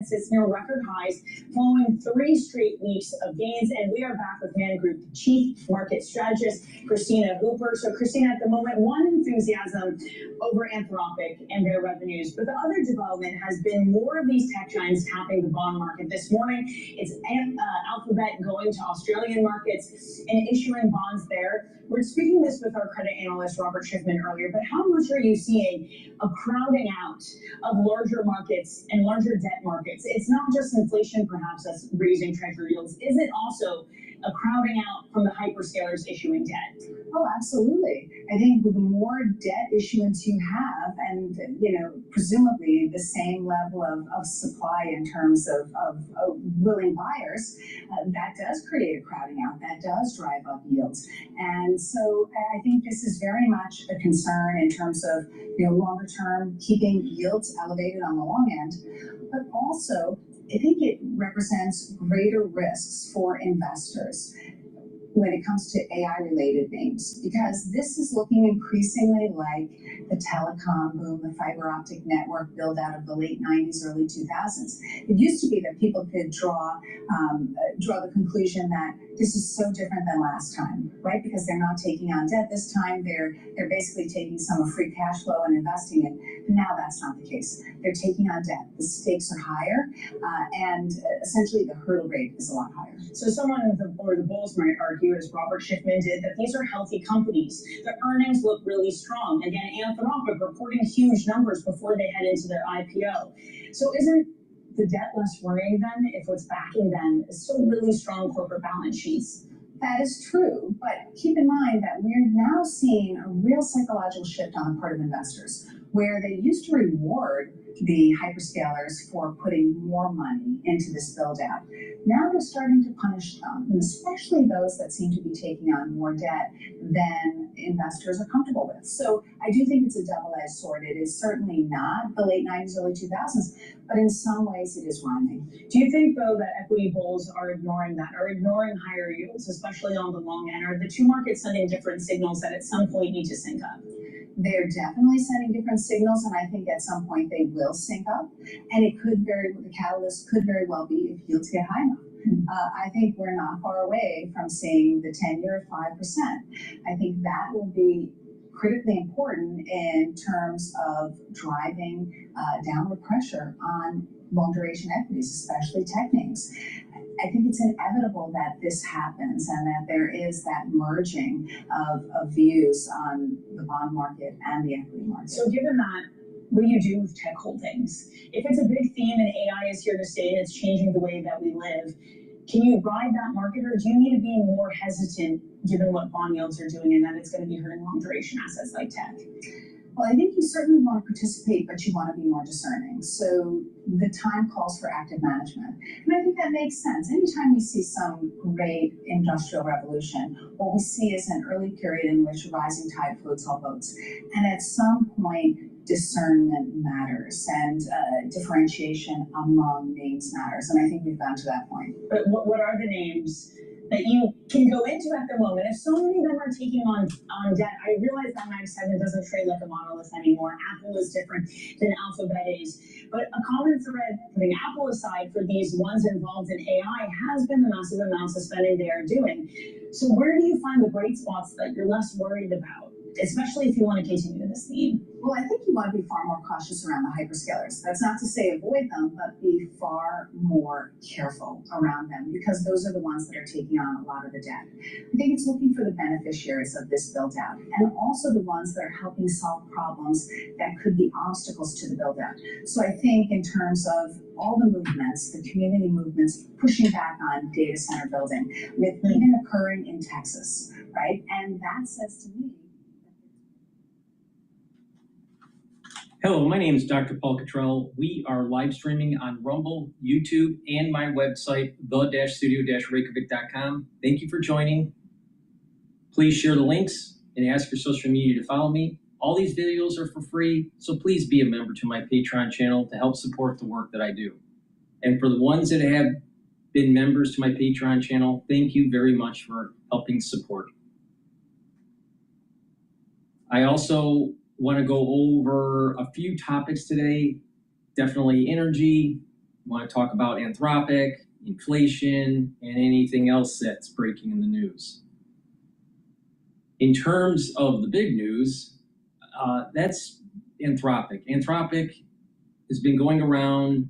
sits near record highs following 3 straight weeks of gains. And we are back with Man Group Chief Market Strategist, Christina Hooper. So Christina, at the moment, one enthusiasm over Anthropic and their revenues, but the other development has been more of these tech giants tapping the bond market. This morning, it's Alphabet going to Australian markets and issuing bonds there. We're speaking this with our credit analyst, Robert Schiffman, earlier, but how much are you seeing a crowding out of larger markets and larger debt markets? It's not just inflation, perhaps, that's raising treasury yields. Is it also a crowding out from the hyperscalers issuing debt? Oh, absolutely. I think the more debt issuance you have, and presumably the same level of supply in terms of willing buyers, that does create a crowding out. That does drive up yields. And so I think this is very much a concern in terms of longer term keeping yields elevated on the long end, but also I think it represents greater risks for investors when it comes to AI-related names, because this is looking increasingly like the telecom boom, the fiber optic network build out of the late 90s, early 2000s. It used to be that people could draw the conclusion that this is so different than last time, right? Because they're not taking on debt. This time they're basically taking some of free cash flow and investing it. But now that's not the case. They're taking on debt. The stakes are higher, and essentially the hurdle rate is a lot higher. So someone, the bulls might argue, as Robert Schiffman did, that these are healthy companies. Their earnings look really strong. Again, Anthropic reporting huge numbers before they head into their IPO. So isn't the debt less worrying then if what's backing them is still really strong corporate balance sheets? That is true, but keep in mind that we're now seeing a real psychological shift on the part of investors, where they used to reward the hyperscalers for putting more money into this build out. Now they're starting to punish them, and especially those that seem to be taking on more debt than investors are comfortable with. So I do think it's a double-edged sword. It is certainly not the late 90s, early 2000s, but in some ways it is rhyming. Do you think, though, that equity bulls are ignoring that, are ignoring higher yields, especially on the long end? Are the two markets sending different signals that at some point need to sync up? They're definitely sending different signals, and I think at some point they will sync up. And the catalyst could very well be if yields get high enough. I think we're not far away from seeing the 10-year at 5%. I think that will be critically important in terms of driving downward pressure on long duration equities, especially tech names. I think it's inevitable that this happens and that there is that merging of views on the bond market and the equity market. So given that, what do you do with tech holdings? If it's a big theme and AI is here to stay and it's changing the way that we live, can you ride that market, or do you need to be more hesitant given what bond yields are doing and that it's going to be hurting long duration assets like tech? Well, I think you certainly want to participate, but you want to be more discerning. So the time calls for active management. And I think that makes sense. Anytime we see some great industrial revolution, what we see is an early period in which a rising tide floats all boats. And at some point, discernment matters and differentiation among names matters. And I think we've gotten to that point. But what are the names that you can go into at the moment? If so many of them are taking on debt, I realize that Mag 7 doesn't trade like a monolith anymore. Apple is different than Alphabet is. But a common thread, putting Apple aside, for these ones involved in AI has been the massive amounts of spending they are doing. So where do you find the bright spots that you're less worried about, especially if you want to continue this theme? Well, I think you want to be far more cautious around the hyperscalers. That's not to say avoid them, but be far more careful around them, because those are the ones that are taking on a lot of the debt. I think it's looking for the beneficiaries of this build out, and also the ones that are helping solve problems that could be obstacles to the build out. So I think in terms of all the movements, the community movements pushing back on data center building, with even occurring in Texas, right? And that says to me, hello, my name is DrPaulCottrell. We are live streaming on Rumble, YouTube, and my website, the-studio-reykjavik.com. Thank you for joining. Please share the links and ask your social media to follow me. All these videos are for free, so please be a member to my Patreon channel to help support the work that I do. And for the ones that have been members to my Patreon channel, thank you very much for helping support. I also want to go over a few topics today. Definitely energy, want to talk about Anthropic, inflation, and anything else that's breaking in the news. In terms of the big news, that's Anthropic. Anthropic has been going around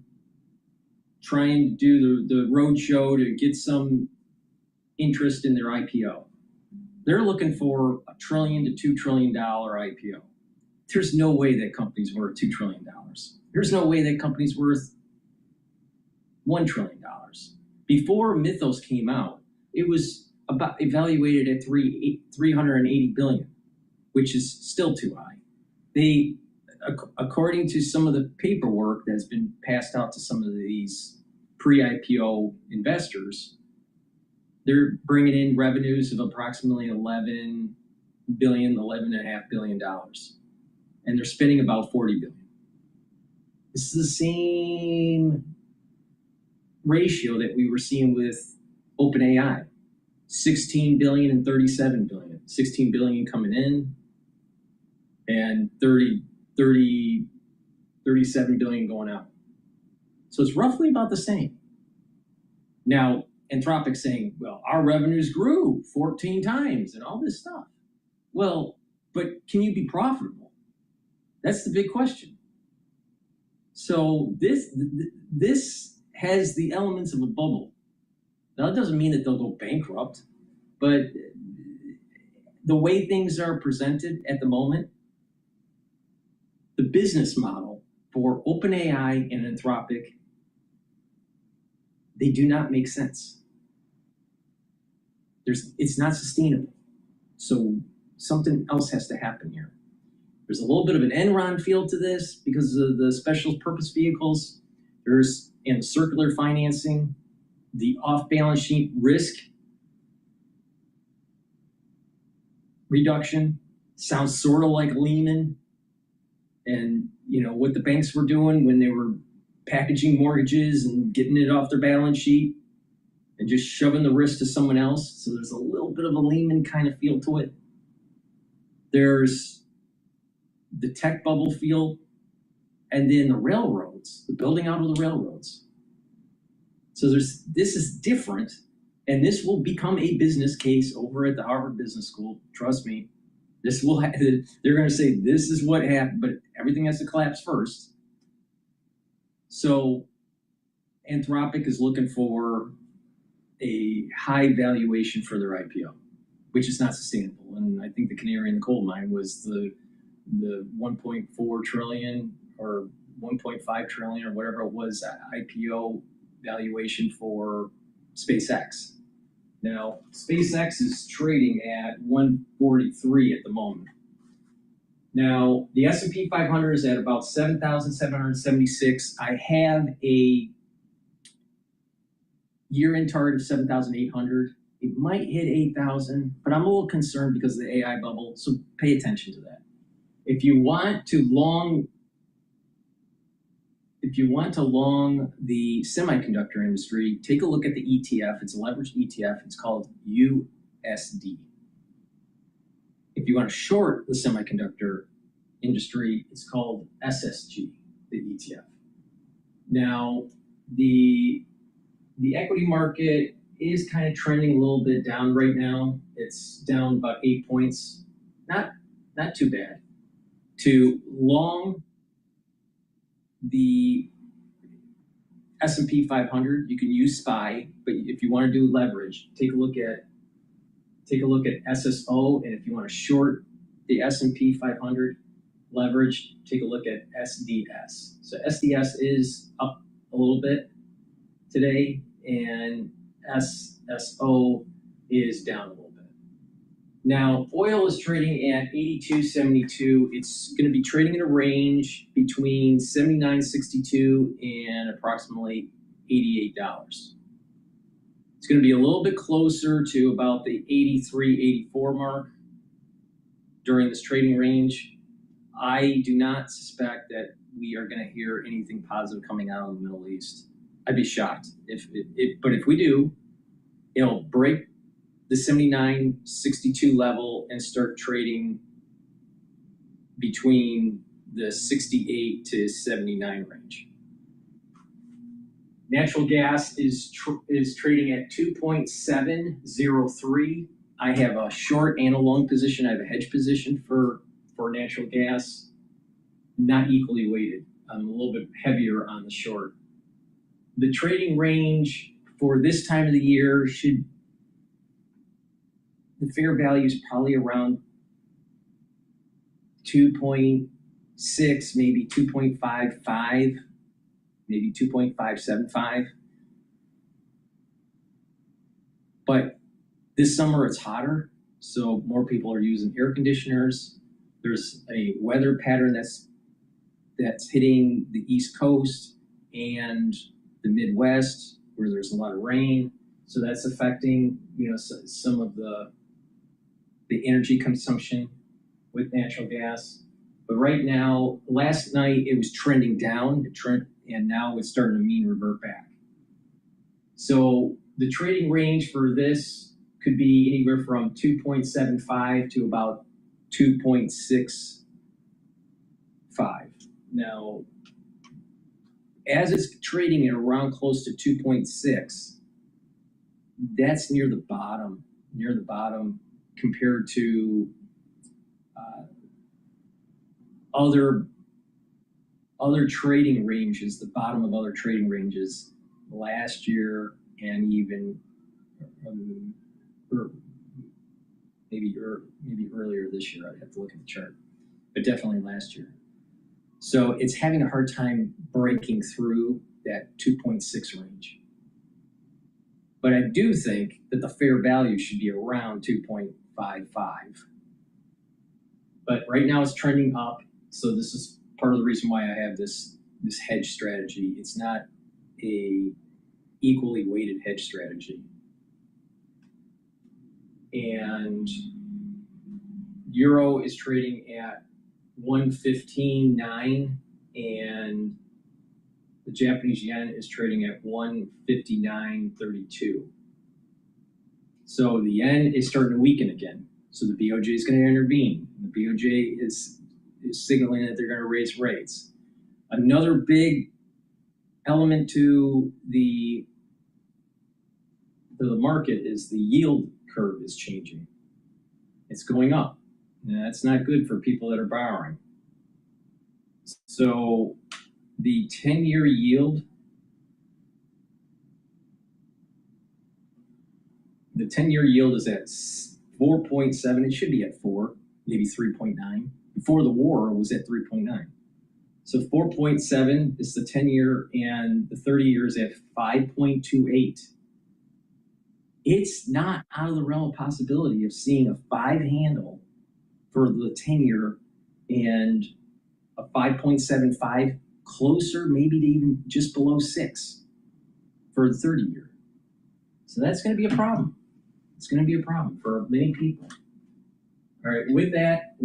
trying to do the roadshow to get some interest in their IPO. They're looking for $1 trillion to $2 trillion IPO. There's no way that company's worth $2 trillion. There's no way that company's worth $1 trillion. Before Mythos came out, it was about evaluated at 380 billion, which is still too high. They, according to some of the paperwork that's been passed out to some of these pre-IPO investors, they're bringing in revenues of approximately $11.5 billion, and they're spending about $40 billion. This is the same ratio that we were seeing with OpenAI, 16 billion and 37 billion. 16 billion coming in and 37 billion going out. So it's roughly about the same. Now, Anthropic saying, well, our revenues grew 14 times and all this stuff. Well, but can you be profitable? That's the big question. So this has the elements of a bubble. Now, it doesn't mean that they'll go bankrupt, but the way things are presented at the moment, the business model for OpenAI and Anthropic, they do not make sense. It's not sustainable. So something else has to happen here. There's a little bit of an Enron feel to this because of the special purpose vehicles. There's in circular financing, the off-balance sheet risk reduction sounds sort of like Lehman and what the banks were doing when they were packaging mortgages and getting it off their balance sheet and just shoving the risk to someone else. So there's a little bit of a Lehman kind of feel to it. There's the tech bubble feel, and then the railroads, the building out of the railroads. So this is different, and this will become a business case over at the Harvard Business School. Trust me, they're going to say this is what happened, but everything has to collapse first. So Anthropic is looking for a high valuation for their IPO, which is not sustainable. And I think the canary in the coal mine was the 1.4 trillion or 1.5 trillion or whatever it was IPO valuation for SpaceX. Now, SpaceX is trading at 143 at the moment. Now, the S&P 500 is at about 7,776. I have a year-end target of 7,800. It might hit 8,000, but I'm a little concerned because of the AI bubble, so pay attention to that. If you want to long the semiconductor industry, take a look at the ETF. It's a leveraged ETF. It's called USD. If you want to short the semiconductor industry, it's called SSG, the ETF. Now, the equity market is kind of trending a little bit down right now. It's down about 8 points. Not too bad. To long the S&P 500, you can use SPY, but if you want to do leverage, take a look at SSO, and if you want to short the S&P 500 leverage, take a look at SDS. So SDS is up a little bit today, and SSO is down a little bit. Now, oil is trading at 82.72. It's going to be trading in a range between 79.62 and approximately $88. It's going to be a little bit closer to about the 83, 84 mark during this trading range. I do not suspect that we are going to hear anything positive coming out of the Middle East. I'd be shocked but if we do, it'll break the 79.62 level and start trading between the 68 to 79 range. Natural gas is trading at 2.703. I have a short and a long position. I have a hedge position for natural gas, not equally weighted. I'm a little bit heavier on the short. The trading range for this time of the year the fair value is probably around 2.6, maybe 2.55, maybe 2.575. But this summer it's hotter, so more people are using air conditioners. There's a weather pattern that's hitting the East Coast and the Midwest where there's a lot of rain. So that's affecting, some of the energy consumption with natural gas. But right now, last night it was trending down, and now it's starting to mean revert back. So the trading range for this could be anywhere from 2.75 to about 2.65. Now, as it's trading at around close to 2.6, that's near the bottom compared to other trading ranges, the bottom of other trading ranges last year and even maybe earlier this year. I'd have to look at the chart, but definitely last year. So it's having a hard time breaking through that 2.6 range. But I do think that the fair value should be around 2.55. But right now it's trending up. So this is part of the reason why I have this hedge strategy. It's not a equally weighted hedge strategy. And Euro is trading at 115.9, and the Japanese yen is trading at 159.32. So the yen is starting to weaken again. So the BOJ is going to intervene. The BOJ is signaling that they're going to raise rates. Another big element to the market is the yield curve is changing. It's going up. And that's not good for people that are borrowing. So the 10-year yield, is at 4.7. It should be at 4, maybe 3.9. Before the war, it was at 3.9. So 4.7 is the 10-year, and the 30-year is at 5.28. It's not out of the realm of possibility of seeing a 5 handle for the 10-year and a 5.75, closer maybe to even just below 6 for the 30-year. So that's going to be a problem. It's going to be a problem for many people. All right, with that,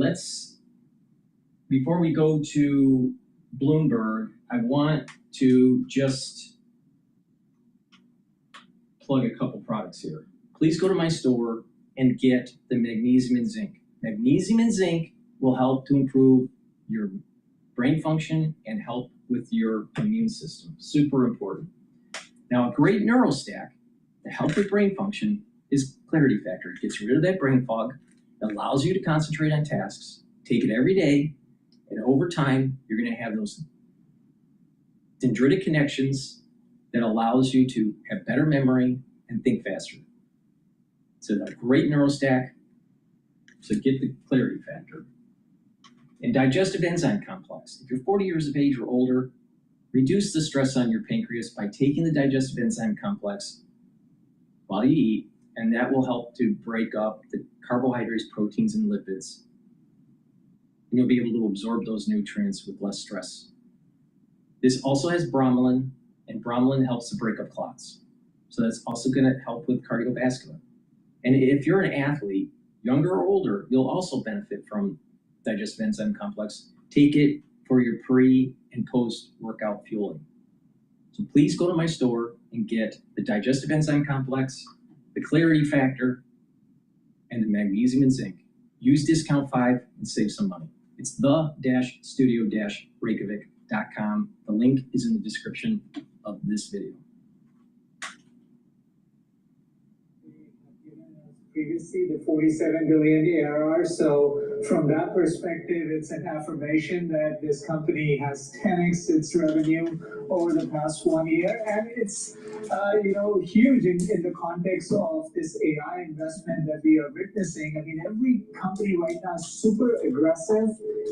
before we go to Bloomberg, I want to just plug a couple products here. Please go to my store and get the magnesium and zinc. Magnesium and zinc will help to improve your brain function and help with your immune system. Super important. Now, a great neurostack to help with brain function is Clarity Factor. It gets rid of that brain fog. It allows you to concentrate on tasks. Take it every day, and over time, you're going to have those dendritic connections that allows you to have better memory and think faster. It's a great neurostack, so get the Clarity Factor. And digestive enzyme complex. If you're 40 years of age or older, reduce the stress on your pancreas by taking the digestive enzyme complex while you eat, and that will help to break up the carbohydrates, proteins, and lipids. And you'll be able to absorb those nutrients with less stress. This also has bromelain, and bromelain helps to break up clots. So that's also going to help with cardiovascular. And if you're an athlete, younger or older, you'll also benefit from digestive enzyme complex. Take it for your pre and post-workout fueling. So please go to my store and get the digestive enzyme complex, the Clarity Factor, and the magnesium and zinc. Use discount 5 and save some money. It's the-studio-reykjavik.com. The link is in the description of this video. previously, the 47 billion ARR. So from that perspective, it's an affirmation that this company has 10x its revenue over the past 1 year, and it's huge in the context of this AI investment that we are witnessing. I mean, every company right now is super aggressive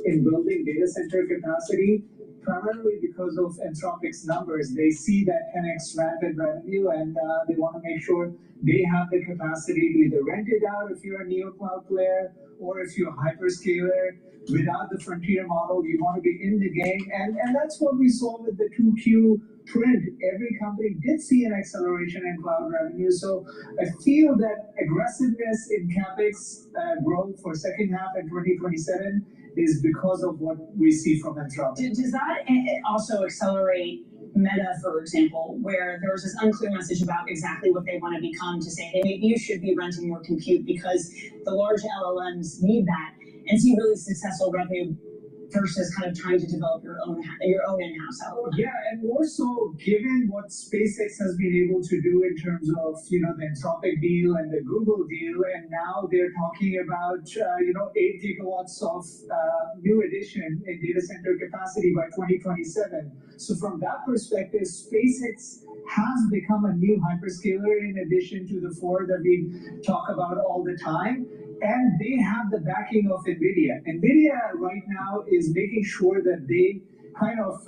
in building data center capacity, primarily because of Anthropic's numbers. They see that 10x ramp in revenue, and they want to make sure they have the capacity to either rent it out if you're a neo cloud player, or if you're a hyperscaler. Without the frontier model, you want to be in the game, and that's what we saw with the 2Q print. Every company did see an acceleration in cloud revenue. So I feel that aggressiveness in CapEx growth for second half in 2027 is because of what we see from Anthropic. Does that also accelerate Meta, for example, where there was this unclear message about exactly what they want to become, to say, hey, maybe you should be renting more compute because the large LLMs need that, and see really successful revenue versus kind of trying to develop your own in-house LLM? Yeah, and more so given what SpaceX has been able to do in terms of the Anthropic deal and the Google deal, and now they're talking about 8 gigawatts of new addition in data center capacity by 2027. So from that perspective, SpaceX has become a new hyperscaler in addition to the 4 that we talk about all the time. And they have the backing of NVIDIA. NVIDIA right now is making sure that they kind of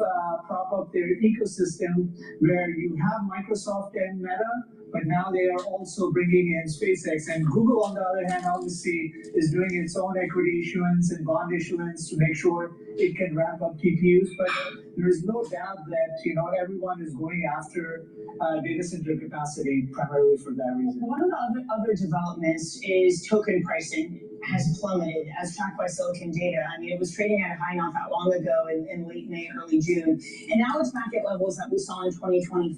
prop up their ecosystem, where you have Microsoft and Meta, but now they are also bringing in SpaceX. And Google, on the other hand, obviously is doing its own equity issuance and bond issuance to make sure it can ramp up TPUs. But there is no doubt that everyone is going after data center capacity primarily for that reason. One of the other developments is token pricing has plummeted as tracked by Silicon Data. I mean, it was trading at a high not that long ago in late May, early June, and now it's back at levels that we saw in 2025.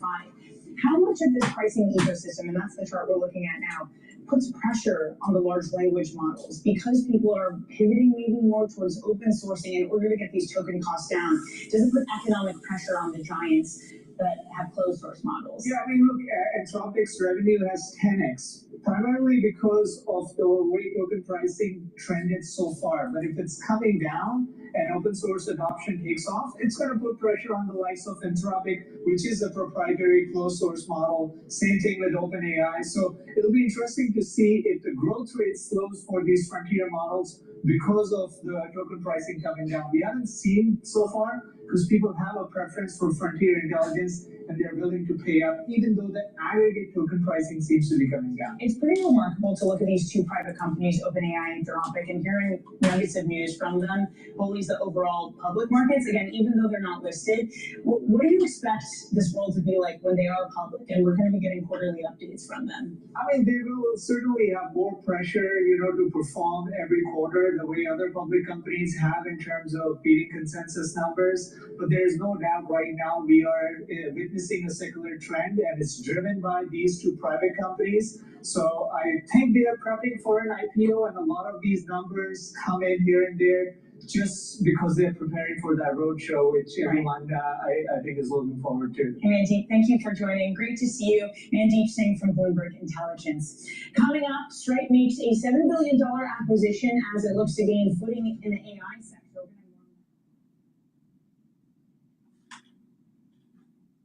How much of this pricing ecosystem, and that's the chart we're looking at now, puts pressure on the large language models because people are pivoting maybe more towards open sourcing in order to get these token costs down? Does it put economic pressure on the giants that have closed source models? Yeah, I mean, look, Anthropic's revenue has 10x, primarily because of the way token pricing trended so far. But if it's coming down and open source adoption takes off, it's going to put pressure on the likes of Anthropic, which is a proprietary closed source model. Same thing with OpenAI. So it'll be interesting to see if the growth rate slows for these frontier models because of the token pricing coming down. We haven't seen so far, because people have a preference for frontier intelligence and they're willing to pay up, even though the aggregate token pricing seems to be coming down. It's pretty remarkable to look at these two private companies, OpenAI and Anthropic, and hearing nuggets of news from them bullies the overall public markets. Again, even though they're not listed, what do you expect this world to be like when they are public and we're going to be getting quarterly updates from them? I mean, they will certainly have more pressure, to perform every quarter the way other public companies have in terms of beating consensus numbers. But there's no doubt right now we are witnessing a secular trend, and it's driven by these two private companies. So I think they are prepping for an IPO, and a lot of these numbers come in here and there just because they're preparing for that roadshow, which everyone I think is looking forward to. Hey, Mandeep, thank you for joining. Great to see you. Mandeep Singh from Bloomberg Intelligence. Coming up, Stripe makes a $7 billion acquisition as it looks to gain footing in the AI sector.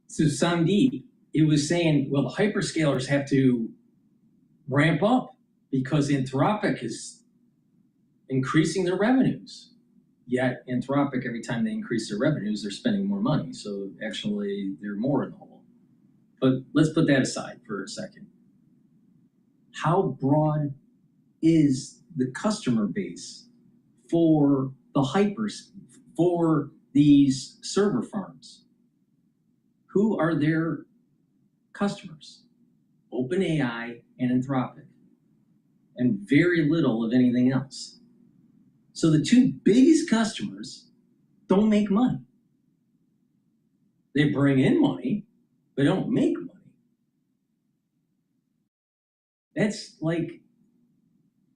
So Sandeep, it was saying, well, the hyperscalers have to ramp up because Anthropic is increasing their revenues. Yet Anthropic, every time they increase their revenues, they're spending more money. So actually, they're more in the hole. But let's put that aside for a second. How broad is the customer base for the for these server farms? Who are their customers? OpenAI and Anthropic, and very little of anything else. So the two biggest customers don't make money. They bring in money, but don't make money. That's like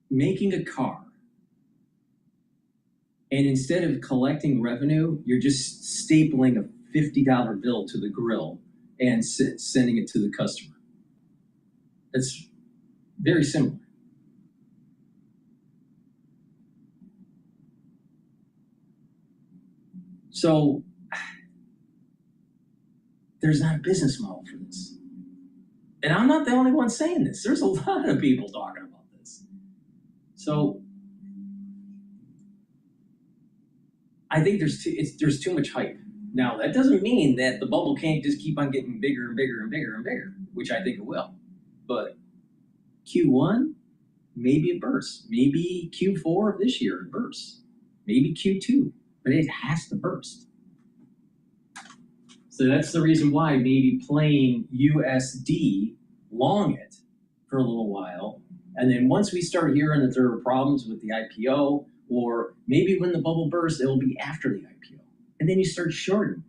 making a car, and instead of collecting revenue, you're just stapling a $50 bill to the grill and sending it to the customer. That's very similar. So there's not a business model for this. And I'm not the only one saying this. There's a lot of people talking about this. So I think there's too much hype. Now, that doesn't mean that the bubble can't just keep on getting bigger and bigger and bigger and bigger, which I think it will. But Q1, maybe it bursts. Maybe Q4 of this year it bursts. Maybe Q2, but it has to burst. So that's the reason why maybe playing USD long it for a little while. And then once we start hearing that there are problems with the IPO, or maybe when the bubble bursts, it will be after the IPO. And then you start shorting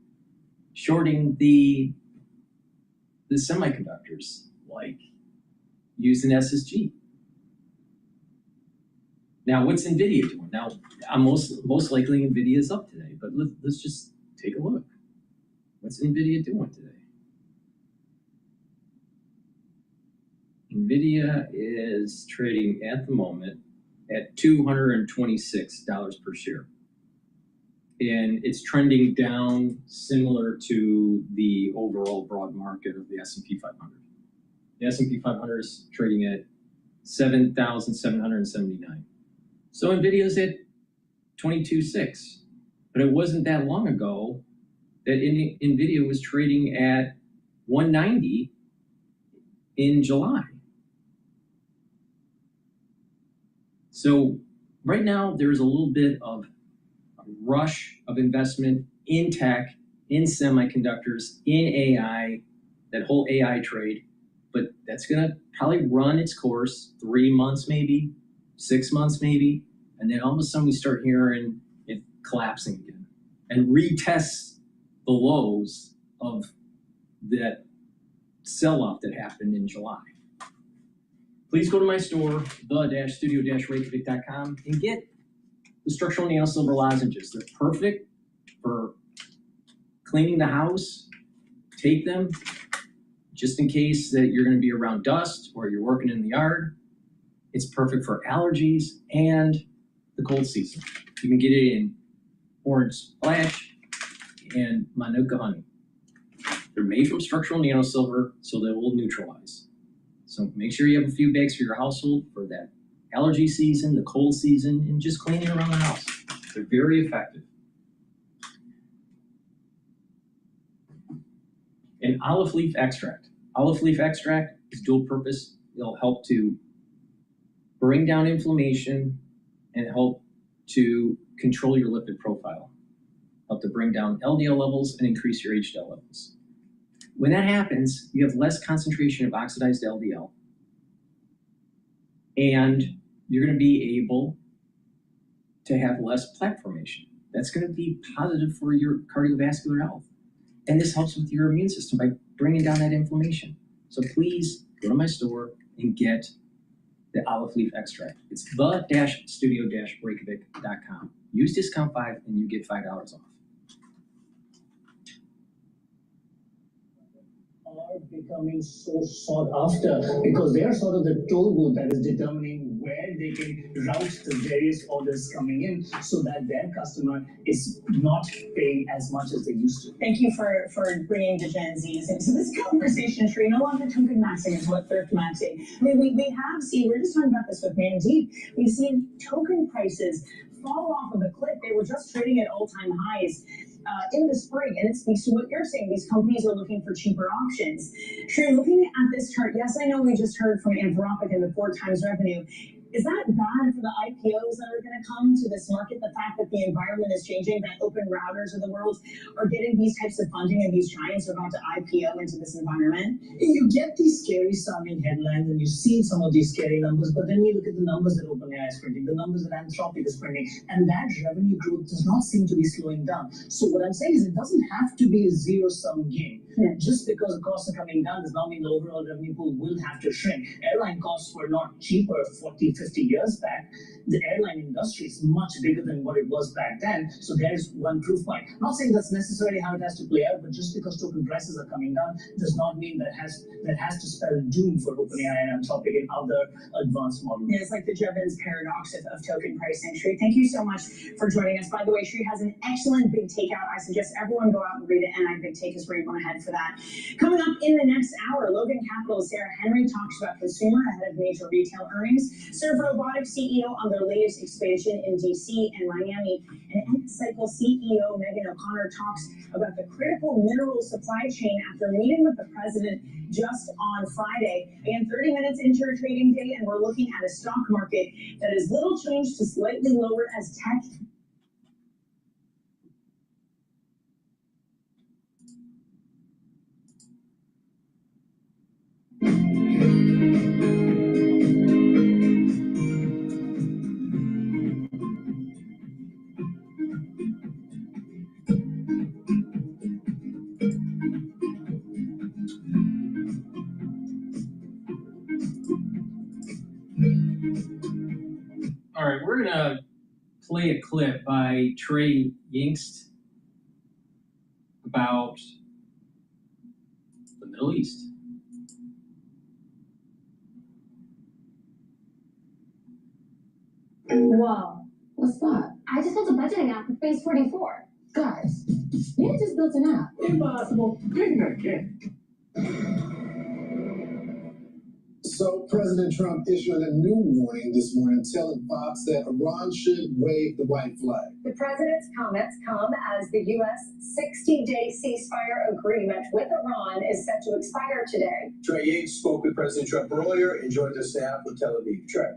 the semiconductors, like using SSG. Now, what's NVIDIA doing? Now, I'm most likely NVIDIA is up today, but let's just take a look. What's NVIDIA doing today? NVIDIA is trading at the moment at $226 per share. And it's trending down similar to the overall broad market of the S&P 500. The S&P 500 is trading at 7,779. So NVIDIA's at 22.6, but it wasn't that long ago that NVIDIA was trading at 190 in July. So right now there's a little bit of a rush of investment in tech, in semiconductors, in AI, that whole AI trade, but that's gonna probably run its course 3 months maybe, 6 months maybe, and then all of a sudden we start hearing it collapsing again and retest the lows of that sell-off that happened in July. Please go to my store, the-studio-reykjavik.com, and get the structural nano silver lozenges. They're perfect for cleaning the house. Take them just in case that you're going to be around dust or you're working in the yard. It's perfect for allergies and the cold season. You can get it in orange splash and Manuka honey. They're made from structural nano silver, so they will neutralize. So make sure you have a few bags for your household for that allergy season, the cold season, and just cleaning around the house. They're very effective. And olive leaf extract. Olive leaf extract is dual purpose. It'll help to bring down inflammation and help to control your lipid profile. Help to bring down LDL levels and increase your HDL levels. When that happens, you have less concentration of oxidized LDL, and you're going to be able to have less plaque formation. That's going to be positive for your cardiovascular health. And this helps with your immune system by bringing down that inflammation. So please go to my store and get the olive leaf extract. It's the-studio-reykjavik.com. Use discount 5 and you get $5 off. Are becoming so sought after because they are sort of the toll booth that is determining where they can route the various orders coming in so that their customer is not paying as much as they used to. Thank you for bringing the Gen Zs into this conversation, Tree. No longer token maxing is what thrift maxing. I mean, we have seen, we're just talking about this with Mandeep, we've seen token prices fall off of a cliff. They were just trading at all-time highs in the spring, and it speaks to what you're saying. These companies are looking for cheaper options. True, looking at this chart, yes, I know we just heard from Anthropic and the 4 times revenue. Is that bad for the IPOs that are going to come to this market? The fact that the environment is changing, that open routers of the world are getting these types of funding and these giants are about to IPO into this environment? You get these scary sounding headlines and you see some of these scary numbers, but then you look at the numbers that OpenAI is printing, the numbers that Anthropic is printing, and that revenue growth does not seem to be slowing down. So what I'm saying is it doesn't have to be a zero-sum game. Just because the costs are coming down does not mean the overall revenue pool will have to shrink. Airline costs were not cheaper 40, 50 years back. The airline industry is much bigger than what it was back then. So there's one proof point. I'm not saying that's necessarily how it has to play out, but just because token prices are coming down does not mean that has to spell doom for OpenAI and Anthropic and other advanced models. Yeah, it's like the Jevons paradox of token pricing. Shri, thank you so much for joining us. By the way, Shri has an excellent big takeout. I suggest everyone go out and read it, and I big take is where you want to head for that. Coming up in the next hour, Logan Capital's Sarah Henry talks about consumer ahead of major retail earnings. Serve Robotics CEO on their latest expansion in DC and Miami. And Cycle CEO Megan O'Connor talks about the critical mineral supply chain after meeting with the president just on Friday. Again, 30 minutes into a trading day, and we're looking at a stock market that is little changed to slightly lower as tech. All right, we're gonna play a clip by Trey Yingst about the Middle East. Whoa, what's that? I just built a budgeting app with Base 44. Guys, you just built an app. Impossible. Bring that kid. So President Trump issued a new warning this morning telling Fox that Iran should wave the white flag. The president's comments come as the U.S. 60-day ceasefire agreement with Iran is set to expire today. Trey Yates spoke with President Trump earlier and joined us now from Tel Aviv. Trey.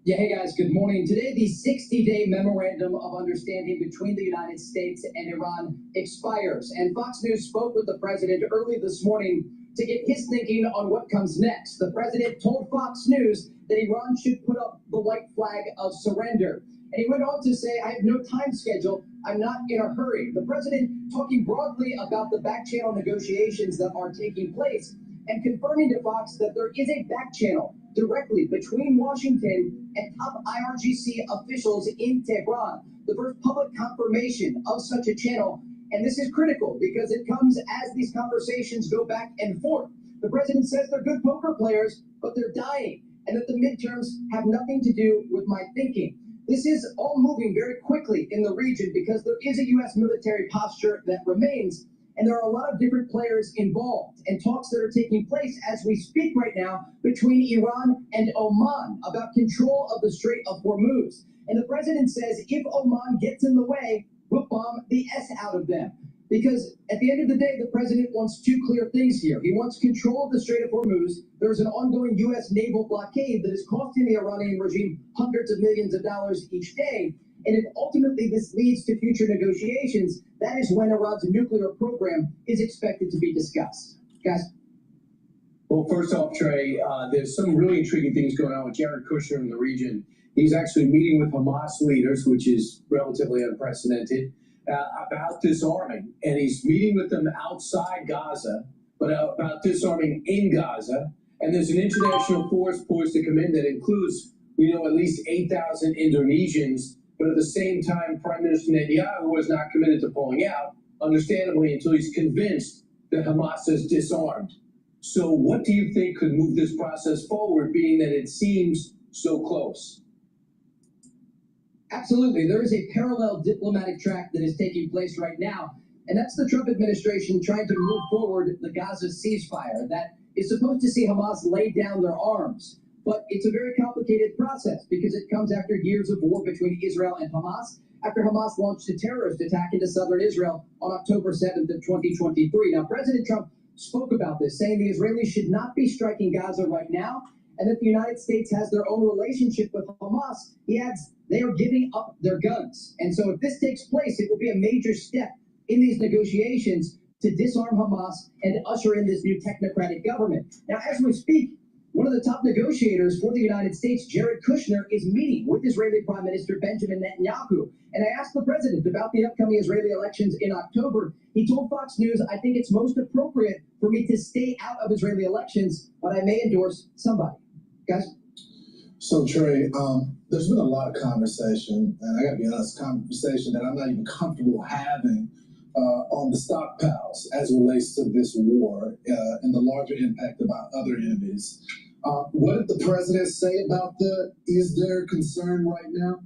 Yeah, hey guys, good morning. Today, the 60-day memorandum of understanding between the United States and Iran expires. And Fox News spoke with the president early this morning to get his thinking on what comes next. The president told Fox News that Iran should put up the white flag of surrender. And he went on to say, I have no time schedule. I'm not in a hurry. The president talking broadly about the back channel negotiations that are taking place and confirming to Fox that there is a back channel directly between Washington and top IRGC officials in Tehran. The first public confirmation of such a channel. And this is critical because it comes as these conversations go back and forth. The president says they're good poker players, but they're dying, and that the midterms have nothing to do with my thinking. This is all moving very quickly in the region because there is a U.S. military posture that remains, and there are a lot of different players involved and talks that are taking place as we speak right now between Iran and Oman about control of the Strait of Hormuz. And the president says if Oman gets in the way, we'll bomb the S out of them. Because at the end of the day, the president wants two clear things here. He wants control of the Strait of Hormuz. There's an ongoing U.S. naval blockade that is costing the Iranian regime hundreds of millions of dollars each day. And if ultimately this leads to future negotiations, that is when Iran's nuclear program is expected to be discussed. Guys? Well, first off, Trey, there's some really intriguing things going on with Jared Kushner in the region. He's actually meeting with Hamas leaders, which is relatively unprecedented, about disarming. And he's meeting with them outside Gaza, but about disarming in Gaza. And there's an international force poised to come in that includes, we know, at least 8,000 Indonesians. But at the same time, Prime Minister Netanyahu was not committed to pulling out, understandably, until he's convinced that Hamas is disarmed. So what do you think could move this process forward, being that it seems so close? Absolutely. There is a parallel diplomatic track that is taking place right now, and that's the Trump administration trying to move forward the Gaza ceasefire that is supposed to see Hamas lay down their arms. But it's a very complicated process because it comes after years of war between Israel and Hamas, after Hamas launched a terrorist attack into southern Israel on October 7th of 2023. Now, President Trump spoke about this, saying the Israelis should not be striking Gaza right now, and that the United States has their own relationship with Hamas. He adds they are giving up their guns. And so if this takes place, it will be a major step in these negotiations to disarm Hamas and to usher in this new technocratic government. Now, as we speak, One of the top negotiators for the United States, Jared Kushner, is meeting with Israeli Prime Minister Benjamin Netanyahu. And I asked the president about the upcoming Israeli elections in October. He told Fox News, "I think it's most appropriate for me to stay out of Israeli elections, but I may endorse somebody." Guys? So Trey, there's been a lot of conversation, and I gotta be honest, conversation that I'm not even comfortable having on the stockpiles as it relates to this war and the larger impact about other enemies. What did the president say about that? Is there concern right now?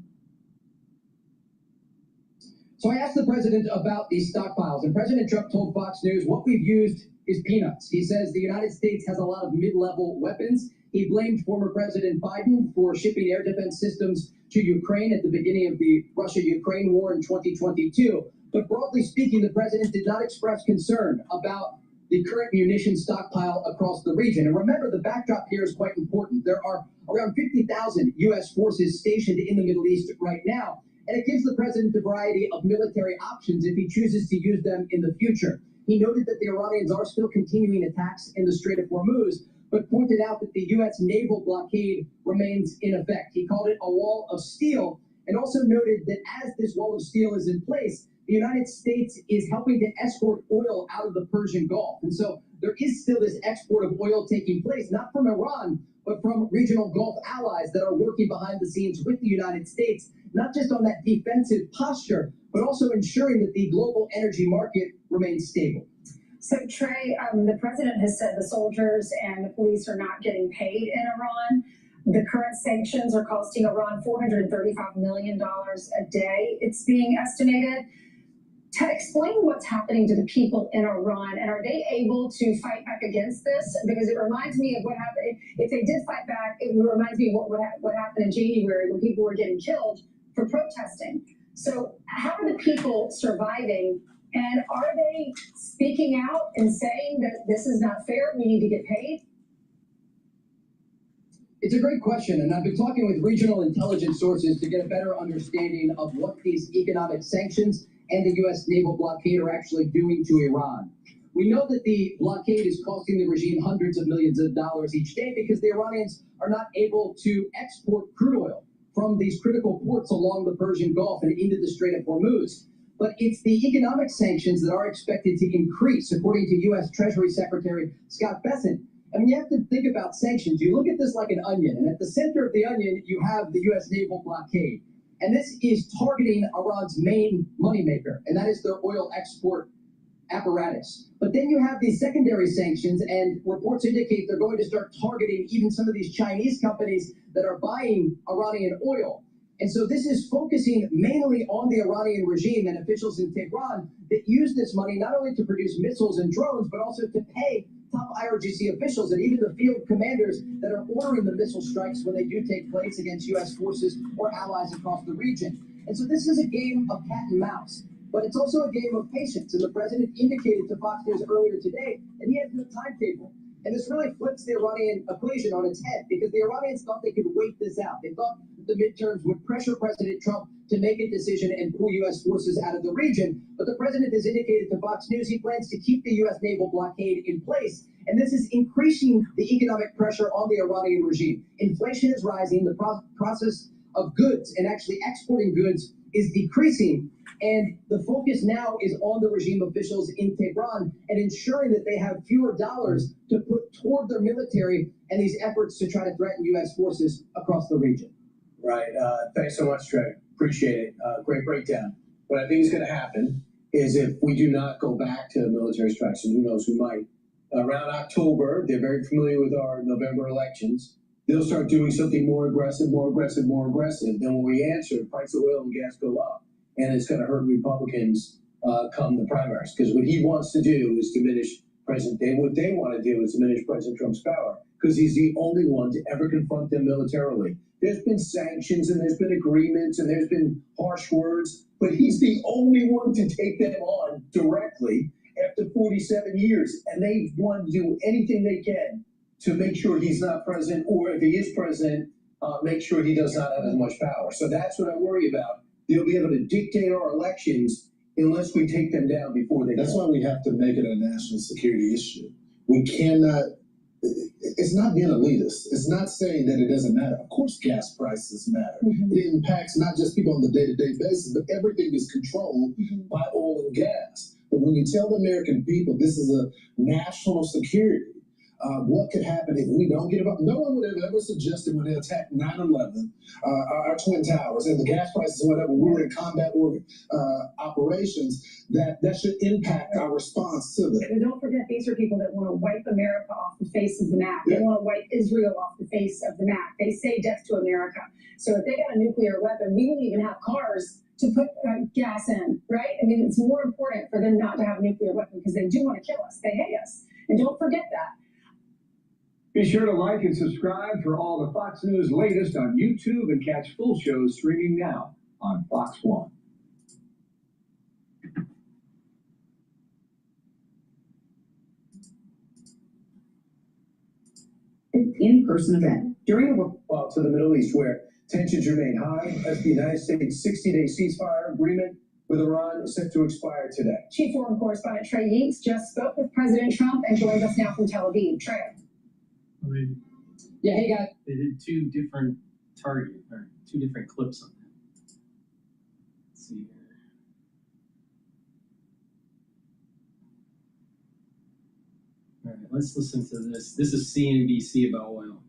So I asked the president about these stockpiles, and President Trump told Fox News, "What we've used is peanuts." He says the United States has a lot of mid-level weapons. He blamed former President Biden for shipping air defense systems to Ukraine at the beginning of the Russia-Ukraine war in 2022. But broadly speaking, the president did not express concern about the current munition stockpile across the region. And remember, the backdrop here is quite important. There are around 50,000 U.S. forces stationed in the Middle East right now, and it gives the president a variety of military options if he chooses to use them in the future. He noted that the Iranians are still continuing attacks in the Strait of Hormuz, but pointed out that the U.S. naval blockade remains in effect. He called it a wall of steel, and also noted that as this wall of steel is in place, the United States is helping to escort oil out of the Persian Gulf. And so there is still this export of oil taking place, not from Iran, but from regional Gulf allies that are working behind the scenes with the United States, not just on that defensive posture, but also ensuring that the global energy market remains stable. So, Trey, the president has said the soldiers and the police are not getting paid in Iran. The current sanctions are costing Iran $435 million a day, it's being estimated. Explain what's happening to the people in Iran, and are they able to fight back against this? Because it reminds me of what happened. If they did fight back, it reminds me of what happened in January when people were getting killed for protesting. So how are the people surviving, and are they speaking out and saying that this is not fair, we need to get paid? It's a great question, and I've been talking with regional intelligence sources to get a better understanding of what these economic sanctions and the U.S. naval blockade are actually doing to Iran. We know that the blockade is costing the regime hundreds of millions of dollars each day because the Iranians are not able to export crude oil from these critical ports along the Persian Gulf and into the Strait of Hormuz. But it's the economic sanctions that are expected to increase, according to U.S. Treasury Secretary Scott Bessent. I mean, you have to think about sanctions. You look at this like an onion, and at the center of the onion, you have the U.S. naval blockade. And this is targeting Iran's main moneymaker, and that is their oil export apparatus. But then you have these secondary sanctions, and reports indicate they're going to start targeting even some of these Chinese companies that are buying Iranian oil. And so this is focusing mainly on the Iranian regime and officials in Tehran that use this money not only to produce missiles and drones, but also to pay top IRGC officials and even the field commanders that are ordering the missile strikes when they do take place against U.S. forces or allies across the region. And so this is a game of cat and mouse, but it's also a game of patience. And the president indicated to Fox News earlier today that he has no timetable. And this really flips the Iranian equation on its head, because the Iranians thought they could wait this out. They thought the midterms would pressure President Trump to make a decision and pull U.S. forces out of the region. But the president has indicated to Fox News he plans to keep the U.S. naval blockade in place. And this is increasing the economic pressure on the Iranian regime. Inflation is rising. The process of goods and actually exporting goods is decreasing. And the focus now is on the regime officials in Tehran and ensuring that they have fewer dollars to put toward their military and these efforts to try to threaten U.S. forces across the region. Right. Thanks so much, Trey. Appreciate it. Great breakdown. What I think is going to happen is if we do not go back to military strikes, and who knows, we might, around October, they're very familiar with our November elections, they'll start doing something more aggressive. Then when we answer, the price of oil and gas go up. And it's going to hurt Republicans come the primaries. Because what he wants to do is diminish President Trump. What they want to do is diminish President Trump's power. Because he's the only one to ever confront them militarily. There's been sanctions and there's been agreements and there's been harsh words. But he's the only one to take them on directly after 47 years. And they want to do anything they can to make sure he's not president. Or if he is president, make sure he does not have as much power. So that's what I worry about. They'll be able to dictate our elections unless we take them down before they. That's why we have to make it a national security issue. We cannot it's not being elitist. It's not saying that it doesn't matter. Of course, gas prices matter. Mhm. It impacts not just people on the day-to-day basis, but everything is controlled by oil and gas. But when you tell the American people this is a national security, what could happen if we don't get it up? No one would have ever suggested when they attacked 9/11, our Twin Towers, and the gas prices went up when we were in combat operations, that should impact our response to them. And don't forget, these are people that want to wipe America off the face of the map. They want to wipe Israel off the face of the map. They say death to America. So if they got a nuclear weapon, we won't even have cars to put gas in, right? I mean, it's more important for them not to have a nuclear weapon because they do want to kill us. They hate us. And don't forget that. Be sure to like and subscribe for all the Fox News latest on YouTube and catch full shows streaming now on Fox One. In-person event during a Well, to the Middle East, where tensions remain high as the United States' 60-day ceasefire agreement with Iran is set to expire today. Chief Foreign Correspondent Trey Yeats just spoke with President Trump and joins us now from Tel Aviv. Trey. Yeah, hey guys. They did two different clips on that. Let's see here. All right, let's listen to this. This is CNBC about oil.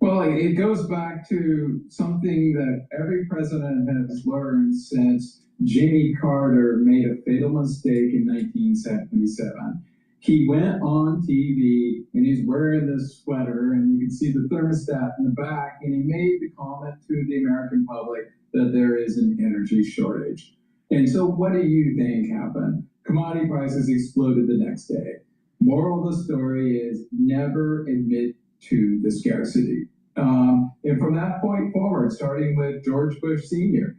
Well, it goes back to something that every president has learned since Jimmy Carter made a fatal mistake in 1977. He went on TV and he's wearing this sweater and you can see the thermostat in the back, and he made the comment to the American public that there is an energy shortage. And so what do you think happened? Commodity prices exploded the next day. Moral of the story is never admit to the scarcity. And from that point forward, starting with George Bush Sr.,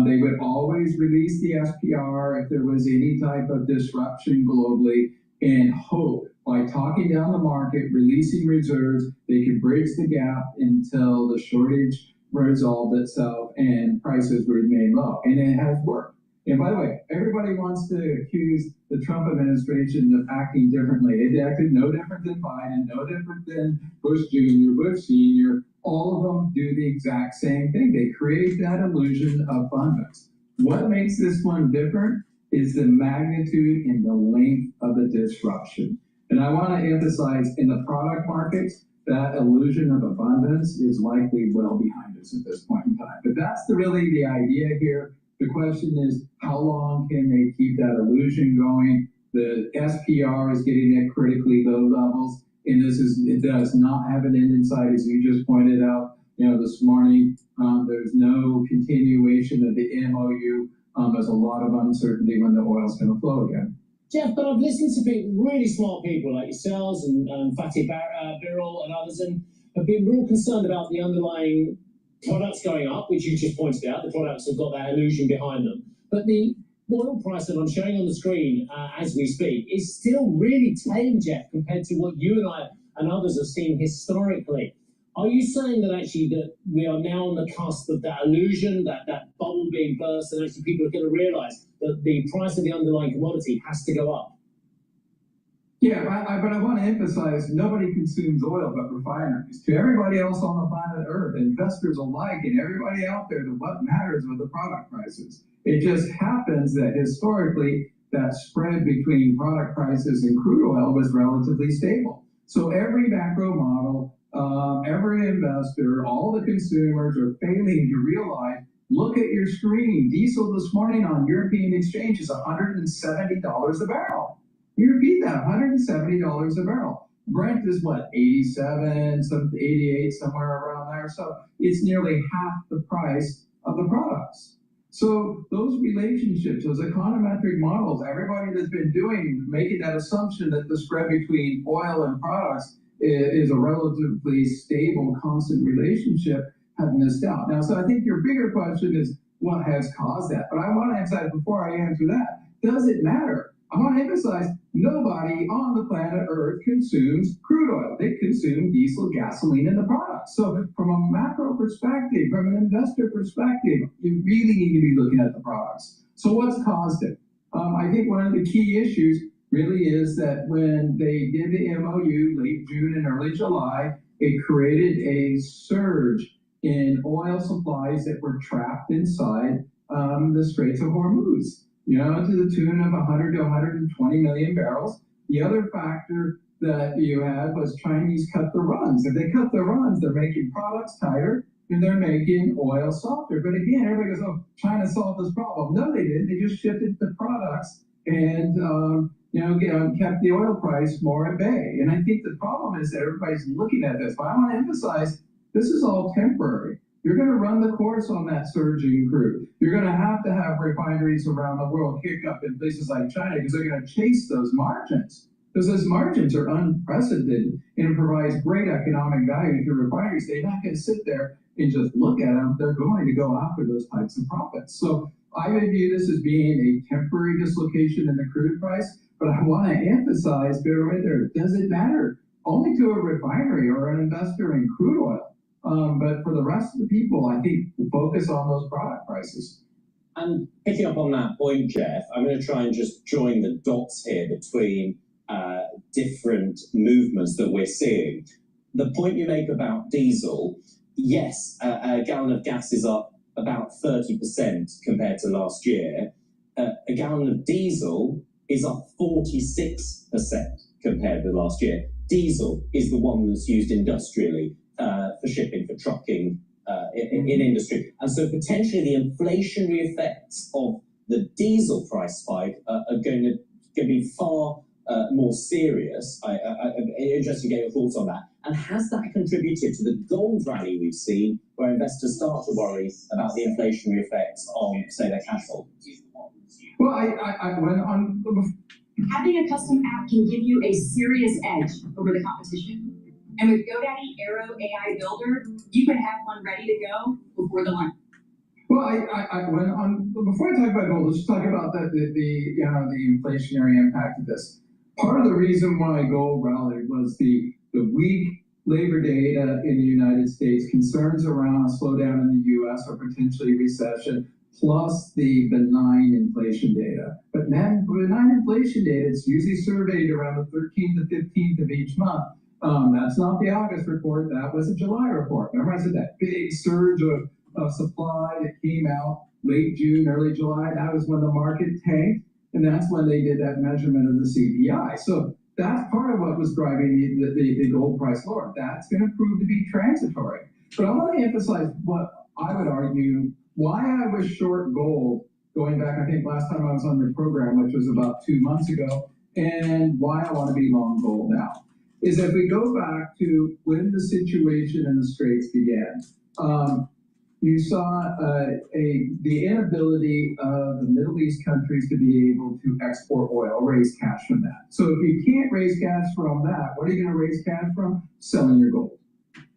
they would always release the SPR if there was any type of disruption globally, and hope by talking down the market, releasing reserves, they could bridge the gap until the shortage resolved itself and prices remain low. And it has worked. And by the way, everybody wants to accuse the Trump administration of acting differently. It acted no different than Biden, no different than Bush Jr., Bush Sr. All of them do the exact same thing. They create that illusion of abundance. What makes this one different is the magnitude and the length of the disruption. And I want to emphasize, in the product markets, that illusion of abundance is likely well behind us at this point in time. But that's really the idea here. The question is, how long can they keep that illusion going? The SPR is getting at critically low levels, and it does not have an end in sight, as you just pointed out. This morning, there's no continuation of the MoU. There's a lot of uncertainty when the oil's going to flow again. Jeff, but I've listened to really smart people like yourselves and Fatih Birol and others, and have been real concerned about the underlying products going up, which you just pointed out. The products have got that illusion behind them. But the oil price that I'm showing on the screen as we speak is still really tame, Jeff, compared to what you and I and others have seen historically. Are you saying that actually that we are now on the cusp of that illusion, that bubble being burst, and actually people are going to realize that the price of the underlying commodity has to go up? Yeah, but I want to emphasize, nobody consumes oil but refineries. To everybody else on the planet Earth, investors alike, and everybody out there, that what matters are the product prices. It just happens that historically, that spread between product prices and crude oil was relatively stable. So every macro model, every investor, all the consumers are failing to realize, look at your screen. Diesel this morning on European exchange is $170 a barrel. You repeat that, $170 a barrel. Brent is what, 87, 88, somewhere around there. So it's nearly half the price of the products. So those relationships, those econometric models, everybody that's been making that assumption that the spread between oil and products is a relatively stable, constant relationship, have missed out. Now, so I think your bigger question is what has caused that? But I want to emphasize, before I answer that, does it matter? I want to emphasize, nobody on the planet Earth consumes crude oil. They consume diesel, gasoline, and the products. So from a macro perspective, from an investor perspective, you really need to be looking at the products. So what's caused it? I think one of the key issues really is that when they did the MoU late June and early July, it created a surge in oil supplies that were trapped inside the Straits of Hormuz, to the tune of 100 to 120 million barrels. The other factor that you had was Chinese cut the runs. If they cut the runs, they're making products tighter and they're making oil softer. But again, everybody goes, oh, China solved this problem. No, they didn't. They just shifted the products and kept the oil price more at bay. And I think the problem is that everybody's looking at this. But I want to emphasize, this is all temporary. You're going to run the course on that surging crude. You're going to have refineries around the world kick up in places like China because they're going to chase those margins. Because those margins are unprecedented and it provides great economic value to refineries. They're not going to sit there and just look at them. They're going to go after those types of profits. So I would view this as being a temporary dislocation in the crude price. But I want to emphasize, right there, does it matter? Only to a refinery or an investor in crude oil. But for the rest of the people, I think we'll focus on those product prices. And picking up on that point, Jeff, I'm going to try and just join the dots here between different movements that we're seeing. The point you make about diesel, yes, a gallon of gas is up about 30% compared to last year. A gallon of diesel is up 46% compared with last year. Diesel is the one that's used industrially for shipping, for trucking in industry. And so potentially the inflationary effects of the diesel price spike are going to be far more serious. I'm interested to get your thoughts on that. And has that contributed to the gold rally we've seen, where investors start to worry about the inflationary effects on, say, their cash holdings? Well, I went on. Having a custom app can give you a serious edge over the competition. And with GoDaddy Aero AI Builder, you could have one ready to go before the launch. Well, I went on. Before I talk about gold, let's talk about the inflationary impact of this. Part of the reason why gold rallied was the weak labor data in the United States, concerns around a slowdown in the U.S. or potentially recession, plus the benign inflation data. But benign inflation data, it's usually surveyed around the 13th to 15th of each month. That's not the August report, that was a July report. Remember I said that big surge of supply that came out late June, early July, that was when the market tanked, and that's when they did that measurement of the CPI. So that's part of what was driving the gold price lower. That's going to prove to be transitory. But I want to emphasize what I would argue why I was short gold going back, I think last time I was on your program, which was about 2 months ago, and why I want to be long gold now, is if we go back to when the situation in the Straits began, you saw the inability of the Middle East countries to be able to export oil, raise cash from that. So if you can't raise cash from that, what are you going to raise cash from? Selling your gold.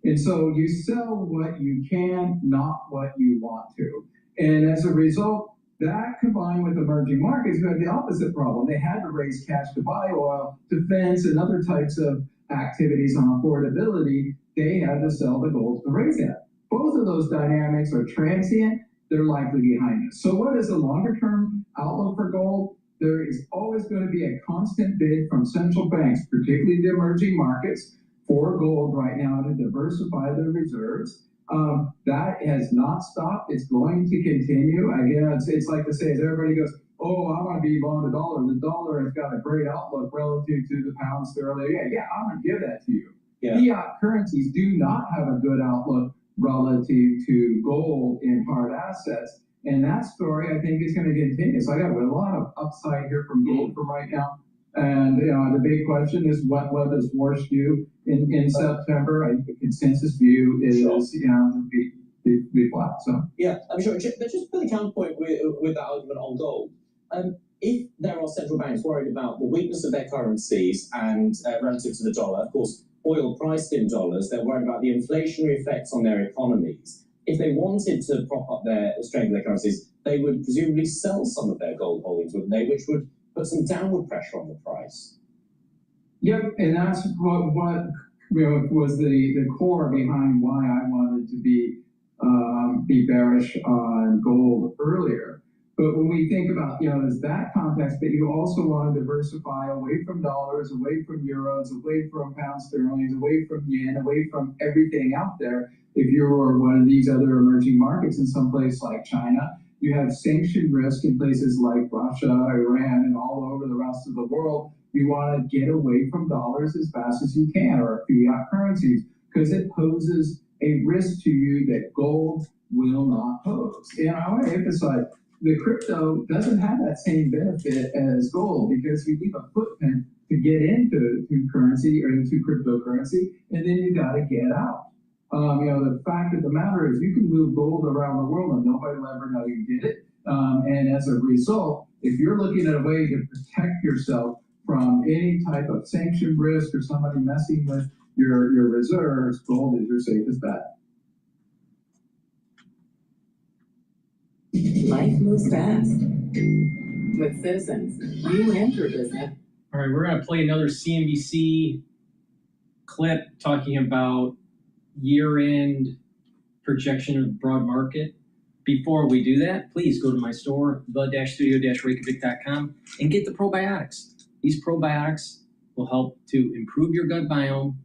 And so you sell what you can, not what you want to. And as a result, that combined with emerging markets, you had the opposite problem. They had to raise cash to buy oil, defense, and other types of activities on affordability. They had to sell the gold to raise that. Both of those dynamics are transient. They're likely behind us. So what is the longer-term outlook for gold? There is always going to be a constant bid from central banks, particularly the emerging markets, for gold right now to diversify their reserves. That has not stopped. It's going to continue. Again, it's like to say, as everybody goes, oh, I want to be long the dollar. The dollar has got a great outlook relative to the pound sterling. Yeah, I'm going to give that to you. Yeah. Fiat currencies do not have a good outlook relative to gold in hard assets. And that story, I think, is going to continue. So I got a lot of upside here from gold from right now. And the big question is what does Warsh do in September? I think the consensus view is be flat. So yeah, I'm sure. But just put the counterpoint with that argument on gold. If there are central banks worried about the weakness of their currencies and relative to the dollar, of course, oil priced in dollars, they're worried about the inflationary effects on their economies. If they wanted to prop up their strength of their currencies, they would presumably sell some of their gold holdings, wouldn't they? Which would put some downward pressure on the price. Yep, and that's what was the core behind why I wanted to be bearish on gold earlier. But when we think about, there's that context, but you also want to diversify away from dollars, away from euros, away from pound sterling, away from yen, away from everything out there. If you're one of these other emerging markets in some place like China, you have sanction risk in places like Russia, Iran, and all over the rest of the world. You want to get away from dollars as fast as you can, or fiat currencies, because it poses a risk to you that gold will not pose. And I want to emphasize, the crypto doesn't have that same benefit as gold, because you leave a footprint to get into currency or into cryptocurrency, and then you got to get out. The fact of the matter is you can move gold around the world and nobody will ever know you did it. And as a result, if you're looking at a way to protect yourself from any type of sanction risk or somebody messing with your reserves, gold is your safest bet. Life moves fast. With Citizens, you and your business. All right, we're going to play another CNBC clip talking about year-end projection of the broad market. Before we do that, please go to my store, the-studio-reykjavik.com, and get the probiotics. These probiotics will help to improve your gut biome,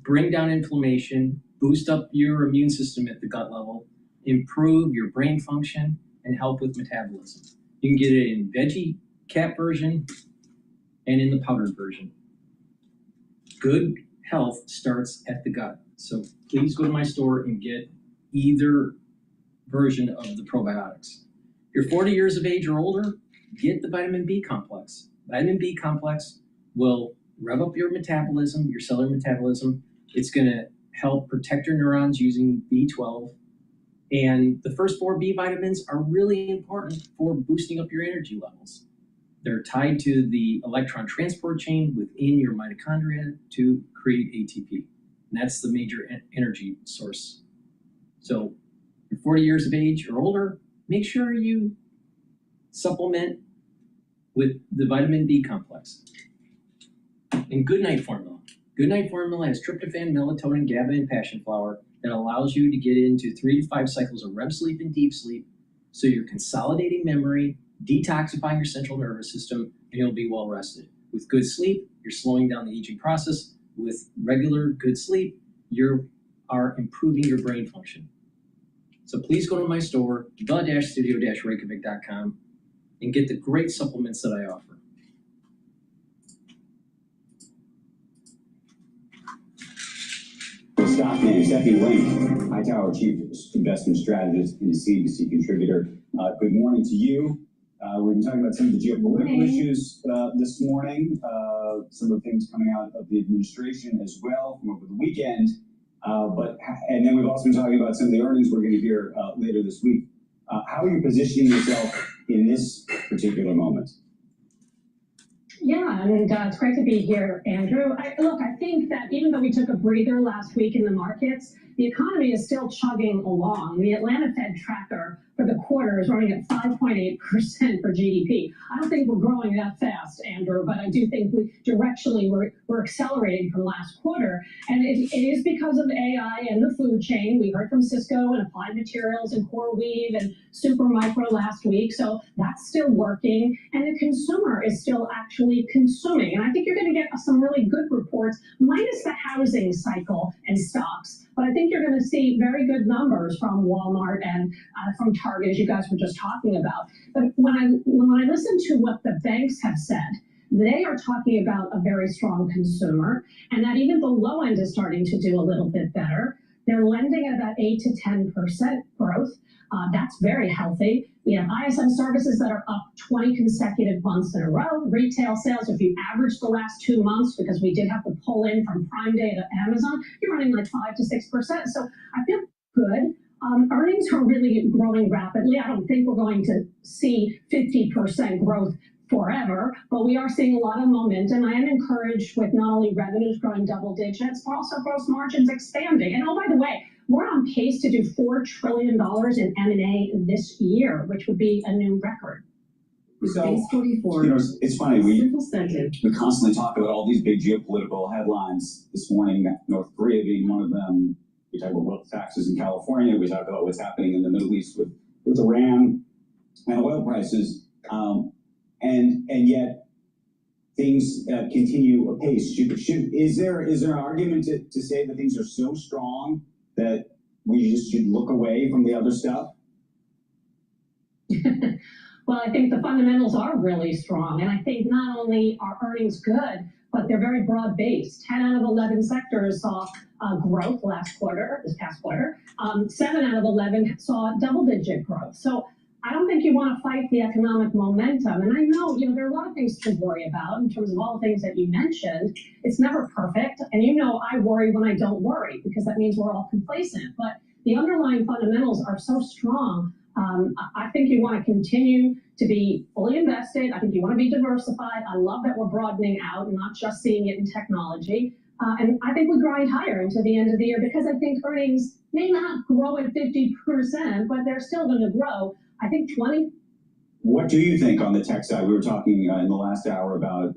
bring down inflammation, boost up your immune system at the gut level, improve your brain function, and help with metabolism. You can get it in veggie cap version and in the powdered version. Good health starts at the gut. So please go to my store and get either version of the probiotics. If you're 40 years of age or older, get the vitamin B complex. Vitamin B complex will rev up your metabolism, your cellular metabolism. It's going to help protect your neurons using B12. And the first 4 B vitamins are really important for boosting up your energy levels. They're tied to the electron transport chain within your mitochondria to create ATP. And that's the major energy source. So if you're 40 years of age or older, make sure you supplement with the vitamin B complex. And Goodnight Formula. Goodnight Formula has tryptophan, melatonin, GABA, and passion flower that allows you to get into 3 to 5 cycles of REM sleep and deep sleep. So you're consolidating memory, detoxifying your central nervous system, and you'll be well rested. With good sleep, you're slowing down the aging process. With regular good sleep, you are improving your brain function. So please go to my store, the-studio-reykjavik.com, and get the great supplements that I offer. Stock name, Stephanie Link, Hightower Chief Investment Strategist and CNBC contributor. Good morning to you. We've been talking about some of the geopolitical issues this morning, some of the things coming out of the administration as well from over the weekend. And then we've also been talking about some of the earnings we're going to hear later this week. How are you positioning yourself in this particular moment? Yeah, and it's great to be here, Andrew. I think that even though we took a breather last week in the markets, the economy is still chugging along. The Atlanta Fed tracker for the quarter is running at 5.8% for GDP. I don't think we're growing that fast, Andrew, but I do think directionally we're accelerating from last quarter. And it is because of AI and the food chain. We heard from Cisco and Applied Materials and CoreWeave and Supermicro last week. So that's still working. And the consumer is still actually consuming. And I think you're going to get some really good reports, minus the housing cycle and stocks. But I think you're going to see very good numbers from Walmart and from Target, as you guys were just talking about. But when I listen to what the banks have said, they are talking about a very strong consumer, and that even the low end is starting to do a little bit better. They're lending at about 8 to 10% growth. That's very healthy. We have ISM services that are up 20 consecutive months in a row. Retail sales, if you average the last 2 months, because we did have to pull in from Prime Day to Amazon, you're running like 5 to 6%. So I feel good. Earnings are really growing rapidly. I don't think we're going to see 50% growth forever, but we are seeing a lot of momentum. I am encouraged with not only revenues growing double digits, but also gross margins expanding. And oh, by the way, we're on pace to do $4 trillion in M&A this year, which would be a new record. So, it's funny, we constantly talk about all these big geopolitical headlines. This morning, North Korea being one of them. We talk about wealth taxes in California. We talk about what's happening in the Middle East with Iran. and oil prices, and yet things continue apace. Is there an argument to say that things are so strong that we just should look away from the other stuff? Well, I think the fundamentals are really strong, and I think not only are earnings good, but they're very broad-based. 10 out of 11 sectors saw growth this past quarter. 7 out of 11 saw double-digit growth. So I don't think you want to fight the economic momentum. And I know, there are a lot of things to worry about in terms of all the things that you mentioned. It's never perfect. And I worry when I don't worry, because that means we're all complacent. But the underlying fundamentals are so strong. I think you want to continue to be fully invested. I think you want to be diversified. I love that we're broadening out and not just seeing it in technology. And I think we grind higher into the end of the year, because I think earnings may not grow at 50%, but they're still going to grow. I think 20. What do you think on the tech side? We were talking in the last hour about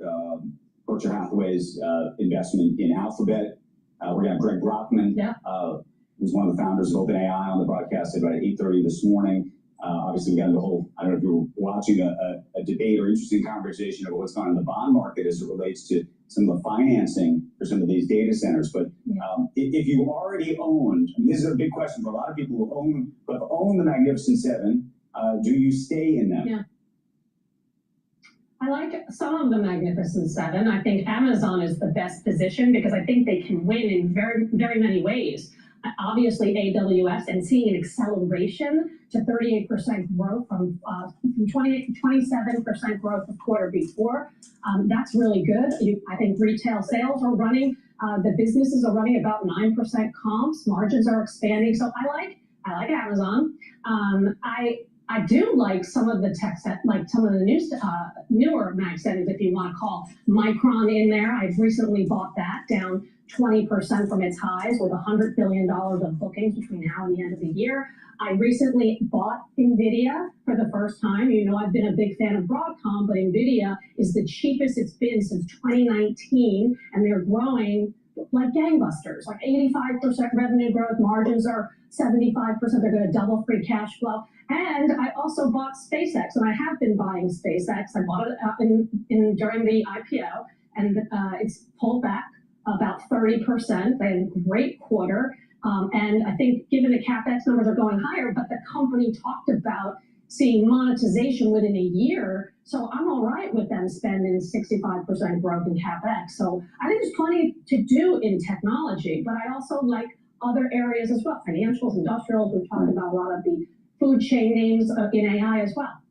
Berkshire Hathaway's investment in Alphabet. We're going to have Greg Brockman, who's one of the founders of OpenAI, on the broadcast at about 8:30 this morning. Obviously, we got into the whole, I don't know if you were watching a debate or interesting conversation about what's going on in the bond market as it relates to some of the financing for some of these data centers. But if you already owned, this is a big question for a lot of people who have owned the Magnificent Seven, do you stay in them? Yeah. I like some of the Magnificent Seven. I think Amazon is the best position, because I think they can win in very, very many ways. Obviously, AWS, and seeing an acceleration to 38% growth from 27% growth the quarter before. That's really good. I think retail sales are running, the businesses are running about 9% comps. Margins are expanding. So I like Amazon. I do like some of the tech set, like some of the newer Mag 7s, if you want to call Micron in there. I've recently bought that down 20% from its highs, with $100 billion of bookings between now and the end of the year. I recently bought NVIDIA for the first time. I've been a big fan of Broadcom, but NVIDIA is the cheapest it's been since 2019, and they're growing like gangbusters, like 85% revenue growth. Margins are 75%. They're going to double free cash flow. And I also bought SpaceX, and I have been buying SpaceX. I bought it during the IPO, and it's pulled back about 30%. They had a great quarter. And I think given the CapEx numbers are going higher, but the company talked about seeing monetization within a year. So I'm all right with them spending 65% growth in CapEx. So I think there's plenty to do in technology, but I also like other areas as well. Financials, industrials, we've talked about a lot of the food chain names in AI as well.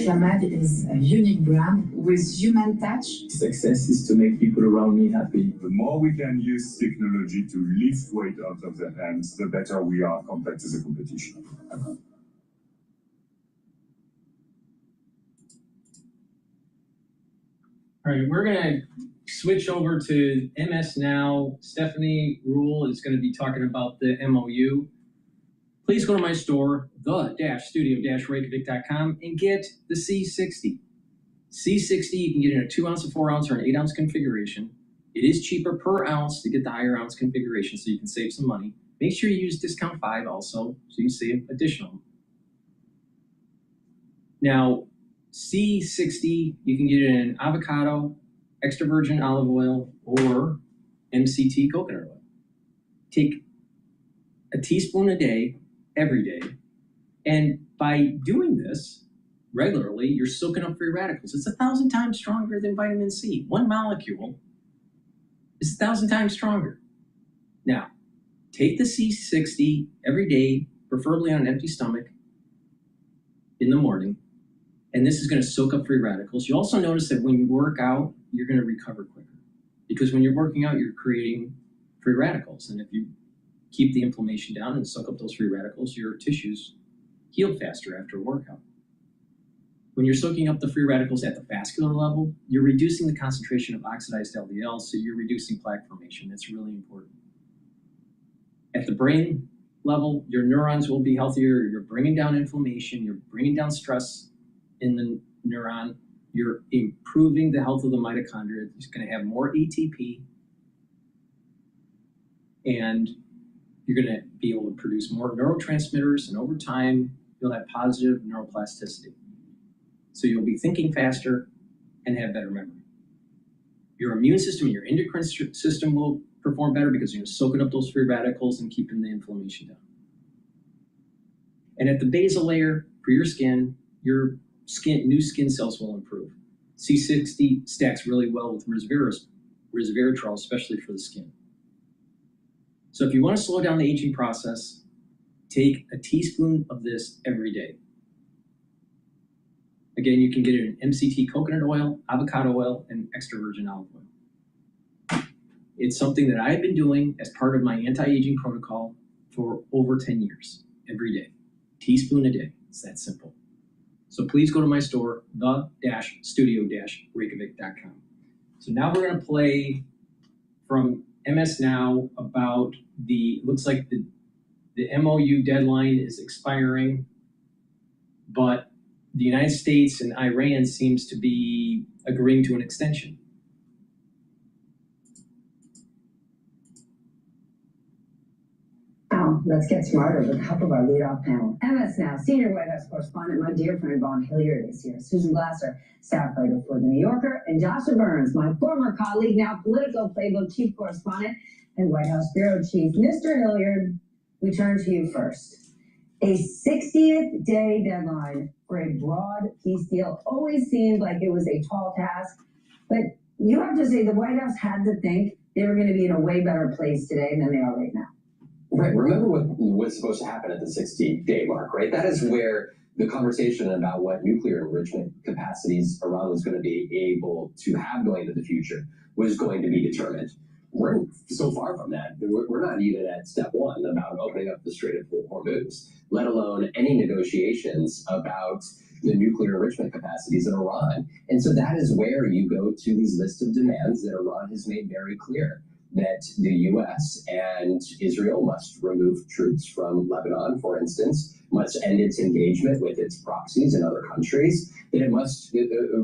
Clamad is a unique brand with human touch. Success is to make people around me happy. The more we can use technology to lift weight out of their hands, the better we are compared to the competition. All right, we're going to switch over to MS now. Stephanie Rule is going to be talking about the MoU. Please go to my store, the-studio-reykjavik.com, and get the C60. C60, you can get in a 2-ounce, a 4-ounce, or an 8-ounce configuration. It is cheaper per ounce to get the higher ounce configuration, so you can save some money. Make sure you use discount 5 also, so you save additional. Now, C60, you can get it in avocado, extra virgin olive oil, or MCT coconut oil. Take a teaspoon a day, every day. And by doing this regularly, you're soaking up free radicals. It's 1,000 times stronger than vitamin C. One molecule is 1,000 times stronger. Now, take the C60 every day, preferably on an empty stomach in the morning, and this is going to soak up free radicals. You also notice that when you work out, you're going to recover quicker, because when you're working out, you're creating free radicals. And if you keep the inflammation down and soak up those free radicals, your tissues heal faster after a workout. When you're soaking up the free radicals at the vascular level, you're reducing the concentration of oxidized LDL, so you're reducing plaque formation. That's really important. At the brain level, your neurons will be healthier. You're bringing down inflammation. You're bringing down stress in the neuron. You're improving the health of the mitochondria. It's going to have more ATP. And You're going to be able to produce more neurotransmitters, and over time, you'll have positive neuroplasticity. So you'll be thinking faster and have better memory. Your immune system and your endocrine system will perform better because you're soaking up those free radicals and keeping the inflammation down. And at the basal layer for your new skin cells will improve. C60 stacks really well with resveratrol, especially for the skin. So if you want to slow down the aging process, take a teaspoon of this every day. Again, you can get it in MCT coconut oil, avocado oil, and extra virgin olive oil. It's something that I've been doing as part of my anti-aging protocol for over 10 years, every day. Teaspoon a day. It's that simple. So please go to my store, the-studio-reykjavik.com. So now we're going to play from MS Now about looks like the MoU deadline is expiring, but the United States and Iran seems to be agreeing to an extension. Now, let's get smarter with help of our leadoff panel. MS Now, senior White House correspondent, my dear friend Vaughn Hilliard is here. Susan Glasser, staff writer for The New Yorker, and Joshua Burns, my former colleague, now Politico Playbook chief correspondent and White House bureau chief. Mr. Hilliard, we turn to you first. A 60th day deadline for a broad peace deal always seemed like it was a tall task, but you have to say the White House had to think they were going to be in a way better place today than they are right now. Right. Remember what's supposed to happen at the 60-day mark, right? That is where the conversation about what nuclear enrichment capacities Iran was going to be able to have going into the future was going to be determined. We're so far from that. We're not even at step one about opening up the Strait of Hormuz, let alone any negotiations about the nuclear enrichment capacities of Iran. And so that is where you go to these lists of demands that Iran has made very clear, that the U.S. and Israel must remove troops from Lebanon, for instance, must end its engagement with its proxies in other countries, that it must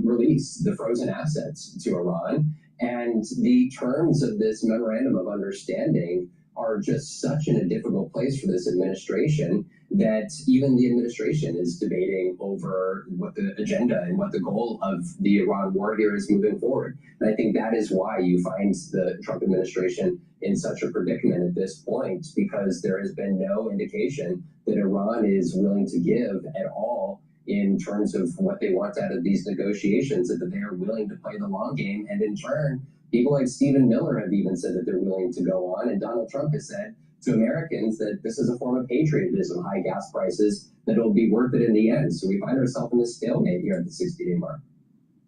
release the frozen assets to Iran. And the terms of this memorandum of understanding are just such in a difficult place for this administration that even the administration is debating over what the agenda and what the goal of the Iran war here is moving forward. And I think that is why you find the Trump administration in such a predicament at this point, because there has been no indication that Iran is willing to give at all in terms of what they want out of these negotiations, and that they are willing to play the long game. And in turn, people like Stephen Miller have even said that they're willing to go on. And Donald Trump has said to Americans that this is a form of patriotism, high gas prices, that it'll be worth it in the end. So we find ourselves in this stalemate here at the 60-day mark.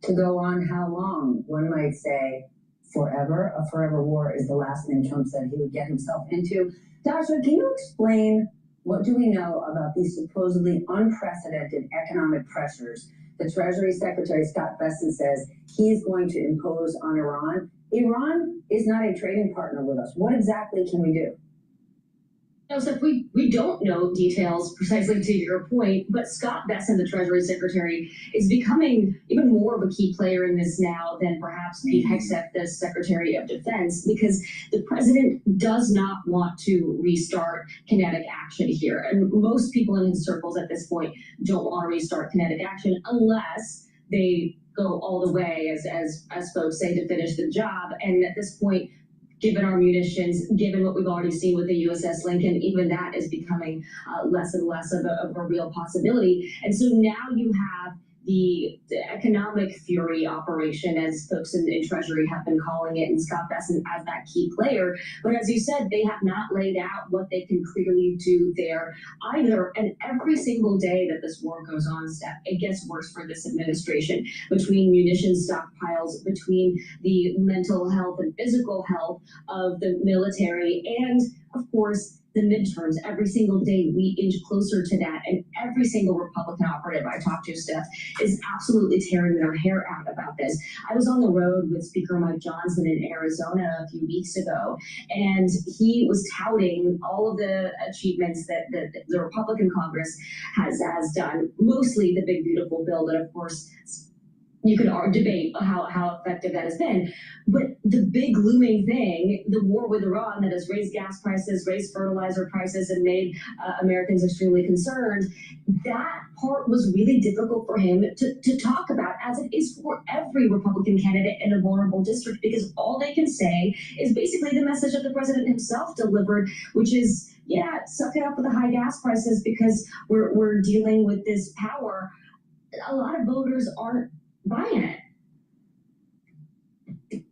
To go on how long? One might say forever. A forever war is the last thing Trump said he would get himself into. Joshua, can you explain what do we know about these supposedly unprecedented economic pressures the Treasury Secretary Scott Bessent says he's going to impose on Iran? Iran is not a trading partner with us. What exactly can we do? So we don't know details precisely to your point, but Scott Bessent, the Treasury Secretary, is becoming even more of a key player in this now than perhaps Pete Hegseth, the Secretary of Defense, because the president does not want to restart kinetic action here. And most people in his circles at this point don't want to restart kinetic action unless they go all the way, as folks say, to finish the job. And at this point, given our munitions, given what we've already seen with the USS Lincoln, even that is becoming less and less of a real possibility. And so now you have the economic fury operation, as folks in Treasury have been calling it, and Scott Bessent as that key player. But as you said, they have not laid out what they can clearly do there either. And every single day that this war goes on, Steph, it gets worse for this administration, between munition stockpiles, between the mental health and physical health of the military, and of course, the midterms. Every single day we inch closer to that, and every single Republican operative I talk to, Steph, is absolutely tearing their hair out about this. I was on the road with Speaker Mike Johnson in Arizona a few weeks ago, and he was touting all of the achievements that the Republican Congress has done, mostly the big beautiful bill that of course You can debate how effective that has been. But the big looming thing, the war with Iran that has raised gas prices, raised fertilizer prices, and made Americans extremely concerned, that part was really difficult for him to talk about, as it is for every Republican candidate in a vulnerable district, because all they can say is basically the message that the president himself delivered, which is, yeah, suck it up with the high gas prices because we're dealing with this power. A lot of voters aren't buying it.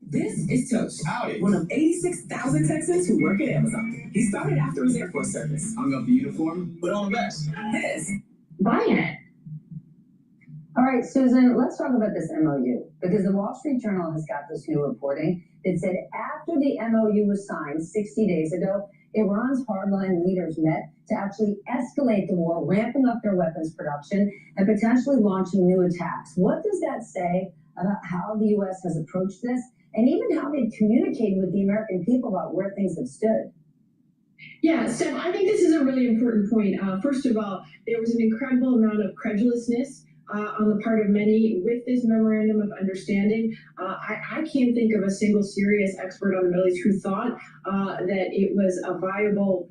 This is Tosh, one of 86,000 Texans who work at Amazon. He started after his Air Force service, hung up the uniform, put on a vest. This. Buying it. All right, Susan, let's talk about this MoU, because the Wall Street Journal has got this new reporting that said after the MoU was signed 60 days ago, Iran's hardline leaders met to actually escalate the war, ramping up their weapons production and potentially launching new attacks. What does that say about how the U.S. has approached this, and even how they've communicated with the American people about where things have stood? Yeah, Steph, I think this is a really important point. First of all, there was an incredible amount of credulousness on the part of many with this memorandum of understanding. I can't think of a single serious expert on the Middle East who thought that it was a viable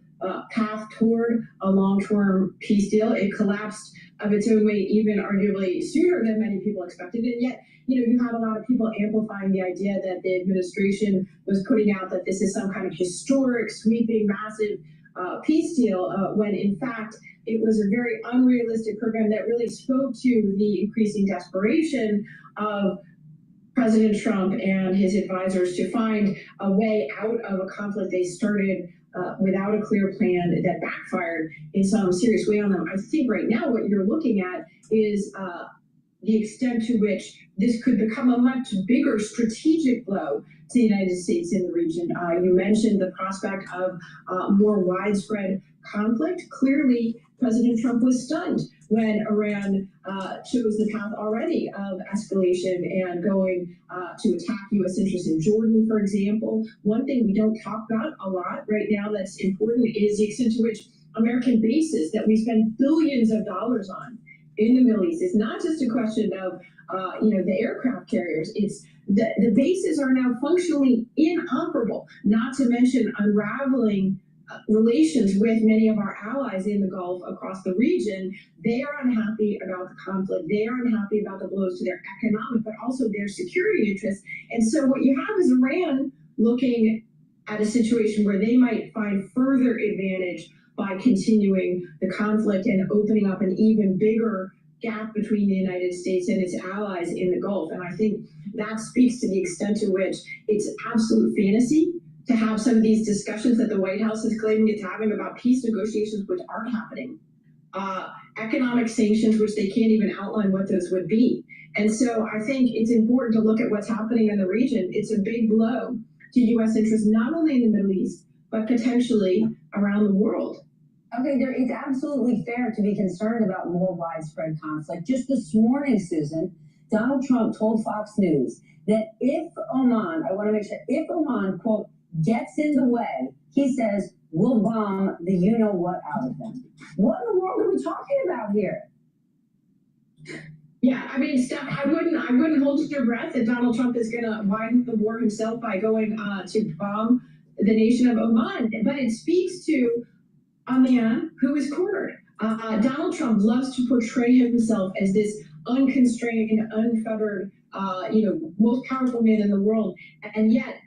path toward a long-term peace deal. It collapsed of its own weight, even arguably sooner than many people expected. And yet, you had a lot of people amplifying the idea that the administration was putting out that this is some kind of historic, sweeping, massive peace deal, when in fact, it was a very unrealistic program that really spoke to the increasing desperation of President Trump and his advisors to find a way out of a conflict they started without a clear plan that backfired in some serious way on them. I think right now what you're looking at is the extent to which this could become a much bigger strategic blow to the United States in the region. You mentioned the prospect of more widespread conflict. Clearly, President Trump was stunned when Iran chose the path already of escalation and going to attack U.S. interests in Jordan, for example. One thing we don't talk about a lot right now that's important is the extent to which American bases that we spend billions of dollars on in the Middle East. It's not just a question of the aircraft carriers. It's the bases are now functionally inoperable, not to mention unraveling relations with many of our allies in the Gulf across the region. They are unhappy about the conflict. They are unhappy about the blows to their economic, but also their security interests. And so what you have is Iran looking at a situation where they might find further advantage by continuing the conflict and opening up an even bigger gap between the United States and its allies in the Gulf. And I think that speaks to the extent to which it's absolute fantasy to have some of these discussions that the White House is claiming it's having about peace negotiations, which aren't happening. Economic sanctions, which they can't even outline what those would be. And so I think it's important to look at what's happening in the region. It's a big blow to U.S. interests, not only in the Middle East, but potentially around the world. Okay, it's absolutely fair to be concerned about more widespread conflict. Just this morning, Susan, Donald Trump told Fox News that if Oman, I want to make sure, if Oman, quote, gets in the way, he says, we'll bomb the you-know-what out of them. What in the world are we talking about here? Yeah, I mean, Steph, I wouldn't hold your breath that Donald Trump is going to widen the war himself by going to bomb the nation of Oman. But it speaks to a man who is cornered. Donald Trump loves to portray himself as this unconstrained, unfettered, most powerful man in the world, and yet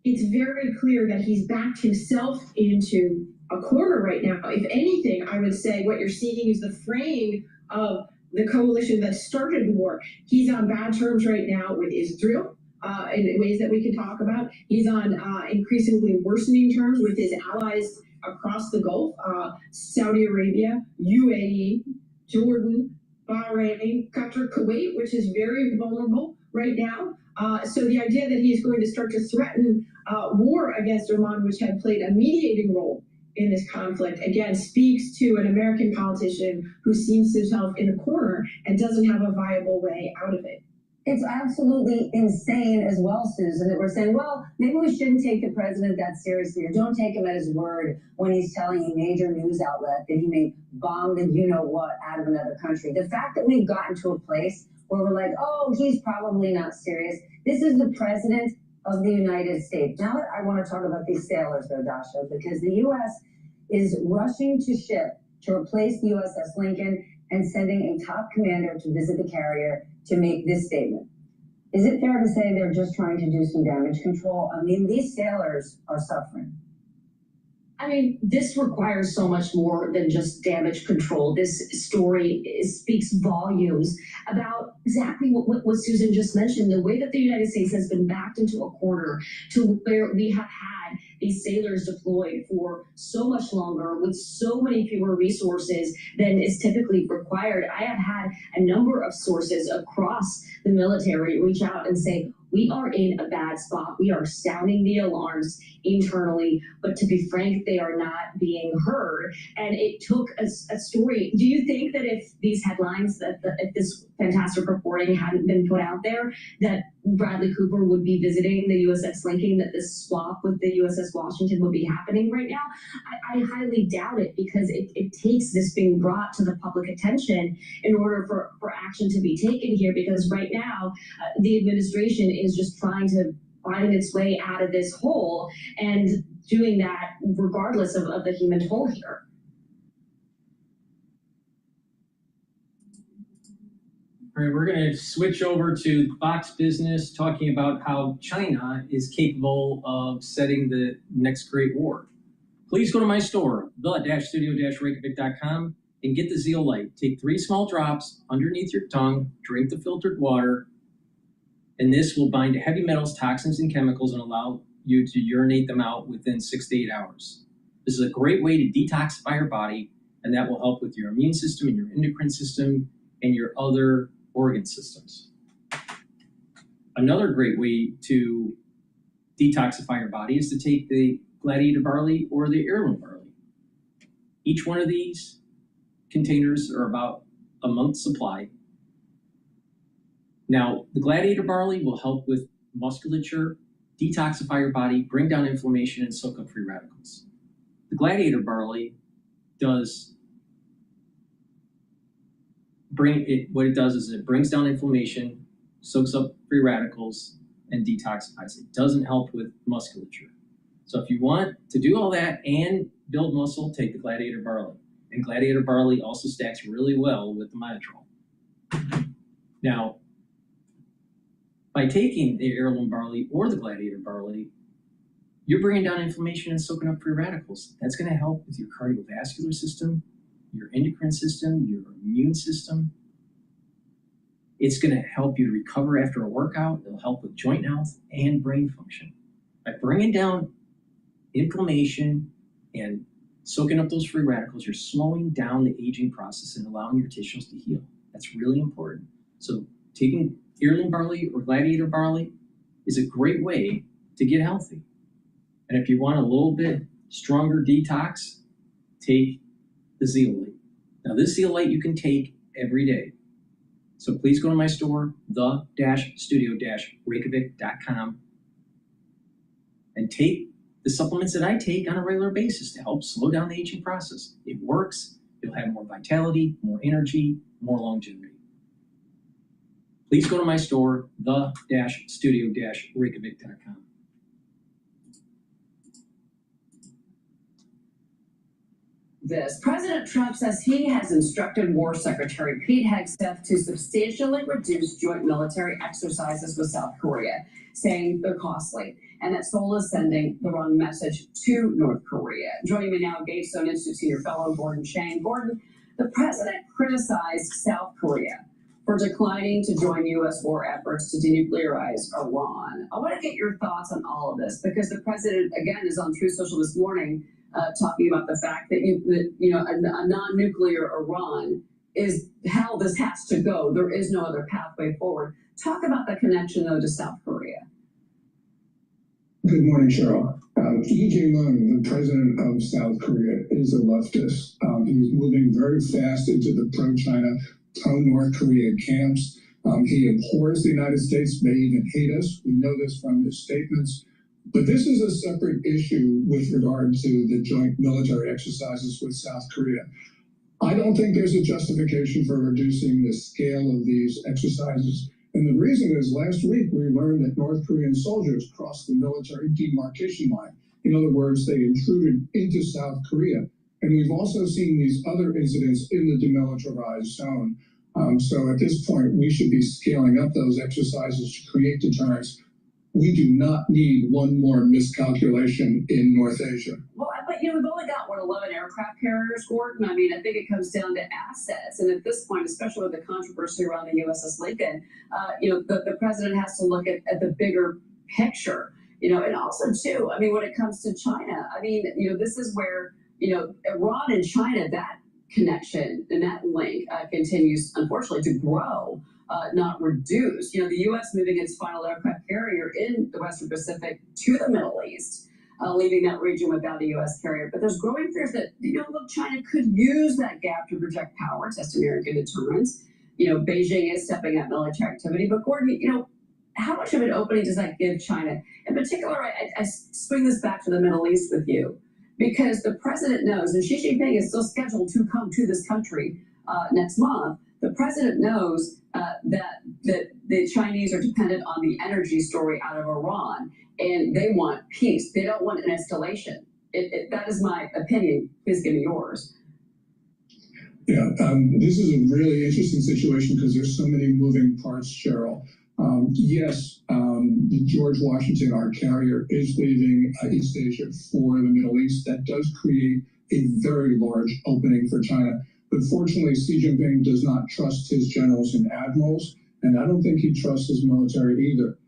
it's very clear that he's backed himself into a corner right now. If anything, I would say what you're seeing is the fraying of the coalition that started the war. He's on bad terms right now with Israel in ways that we can talk about. He's on increasingly worsening terms with his allies across the Gulf, Saudi Arabia, UAE, Jordan, Bahrain, Qatar, Kuwait, which is very vulnerable right now. So the idea that he's going to start to threaten war against Oman, which had played a mediating role in this conflict, again, speaks to an American politician who sees himself in a corner and doesn't have a viable way out of it. It's absolutely insane as well, Susan, that we're saying, well, maybe we shouldn't take the president that seriously, or don't take him at his word when he's telling a major news outlet that he may bomb the you-know-what out of another country. The fact that we've gotten to a place where we're like, oh, he's probably not serious. This is the president of the United States. Now I want to talk about these sailors, though, Dasha, because the U.S. is rushing to ship to replace the USS Lincoln and sending a top commander to visit the carrier to make this statement. Is it fair to say they're just trying to do some damage control? I mean, these sailors are suffering. I mean, this requires so much more than just damage control. This story speaks volumes about exactly what Susan just mentioned, the way that the United States has been backed into a corner to where we have had these sailors deployed for so much longer with so many fewer resources than is typically required. I have had a number of sources across the military reach out and say, we are in a bad spot. We are sounding the alarms internally, but to be frank, they are not being heard. And it took a story. Do you think that if these headlines, if this fantastic reporting hadn't been put out there, that Bradley Cooper would be visiting the USS Lincoln, that this swap with the USS Washington would be happening right now? I highly doubt it, because it takes this being brought to the public attention in order for action to be taken here, because right now the administration is just trying to find its way out of this hole, and doing that regardless of the human toll here. All right, we're going to switch over to Fox Business, talking about how China is capable of setting the next great war. Please go to my store, the-studio-reykjavik.com, and get the zeolite. Take 3 small drops underneath your tongue, drink the filtered water, and this will bind to heavy metals, toxins, and chemicals and allow you to urinate them out within 6 to 8 hours. This is a great way to detoxify your body, and that will help with your immune system and your endocrine system and your other organ systems. Another great way to detoxify your body is to take the gladiator barley or the heirloom barley. Each one of these containers are about a month's supply. Now, the gladiator barley will help with musculature, detoxify your body, bring down inflammation, and soak up free radicals. The gladiator barley does what it does is it brings down inflammation, soaks up free radicals, and detoxifies. It doesn't help with musculature. So if you want to do all that and build muscle, take the gladiator barley. And gladiator barley also stacks really well with the myotrol. Now, by taking the heirloom barley or the gladiator barley, you're bringing down inflammation and soaking up free radicals. That's going to help with your cardiovascular system, your endocrine system, your immune system. It's going to help you to recover after a workout. It'll help with joint health and brain function. By bringing down inflammation and soaking up those free radicals, you're slowing down the aging process and allowing your tissues to heal. That's really important. So taking heirloom barley or gladiator barley is a great way to get healthy. And if you want a little bit stronger detox, take the zeolite. Now this zeolite you can take every day. So please go to my store, the-studio-reykjavik.com, and take the supplements that I take on a regular basis to help slow down the aging process. It works. You'll have more vitality, more energy, more longevity. Please go to my store, the-studio-reykjavik.com. President Trump says he has instructed War Secretary Pete Hegseth to substantially reduce joint military exercises with South Korea, saying they're costly, and that Seoul is sending the wrong message to North Korea. Joining me now, Gatestone Institute senior fellow Gordon Chang. Gordon, the president criticized South Korea for declining to join U.S. war efforts to denuclearize Iran. I want to get your thoughts on all of this, because the president, again, is on Truth Social this morning talking about the fact that a non-nuclear Iran is how this has to go. There is no other pathway forward. Talk about the connection, though, to South Korea. Good morning, Cheryl. Lee Jae-myung, the president of South Korea, is a leftist. He's moving very fast into the pro-China, pro-North Korea camps. He abhors the United States, may even hate us. We know this from his statements. But this is a separate issue with regard to the joint military exercises with South Korea. I don't think there's a justification for reducing the scale of these exercises. And the reason is last week we learned that North Korean soldiers crossed the military demarcation line. In other words, they intruded into South Korea. And we've also seen these other incidents in the demilitarized zone. So at this point, we should be scaling up those exercises to create deterrence. We do not need one more miscalculation in North Asia. Well, but we've only got 11 aircraft carriers, Gordon. I mean, I think it comes down to assets, and at this point, especially with the controversy around the USS Lincoln, the president has to look at the bigger picture, and also too, I mean, when it comes to China, I mean, this is where Iran and China, that connection and that link continues, unfortunately, to grow. Not reduce. The U.S. moving its final aircraft carrier in the Western Pacific to the Middle East, leaving that region without a U.S. carrier. But there's growing fears that, look, China could use that gap to project power, test American deterrence. Beijing is stepping up military activity. But Gordon, how much of an opening does that give China? In particular, I swing this back to the Middle East with you, because the president knows, and Xi Jinping is still scheduled to come to this country next month. The president knows that the Chinese are dependent on the energy story out of Iran, and they want peace. They don't want an escalation. That is my opinion. Please give me yours. Yeah, this is a really interesting situation because there's so many moving parts, Cheryl. Yes, the George Washington, our carrier, is leaving East Asia for the Middle East. That does create a very large opening for China. But fortunately, Xi Jinping does not trust his generals and admirals, and I don't think he trusts his military either.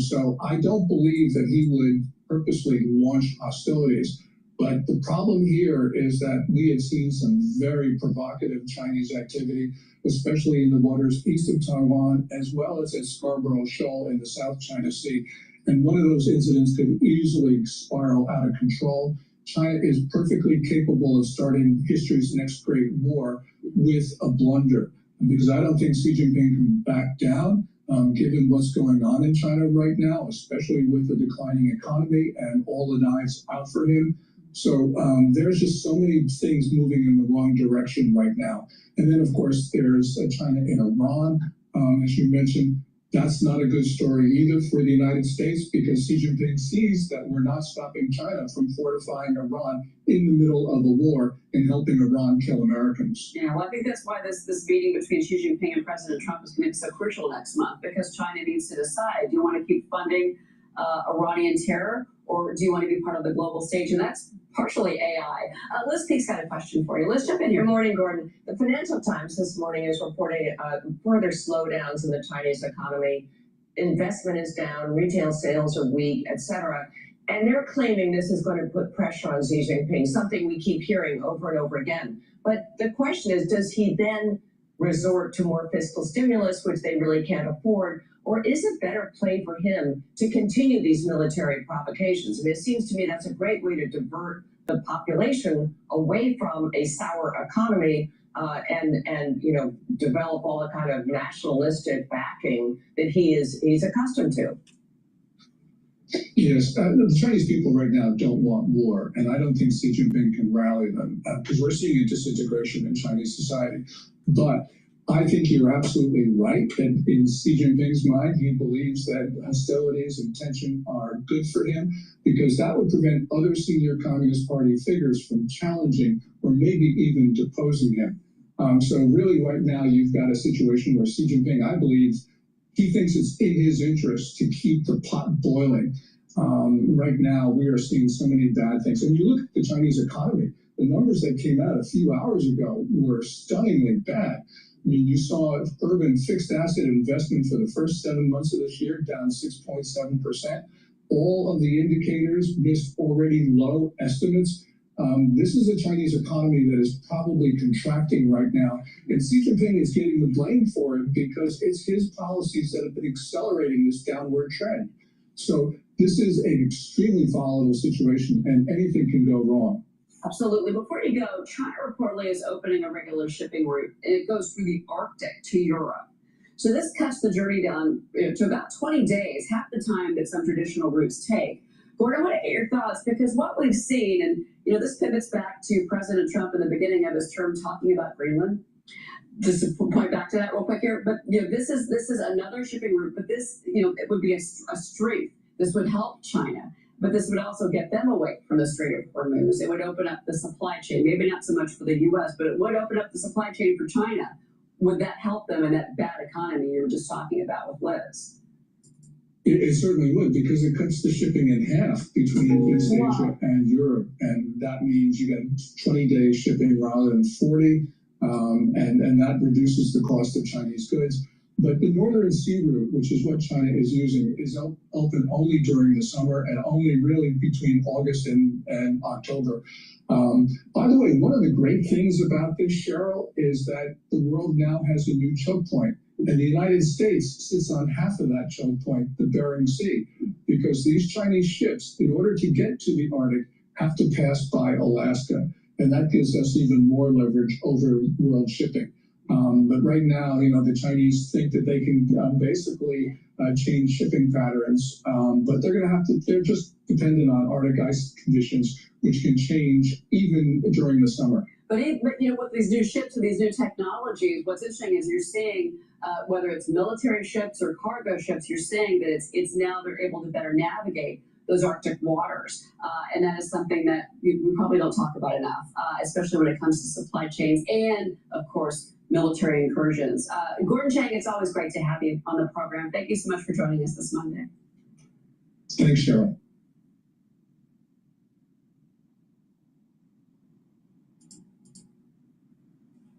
So I don't believe that he would purposely launch hostilities. But the problem here is that we have seen some very provocative Chinese activity, especially in the waters east of Taiwan, as well as at Scarborough Shoal in the South China Sea. And one of those incidents could easily spiral out of control. China is perfectly capable of starting history's next great war with a blunder, because I don't think Xi Jinping can back down, given what's going on in China right now, especially with the declining economy and all the knives out for him. So there's just so many things moving in the wrong direction right now. And then, of course, there's China and Iran, as you mentioned. That's not a good story either for the United States, because Xi Jinping sees that we're not stopping China from fortifying Iran in the middle of a war and helping Iran kill Americans. Yeah, well, I think that's why this meeting between Xi Jinping and President Trump is going to be so crucial next month, because China needs to decide, do you want to keep funding Iranian terror, or do you want to be part of the global stage? And that's partially AI. Liz Peek's got a question for you. Let's jump in here. Good morning, Gordon. The Financial Times this morning is reporting further slowdowns in the Chinese economy. Investment is down, retail sales are weak, etc. And they're claiming this is going to put pressure on Xi Jinping, something we keep hearing over and over again. But the question is, does he then resort to more fiscal stimulus, which they really can't afford? Or is it better play for him to continue these military provocations? I mean, it seems to me that's a great way to divert the population away from a sour economy and develop all the kind of nationalistic backing that he's accustomed to. Yes, the Chinese people right now don't want war, and I don't think Xi Jinping can rally them, because we're seeing a disintegration in Chinese society. But I think you're absolutely right that in Xi Jinping's mind, he believes that hostilities and tension are good for him, because that would prevent other senior Communist Party figures from challenging or maybe even deposing him. So really right now, you've got a situation where Xi Jinping, I believe, he thinks it's in his interest to keep the pot boiling. Right now, we are seeing so many bad things. And you look at the Chinese economy, the numbers that came out a few hours ago were stunningly bad. I mean, you saw urban fixed asset investment for the first 7 months of this year down 6.7%. All of the indicators missed already low estimates. This is a Chinese economy that is probably contracting right now. And Xi Jinping is getting the blame for it because it's his policies that have been accelerating this downward trend. So this is an extremely volatile situation, and anything can go wrong. Absolutely. Before you go, China reportedly is opening a regular shipping route, and it goes through the Arctic to Europe. So this cuts the journey down to about 20 days, half the time that some traditional routes take. Gordon, I want to get your thoughts because what we've seen, and this pivots back to President Trump in the beginning of his term talking about Greenland. Just to point back to that real quick here, but this is another shipping route, but this it would be a strength. This would help China, but this would also get them away from the Strait of Hormuz. It would open up the supply chain, maybe not so much for the U.S., but it would open up the supply chain for China. Would that help them in that bad economy you were just talking about with Liz? It certainly would, because it cuts the shipping in half between East Asia and Europe, and that means you get 20-day shipping rather than 40, and that reduces the cost of Chinese goods. But the Northern Sea Route, which is what China is using, is open only during the summer and only really between August and October. By the way, one of the great things about this, Cheryl, is that the world now has a new choke point. And the United States sits on half of that choke point, the Bering Sea, because these Chinese ships, in order to get to the Arctic, have to pass by Alaska. And that gives us even more leverage over world shipping. But right now, the Chinese think that they can basically change shipping patterns, but they're just dependent on Arctic ice conditions, which can change even during the summer. But with these new ships and these new technologies, what's interesting is you're seeing whether it's military ships or cargo ships, you're seeing that it's now they're able to better navigate those Arctic waters, and that is something that we probably don't talk about enough, especially when it comes to supply chains and, of course, military incursions. Gordon Chang, it's always great to have you on the program. Thank you so much for joining us this Monday. Thanks, Cheryl.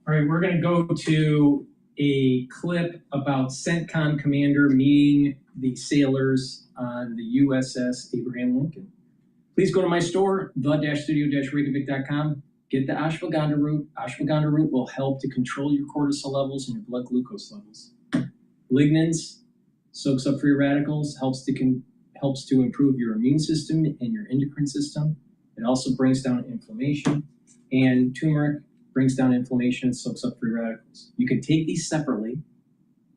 All right, we're going to go to a clip about CENTCOM commander meeting the sailors on the USS Abraham Lincoln. Please go to my store, the-studio-reykjavik.com. Get the ashwagandha root. Ashwagandha root will help to control your cortisol levels and your blood glucose levels. Lignans soaks up free radicals, helps to improve your immune system and your endocrine system. It also brings down inflammation. And turmeric brings down inflammation and soaks up free radicals. You can take these separately.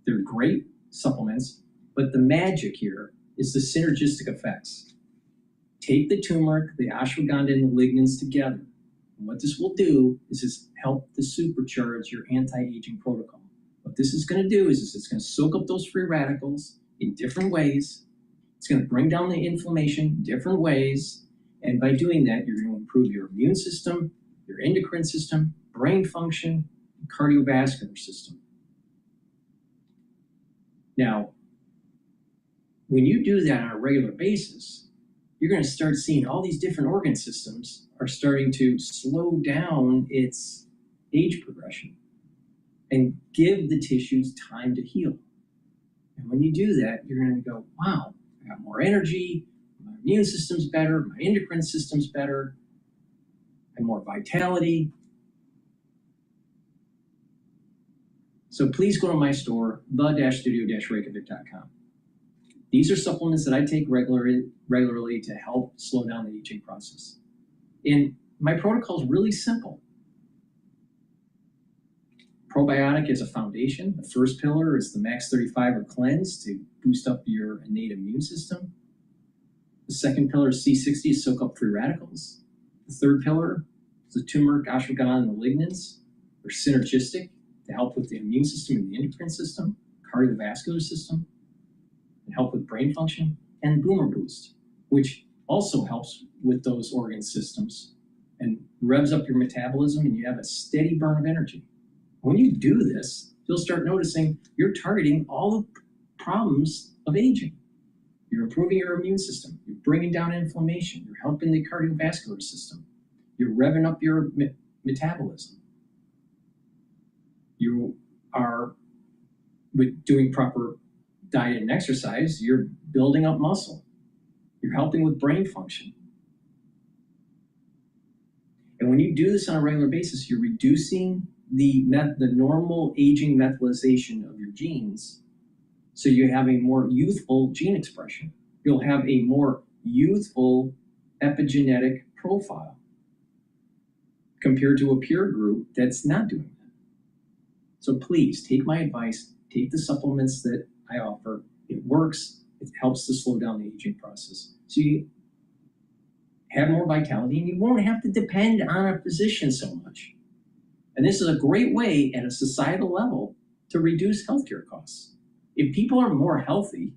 They're great supplements, but the magic here is the synergistic effects. Take the turmeric, the ashwagandha, and the lignans together. And what this will do is help to supercharge your anti-aging protocol. What this is going to do is it's going to soak up those free radicals in different ways. It's going to bring down the inflammation in different ways. And by doing that, you're going to improve your immune system, your endocrine system, brain function, and cardiovascular system. Now, when you do that on a regular basis, you're going to start seeing all these different organ systems are starting to slow down its age progression and give the tissues time to heal. And when you do that, you're going to go, wow, I got more energy, my immune system's better, my endocrine system's better, I have more vitality. So please go to my store, the-studio-reykjavik.com. These are supplements that I take regularly to help slow down the aging process. And my protocol is really simple. Probiotic is a foundation. The first pillar is the Max 35 or Cleanse to boost up your innate immune system. The second pillar is C60 to soak up free radicals. The third pillar is the turmeric, ashwagandha, and the lignans. They're synergistic to help with the immune system and the endocrine system, cardiovascular system, and help with brain function, and Boomer Boost, which also helps with those organ systems and revs up your metabolism, and you have a steady burn of energy. When you do this, you'll start noticing you're targeting all the problems of aging. You're improving your immune system. You're bringing down inflammation. You're helping the cardiovascular system. You're revving up your metabolism. You are, with doing proper diet and exercise, you're building up muscle. You're helping with brain function. And when you do this on a regular basis, you're reducing the normal aging methylation of your genes, so you have a more youthful gene expression. You'll have a more youthful epigenetic profile compared to a peer group that's not doing that. So please take my advice, take the supplements that I offer. It works. It helps to slow down the aging process. So have more vitality, and you won't have to depend on a physician so much. And this is a great way at a societal level to reduce healthcare costs. If people are more healthy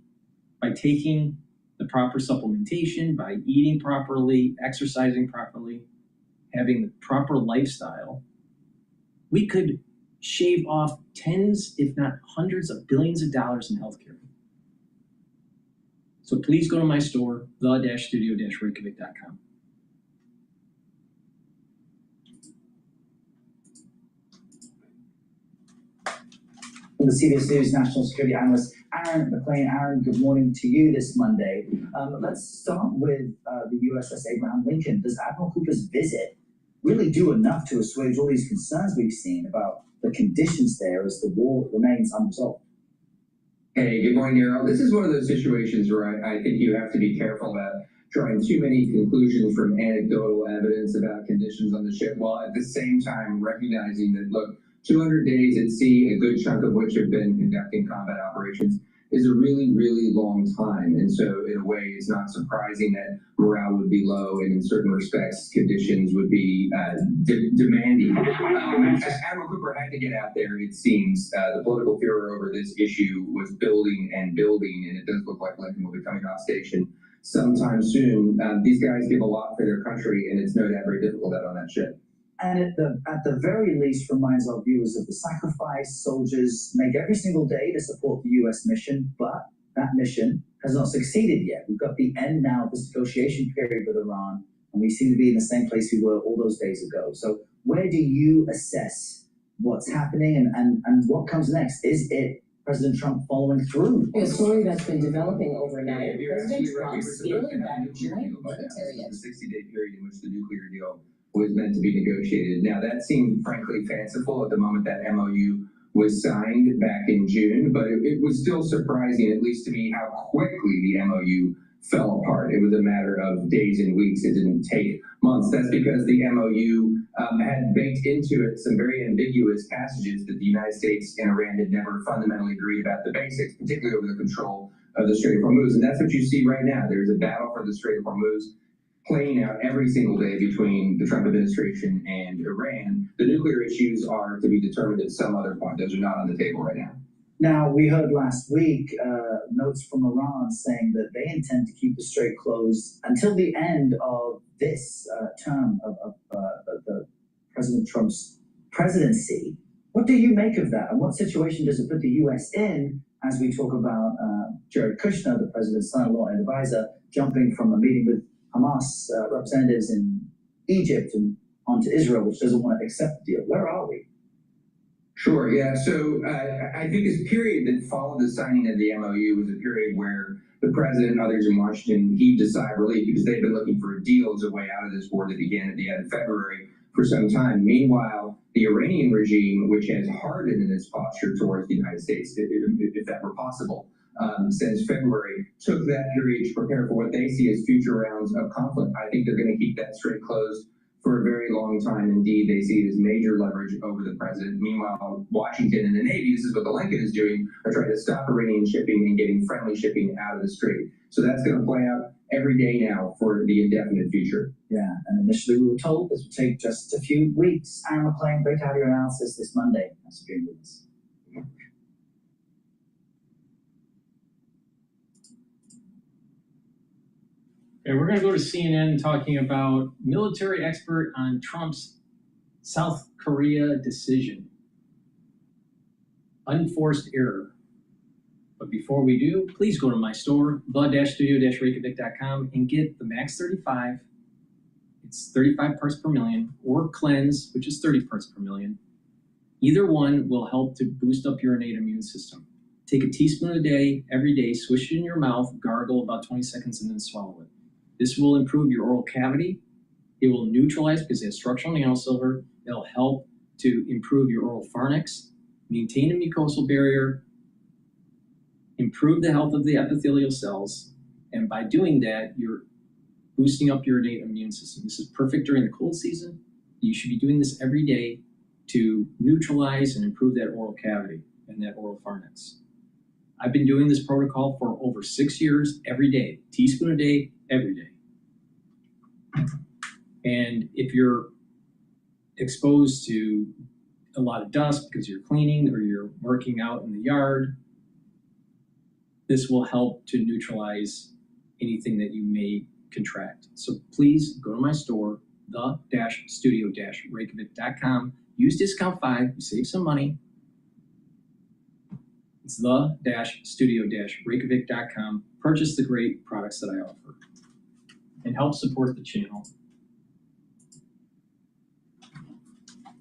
by taking the proper supplementation, by eating properly, exercising properly, having the proper lifestyle, we could shave off tens, if not hundreds of billions of dollars in healthcare. So please go to my store, the-studio-reykjavik.com. From the CBS News national security analyst Aaron McLean. Aaron, good morning to you this Monday. Let's start with the USS Abraham Lincoln. Does Admiral Cooper's visit really do enough to assuage all these concerns we've seen about the conditions there as the war remains unresolved? Hey, good morning, Errol. This is one of those situations where I think you have to be careful about drawing too many conclusions from anecdotal evidence about conditions on the ship, while at the same time recognizing that, look, 200 days at sea, a good chunk of which have been conducting combat operations, is a really, really long time. And so in a way, it's not surprising that morale would be low, and in certain respects, conditions would be demanding. Admiral Cooper had to get out there, it seems. The political furor over this issue was building and building, and it does look like Lincoln will be coming off station sometime soon. These guys give a lot for their country, and it's no doubt very difficult out on that ship. And at the very least reminds our viewers of the sacrifice soldiers make every single day to support the U.S. mission, but that mission has not succeeded yet. We've got the end now of this negotiation period with Iran, and we seem to be in the same place we were all those days ago. So where do you assess what's happening and what comes next? Is it President Trump following through? A story that's been developing overnight. President Trump scaling back joint military the 60-day period in which the nuclear deal was meant to be negotiated. Now, that seemed frankly fanciful at the moment that MoU was signed back in June, but it was still surprising, at least to me, how quickly the MoU fell apart. It was a matter of days and weeks. It didn't take months. That's because the MoU had baked into it some very ambiguous passages that the United States and Iran had never fundamentally agreed about the basics, particularly over the control of the Strait of Hormuz. And that's what you see right now. There's a battle for the Strait of Hormuz playing out every single day between the Trump administration and Iran. The nuclear issues are to be determined at some other point. Those are not on the table right now. Now, we heard last week notes from Iran saying that they intend to keep the strait closed until the end of this term of the President Trump's presidency. What do you make of that? And what situation does it put the U.S. in as we talk about Jared Kushner, the president's son-in-law and advisor, jumping from a meeting with Hamas representatives in Egypt and onto Israel, which doesn't want to accept the deal? Where are we? Sure, yeah. So I think this period that followed the signing of the MoU was a period where the president and others in Washington heaved a sigh of relief because they've been looking for a deal as a way out of this war that began at the end of February for some time. Meanwhile, the Iranian regime, which has hardened in its posture towards the United States, if that were possible, since February, took that period to prepare for what they see as future rounds of conflict. I think they're going to keep that strait closed for a very long time. Indeed, they see it as major leverage over the president. Meanwhile, Washington and the Navy, this is what the Lincoln is doing, are trying to stop Iranian shipping and getting friendly shipping out of the strait. So that's going to play out every day now for the indefinite future. Yeah, and initially we were told this would take just a few weeks. Aaron McLean, great to have your analysis this Monday. Thanks for being with us. Okay, we're going to go to CNN talking about military expert on Trump's South Korea decision. Unforced error. But before we do, please go to my store, the-studio-reykjavik.com, and get the Max 35. It's 35 parts per million, or Cleanse, which is 30 parts per million. Either one will help to boost up your innate immune system. Take a teaspoon a day, every day, swish it in your mouth, gargle about 20 seconds, and then swallow it. This will improve your oral cavity. It will neutralize because it has structural nanosilver. It'll help to improve your oral pharynx, maintain a mucosal barrier, improve the health of the epithelial cells, and by doing that, you're boosting up your innate immune system. This is perfect during the cold season. You should be doing this every day to neutralize and improve that oral cavity and that oral pharynx. I've been doing this protocol for over 6 years, every day, teaspoon a day, every day. And if you're exposed to a lot of dust because you're cleaning or you're working out in the yard, this will help to neutralize anything that you may contract. So please go to my store, the-studio-reykjavik.com. Use discount 5, you save some money. It's the-studio-reykjavik.com. Purchase the great products that I offer and help support the channel.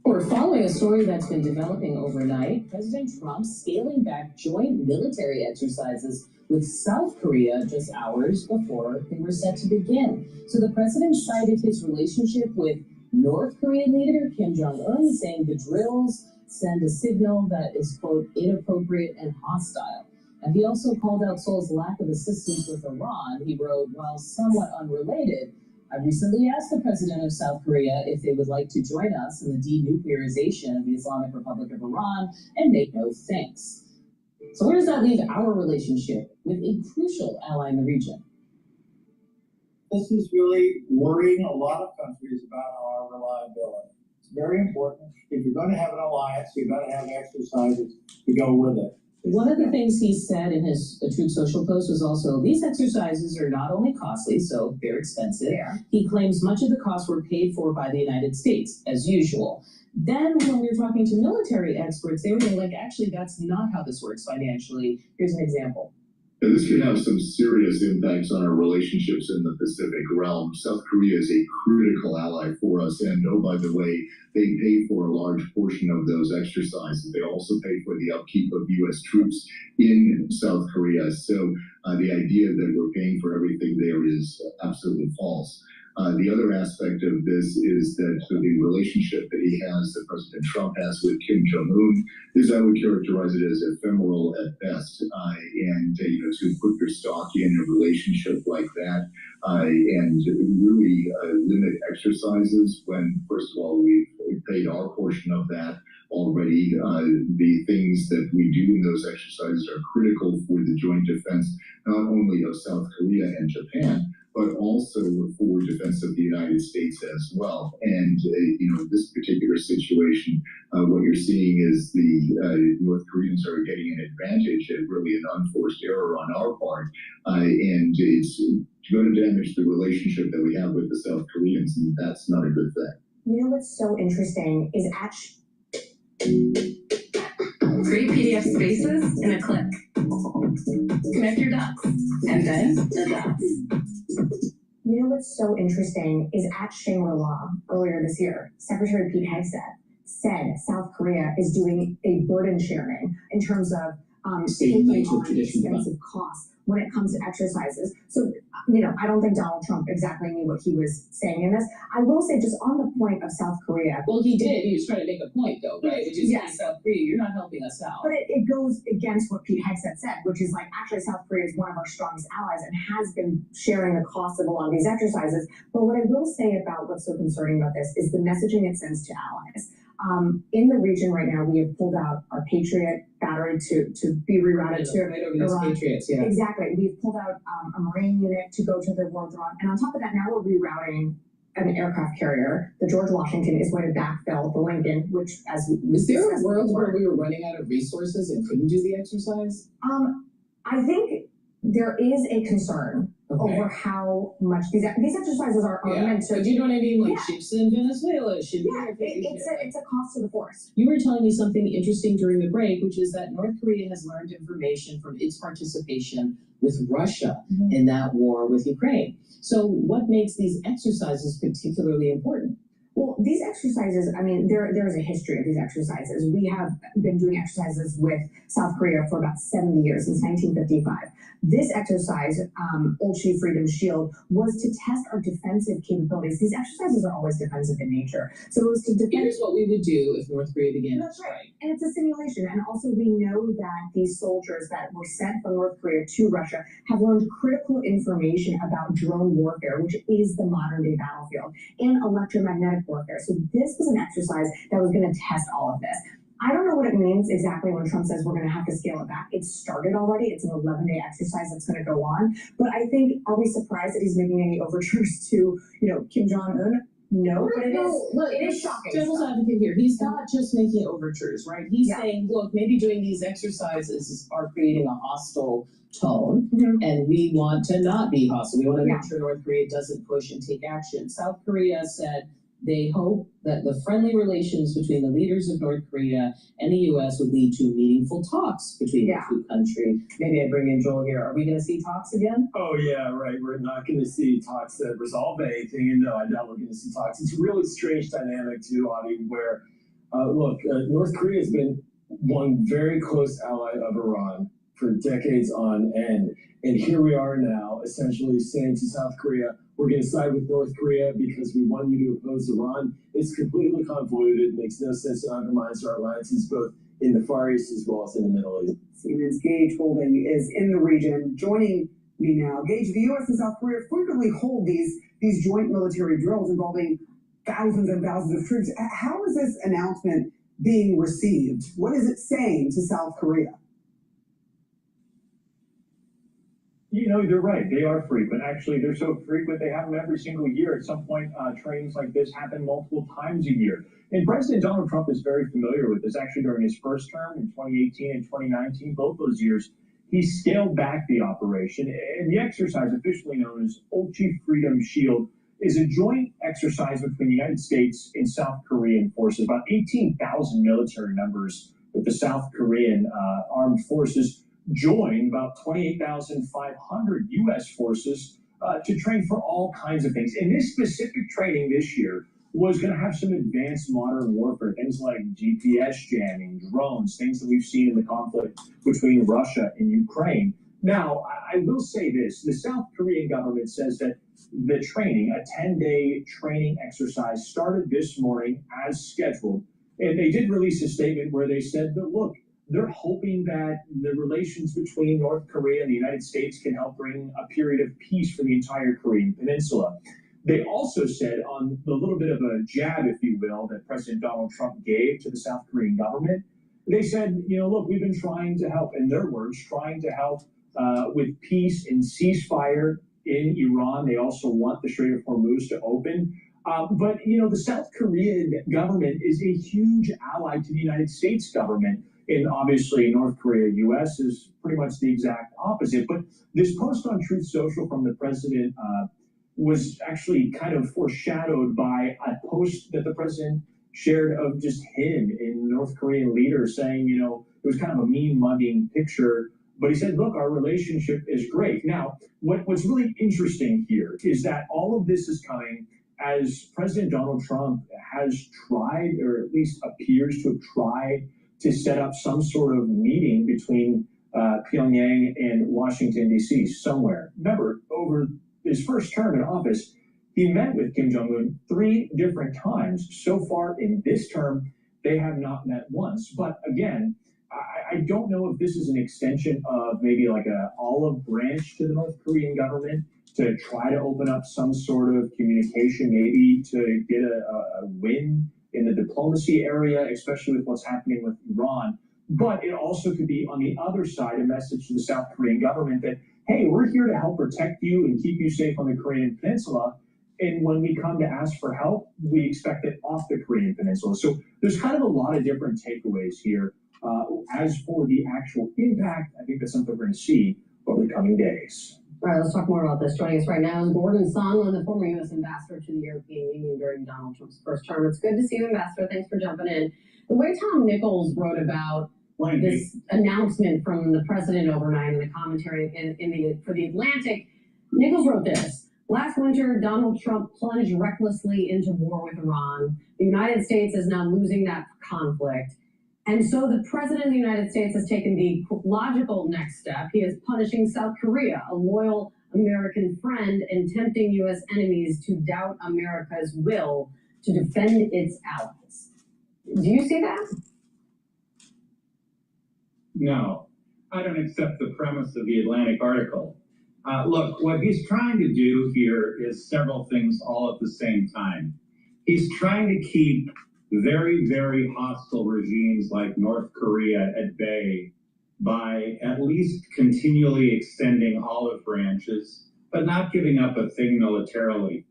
We're following a story that's been developing overnight. President Trump scaling back joint military exercises with South Korea just hours before they were set to begin. So the president cited his relationship with North Korean leader Kim Jong-un, saying the drills send a signal that is, quote, inappropriate and hostile. And he also called out Seoul's lack of assistance with Iran. He wrote, while somewhat unrelated, I recently asked the president of South Korea if they would like to join us in the denuclearization of the Islamic Republic of Iran, and make no thanks. So where does that leave our relationship with a crucial ally in the region? This is really worrying a lot of countries about our reliability. It's very important. If you're going to have an alliance, you've got to have exercises to go with it. One of the things he said in his Truth Social post was also, these exercises are not only costly, so they're expensive. Yeah. He claims much of the costs were paid for by the United States, as usual. Then when we were talking to military experts, they were like, actually, that's not how this works financially. Here's an example. And this can have some serious impacts on our relationships in the Pacific realm. South Korea is a critical ally for us. And oh, by the way, they pay for a large portion of those exercises. They also pay for the upkeep of U.S. troops in South Korea. So the idea that we're paying for everything there is absolutely false. The other aspect of this is that the relationship that he has, that President Trump has with Kim Jong-un, is I would characterize it as ephemeral at best. To put your stock in a relationship like that and really limit exercises when, first of all, we've paid our portion of that already. The things that we do in those exercises are critical for the joint defense, not only of South Korea and Japan, but also for defense of the United States as well. And, this particular situation, what you're seeing is the North Koreans are getting an advantage at really an unforced error on our part. And it's going to damage the relationship that we have with the South Koreans, and that's not a good thing. You know what's so interesting is actually... Create PDF spaces in a click. Connect your dots, and then the dots. You know what's so interesting is at Shangri-La earlier this year, Secretary Pete Hegseth said South Korea is doing a burden sharing in terms of taking on expensive costs when it comes to exercises. So, I don't think Donald Trump exactly knew what he was saying in this. I will say, just on the point of South Korea. Well, he did. He was trying to make a point, though, right? Which is, yes, South Korea, you're not helping us out. But it goes against what Pete Hegseth said, which is actually South Korea is one of our strongest allies and has been sharing the cost of a lot of these exercises. But what I will say about what's so concerning about this is the messaging it sends to allies. In the region right now, we have pulled out our Patriot battery to be rerouted to Iran. Patriots, yeah. Exactly. We've pulled out a Marine unit to go to the war with Iran. And on top of that, now we're rerouting an aircraft carrier. The George Washington is going to backfill the Lincoln, which, as we was there a world where we were running out of resources and couldn't do the exercise? I think there is a concern over how much these exercises are meant to. But you know what I mean? Ships in Venezuela should be. It's a cost to the force. You were telling me something interesting during the break, which is that North Korea has learned information from its participation with Russia in that war with Ukraine. So what makes these exercises particularly important? Well, these exercises, there is a history of these exercises. We have been doing exercises with South Korea for about 70 years, since 1955. This exercise, Ulchi Freedom Shield, was to test our defensive capabilities. These exercises are always defensive in nature. So it was to defend. Here's what we would do if North Korea began. That's right. And it's a simulation. And also we know that these soldiers that were sent from North Korea to Russia have learned critical information about drone warfare, which is the modern day battlefield, and electromagnetic warfare. So this was an exercise that was going to test all of this. I don't know what it means exactly when Trump says we're going to have to scale it back. It started already. It's an 11-day exercise that's going to go on. But I think, are we surprised that he's making any overtures to, Kim Jong-un? No, but it is shocking. Devil's advocate here. He's not just making overtures, right? He's saying, look, maybe doing these exercises are creating a hostile tone, and we want to not be hostile. We want to make sure North Korea doesn't push and take action. South Korea said they hope that the friendly relations between the leaders of North Korea and the U.S. would lead to meaningful talks between the two countries. Maybe I bring in Joel here. Are we going to see talks again? Oh, yeah, right. We're not going to see talks that resolve anything. And no, I doubt we're going to see talks. It's a really strange dynamic, too, Avi, where, North Korea has been one very close ally of Iran for decades on end. And here we are now, essentially saying to South Korea, we're going to side with North Korea because we want you to oppose Iran. It's completely convoluted, makes no sense, and undermines our alliances both in the Far East as well as in the Middle East. CNN's Gage Holding is in the region. Joining me now, Gage, the U.S. and South Korea frequently hold these joint military drills involving thousands and thousands of troops. How is this announcement being received? What is it saying to South Korea? You're right. They are frequent. Actually, they're so frequent, they have them every single year. At some point, trainings like this happen multiple times a year. And President Donald Trump is very familiar with this. Actually, during his first term in 2018 and 2019, both those years, he scaled back the operation. And the exercise, officially known as Ulchi Freedom Shield, is a joint exercise between the United States and South Korean forces. About 18,000 military members with the South Korean armed forces joined about 28,500 U.S. forces to train for all kinds of things. And this specific training this year was going to have some advanced modern warfare, things like GPS jamming, drones, things that we've seen in the conflict between Russia and Ukraine. Now, I will say this. The South Korean government says that the training, a 10-day training exercise, started this morning as scheduled. And they did release a statement where they said that, look, they're hoping that the relations between North Korea and the United States can help bring a period of peace for the entire Korean Peninsula. They also said, on the little bit of a jab, if you will, that President Donald Trump gave to the South Korean government, they said, look, we've been trying to help, in their words, trying to help with peace and ceasefire in Iran. They also want the Strait of Hormuz to open. But the South Korean government is a huge ally to the United States government. And obviously, North Korea, U.S. is pretty much the exact opposite. But this post on Truth Social from the president was actually kind of foreshadowed by a post that the president shared of just him and North Korean leaders saying, it was kind of a mean mugging picture. But he said, look, our relationship is great. Now, what's really interesting here is that all of this is coming as President Donald Trump has tried, or at least appears to have tried, to set up some sort of meeting between Pyongyang and Washington, D.C. somewhere. Remember, over his first term in office, he met with Kim Jong-un 3 different times. So far in this term, they have not met once. But again, I don't know if this is an extension of maybe like a olive branch to the North Korean government to try to open up some sort of communication, maybe to get a win in the diplomacy area, especially with what's happening with Iran. But it also could be, on the other side, a message to the South Korean government that, hey, we're here to help protect you and keep you safe on the Korean Peninsula. And when we come to ask for help, we expect it off the Korean Peninsula. So there's kind of a lot of different takeaways here. As for the actual impact, I think that's something we're going to see over the coming days. All right, let's talk more about this. Joining us right now is Gordon Sondland, the former U.S. ambassador to the European Union during Donald Trump's first term. It's good to see you, Ambassador. Thanks for jumping in. The way Tom Nichols wrote about this announcement from the president overnight in the commentary for The Atlantic, Nichols wrote this. Last winter, Donald Trump plunged recklessly into war with Iran. The United States is now losing that conflict. And so the president of the United States has taken the logical next step. He is punishing South Korea, a loyal American friend, and tempting U.S. enemies to doubt America's will to defend its allies. Do you see that? No, I don't accept the premise of the Atlantic article. Look, what he's trying to do here is several things all at the same time. He's trying to keep very, very hostile regimes like North Korea at bay by at least continually extending olive branches, but not giving up a thing militarily.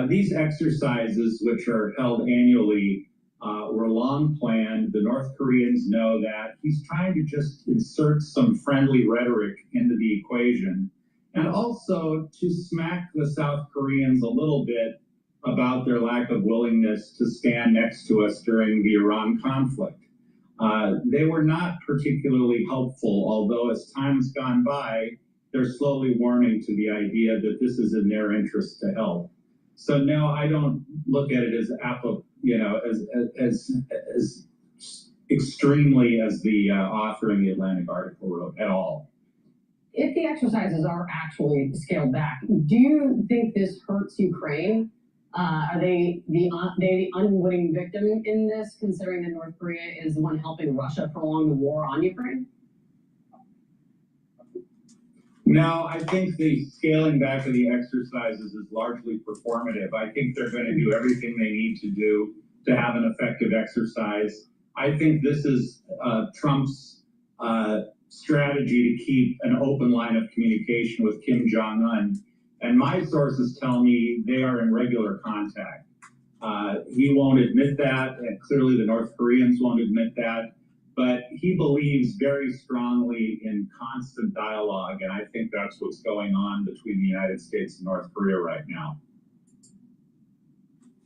These exercises, which are held annually, were long planned. The North Koreans know that. He's trying to just insert some friendly rhetoric into the equation, and also to smack the South Koreans a little bit about their lack of willingness to stand next to us during the Iran conflict. They were not particularly helpful, although as time's gone by, they're slowly warming to the idea that this is in their interest to help. So no, I don't look at it as as extremely as the author in the Atlantic article wrote at all. If the exercises are actually scaled back, do you think this hurts Ukraine? Are they the unwitting victim in this, considering that North Korea is the one helping Russia prolong the war on Ukraine? No, I think the scaling back of the exercises is largely performative. I think they're going to do everything they need to do to have an effective exercise. I think this is Trump's strategy to keep an open line of communication with Kim Jong-un. And my sources tell me they are in regular contact. He won't admit that, and clearly the North Koreans won't admit that. But he believes very strongly in constant dialogue, and I think that's what's going on between the United States and North Korea right now.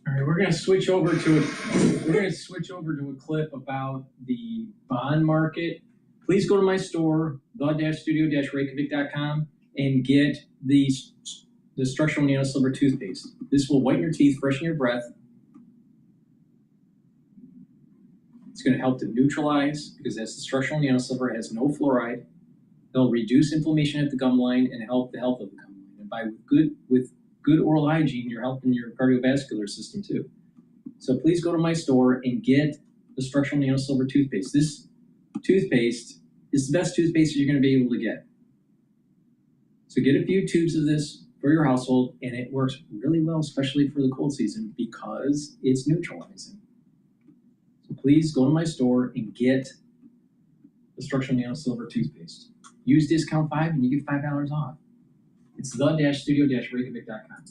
All right, we're going to switch over to a clip about the bond market. Please go to my store, the-studio-reykjavik.com, and get the structural nanosilver toothpaste. This will whiten your teeth, freshen your breath. It's going to help to neutralize, because that's the structural nanosilver, has no fluoride. They'll reduce inflammation at the gum line and help the health of the gum line. And with good oral hygiene, you're helping your cardiovascular system too. So please go to my store and get the structural nanosilver toothpaste. This toothpaste is the best toothpaste you're going to be able to get. So get a few tubes of this for your household, and it works really well, especially for the cold season, because it's neutralizing. So please go to my store and get the structural nanosilver toothpaste. Use discount 5 and you get $5 off. It's the-studio-reykjavik.com.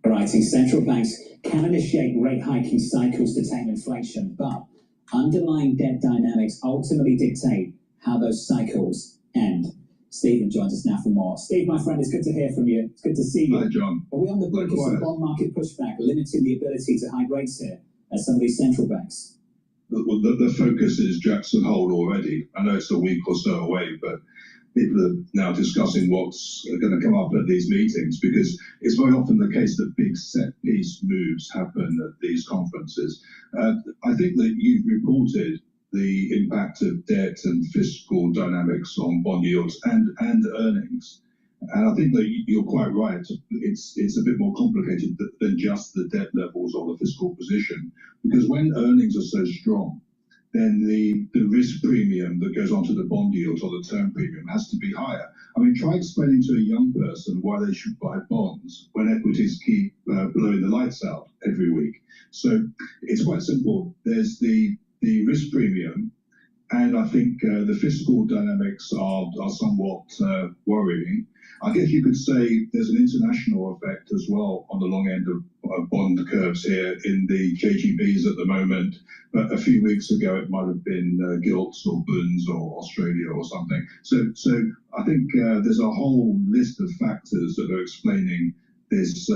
Writing, central banks can initiate rate hiking cycles to tame inflation, but underlying debt dynamics ultimately dictate how those cycles end. Stephen joins us now for more. Steve, my friend, it's good to hear from you. It's good to see you. Hi, John. Are we on the brink of some bond market pushback, limiting the ability to hike rates here at some of these central banks? The focus is Jackson Hole already. I know it's a week or so away, but people are now discussing what's going to come up at these meetings, because it's very often the case that big set-piece moves happen at these conferences. I think that you've reported the impact of debt and fiscal dynamics on bond yields and earnings. And I think that you're quite right. It's a bit more complicated than just the debt levels or the fiscal position, because when earnings are so strong, then the risk premium that goes onto the bond yields or the term premium has to be higher. I mean, try explaining to a young person why they should buy bonds when equities keep blowing the lights out every week. So it's quite simple. There's the risk premium, and I think the fiscal dynamics are somewhat worrying. I guess you could say there's an international effect as well on the long end of bond curves here in the JGBs at the moment. But a few weeks ago, it might have been gilts or bunds or Australia or something. So I think there's a whole list of factors that are explaining this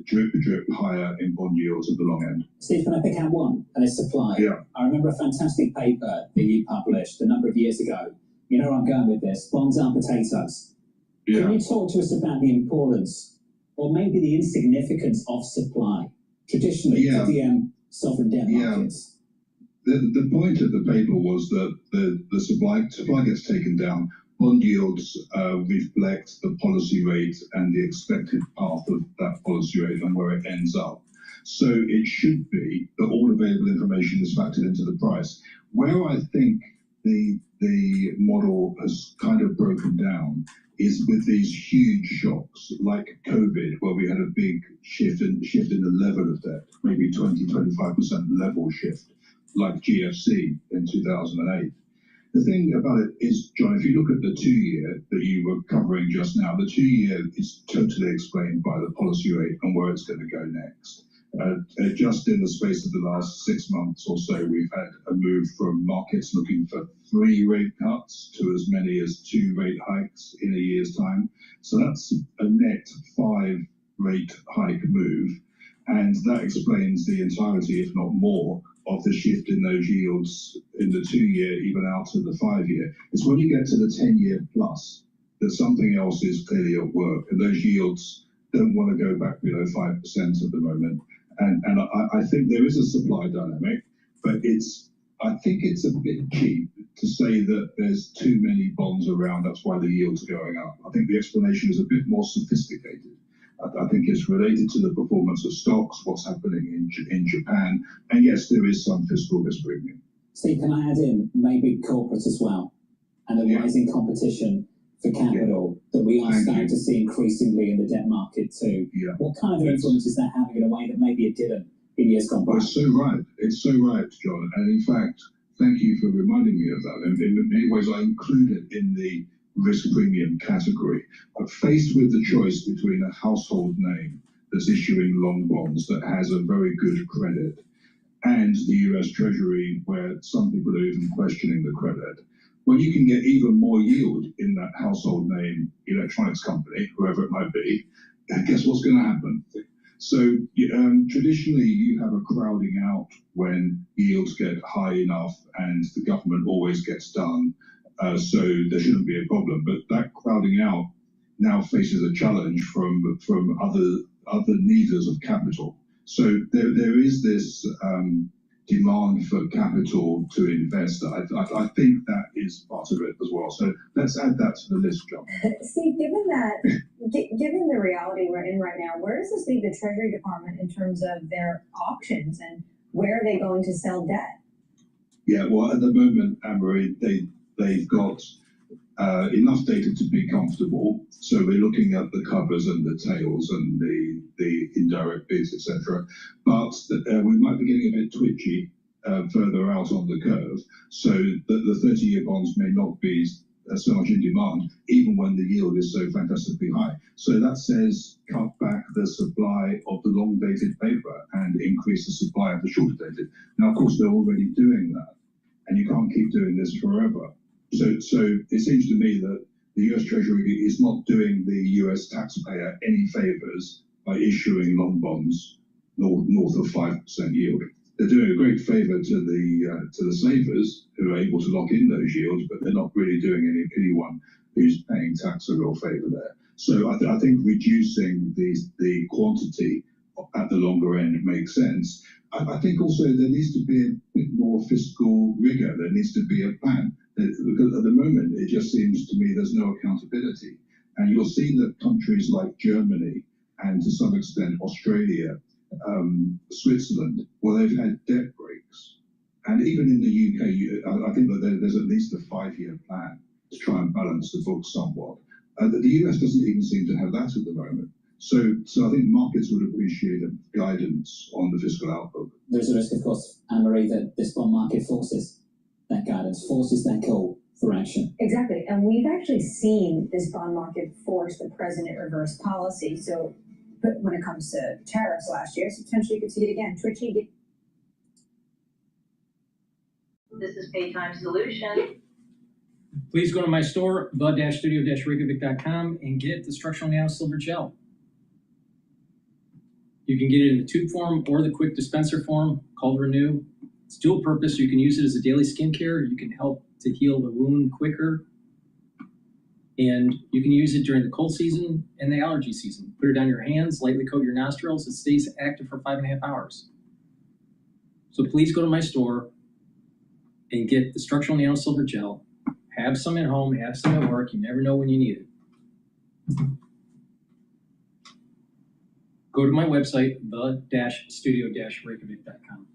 drip higher in bond yields at the long end. Steve, can I pick out one? And it's supply. Yeah. I remember a fantastic paper that you published a number of years ago. You know where I'm going with this. Bonds aren't potatoes. Yeah. Can you talk to us about the importance, or maybe the insignificance of supply, traditionally, to DM sovereign debt markets? The point of the paper was that the supply gets taken down. Bond yields reflect the policy rate and the expected path of that policy rate and where it ends up. So it should be that all available information is factored into the price. Where I think the the model has kind of broken down is with these huge shocks like COVID, where we had a big shift in the level of debt, maybe 20-25% level shift, like GFC in 2008. The thing about it is, John, if you look at the 2-year that you were covering just now, the 2-year is totally explained by the policy rate and where it's going to go next. Just in the space of the last 6 months or so, we've had a move from markets looking for 3 rate cuts to as many as 2 rate hikes in a year's time. So that's a net 5 rate hike move. And that explains the entirety, if not more, of the shift in those yields in the 2-year, even out to the 5-year. It's when you get to the 10-year plus that something else is clearly at work, and those yields don't want to go back below 5% at the moment. And I think there is a supply dynamic, but I think it's a bit cheap to say that there's too many bonds around, that's why the yields are going up. I think the explanation is a bit more sophisticated. I think it's related to the performance of stocks, what's happening in Japan, and yes, there is some fiscal risk premium. Steve, can I add in maybe corporate as well, and the rising competition for capital that we are starting to see increasingly in the debt market too? What kind of influence is that having in a way that maybe it didn't in years gone by? Well, it's so right. It's so right, John. And in fact, thank you for reminding me of that. And in many ways, I include it in the risk premium category. But faced with the choice between a household name that's issuing long bonds that has a very good credit and the US Treasury, where some people are even questioning the credit, when you can get even more yield in that household name electronics company, whoever it might be, guess what's going to happen? So traditionally, you have a crowding out when yields get high enough, and the government always gets done. So there shouldn't be a problem. But that crowding out now faces a challenge from other needers of capital. So there is this demand for capital to invest. I think that is part of it as well. So let's add that to the list, John. Steve, given the reality we're in right now, where does this leave the Treasury Department in terms of their options, and where are they going to sell debt? Yeah, well, at the moment, Anne-Marie, they've got enough data to be comfortable. So we're looking at the covers and the tails and the indirect bids, etc. But we might be getting a bit twitchy further out on the curve. So the 30-year bonds may not be so much in demand, even when the yield is so fantastically high. So that says cut back the supply of the long-dated paper and increase the supply of the short-dated. Now, of course, they're already doing that, and you can't keep doing this forever. So it seems to me that the US Treasury is not doing the US taxpayer any favors by issuing long bonds north of 5% yield. They're doing a great favor to the savers who are able to lock in those yields, but they're not really doing anyone who's paying tax a real favor there. So I think reducing the quantity at the longer end makes sense. I think also there needs to be a bit more fiscal rigor. There needs to be a plan. Because at the moment, it just seems to me there's no accountability. And you'll see that countries like Germany and to some extent Australia, Switzerland, well, they've had debt breaks. And even in the UK, I think that there's at least a 5-year plan to try and balance the books somewhat. The US doesn't even seem to have that at the moment. So I think markets would appreciate a guidance on the fiscal outlook. There's a risk, of course, Anne-Marie, that this bond market forces that guidance, forces that call for action. Exactly. And we've actually seen this bond market force the president reverse policy. So but when it comes to tariffs last year, so potentially you could see it again. Twitchy. This is Paytime Solution. Please go to my store, the-studio-reykjavik.com, and get the structural nano silver gel. You can get it in the tube form or the quick dispenser form called Renew. It's dual purpose. You can use it as a daily skincare. You can help to heal the wound quicker. And you can use it during the cold season and the allergy season. Put it on your hands, lightly coat your nostrils. It stays active for 5.5 hours. So please go to my store and get the structural nano silver gel. Have some at home, have some at work. You never know when you need it. Go to my website, the-studio-reykjavik.com.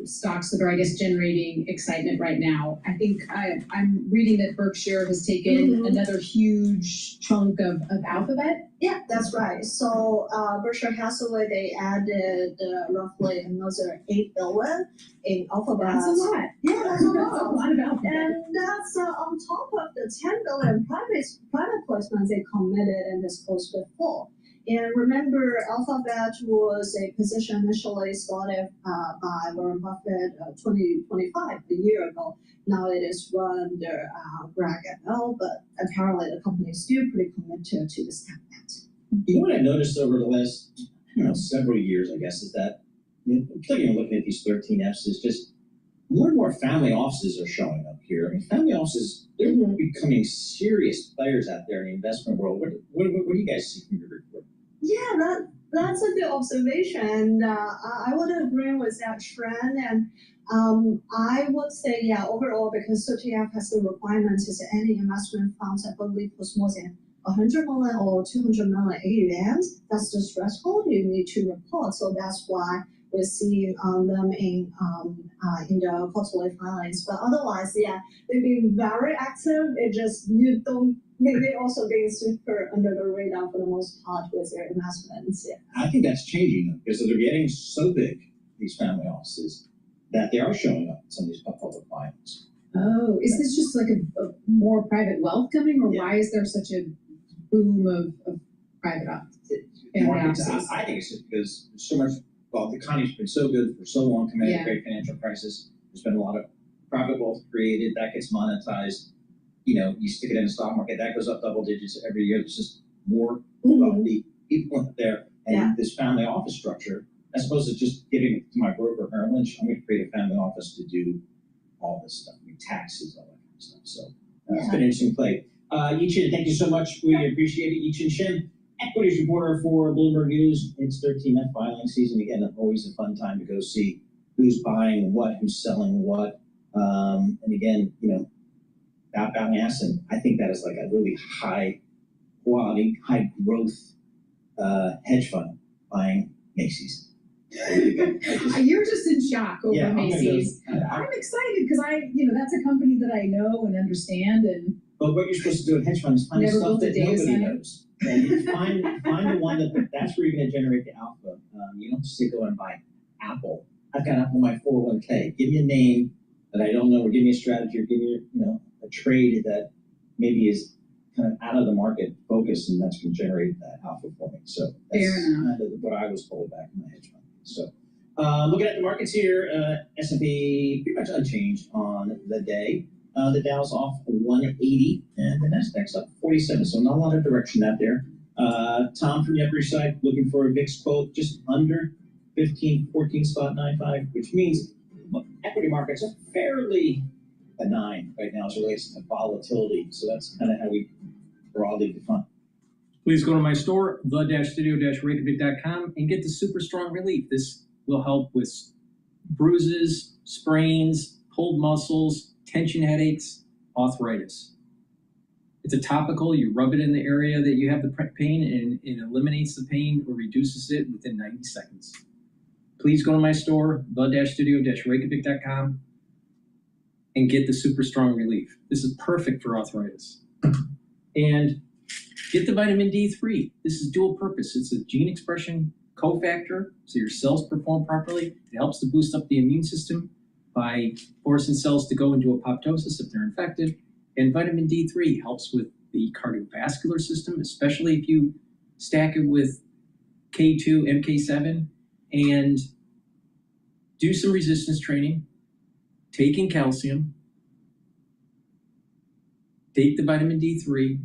stocks that are, I guess, generating excitement right now. I think I'm reading that Berkshire has taken another huge chunk of Alphabet. Yeah, that's right. So Berkshire Hathaway, they added roughly another $8 billion in Alphabet. That's a lot. Yeah, that's a lot. That's a lot of Alphabet. And that's on top of the $10 billion private placements they committed and disclosed before. And remember, Alphabet was a position initially started by Warren Buffett 2025, a year ago. Now it is run under Greg Abel, but apparently the company is still pretty committed to this cabinet. You know what I've noticed over the last, several years, I guess, is that, particularly looking at these 13Fs, is just more and more family offices are showing up here. I mean, family offices, they're becoming serious players out there in the investment world. What do you guys see from your report? Yeah, that's a good observation. I would agree with that trend. And I would say, yeah, overall, because 30F has the requirements, is any investment funds, I believe, was more than 100 million or 200 million AUMs. That's the threshold you need to report. So that's why we're seeing them in the quarterly filings. But otherwise, yeah, they've been very active. It just, you don't, they also being super under the radar for the most part with their investments. Yeah. I think that's changing because they're getting so big, these family offices, that they are showing up in some of these public filings. Oh, is this just like a more private wealth coming, or why is there such a boom of private offices? I think it's just because there's so much, the economy's been so good for so long, coming out of the great financial crisis. There's been a lot of private wealth created that gets monetized. You stick it in the stock market, that goes up double digits every year. There's just more wealthy people out there. And this family office structure, as opposed to just giving it to my broker, Merrill Lynch, I'm going to create a family office to do all this stuff, taxes, all that kind of stuff. So it's been an interesting play. Yi-Chin, thank you so much. We appreciate it. Yi-Chin Shin, equities reporter for Bloomberg News. It's 13F filing season. Again, always a fun time to go see who's buying what, who's selling what. And again, outbound asset, I think that is like a really high quality, high growth hedge fund buying Macy's. You're just in shock over Macy's. I'm excited because that's a company that I know and understand. But what you're supposed to do in hedge funds is find stuff that nobody knows. And you find the one that's where you're going to generate the alpha. You don't just go and buy Apple. I've got Apple in my 401k. Give me a name that I don't know, or give me a strategy, or give me a trade that maybe is kind of out of the market focus, and that's going to generate that alpha for me. So that's kind of what I was told back in my hedge fund. So looking at the markets here, S&P pretty much unchanged on the day. The Dow's off 180, and the Nasdaq's up 47. So not a lot of direction out there. Tom from the Upper East Side looking for a VIX quote just under 14.95, which means equity markets are fairly benign right now as it relates to volatility. So that's kind of how we broadly define. Please go to my store, the-studio-reykjavik.com, and get the super strong relief. This will help with bruises, sprains, pulled muscles, tension headaches, arthritis. It's a topical. You rub it in the area that you have the pain, and it eliminates the pain or reduces it within 90 seconds. Please go to my store, the-studio-reykjavik.com, and get the super strong relief. This is perfect for arthritis. And get the vitamin D3. This is dual purpose. It's a gene expression cofactor, so your cells perform properly. It helps to boost up the immune system by forcing cells to go into apoptosis if they're infected. And vitamin D3 helps with the cardiovascular system, especially if you stack it with K2, MK7, and do some resistance training, taking calcium, take the vitamin D3,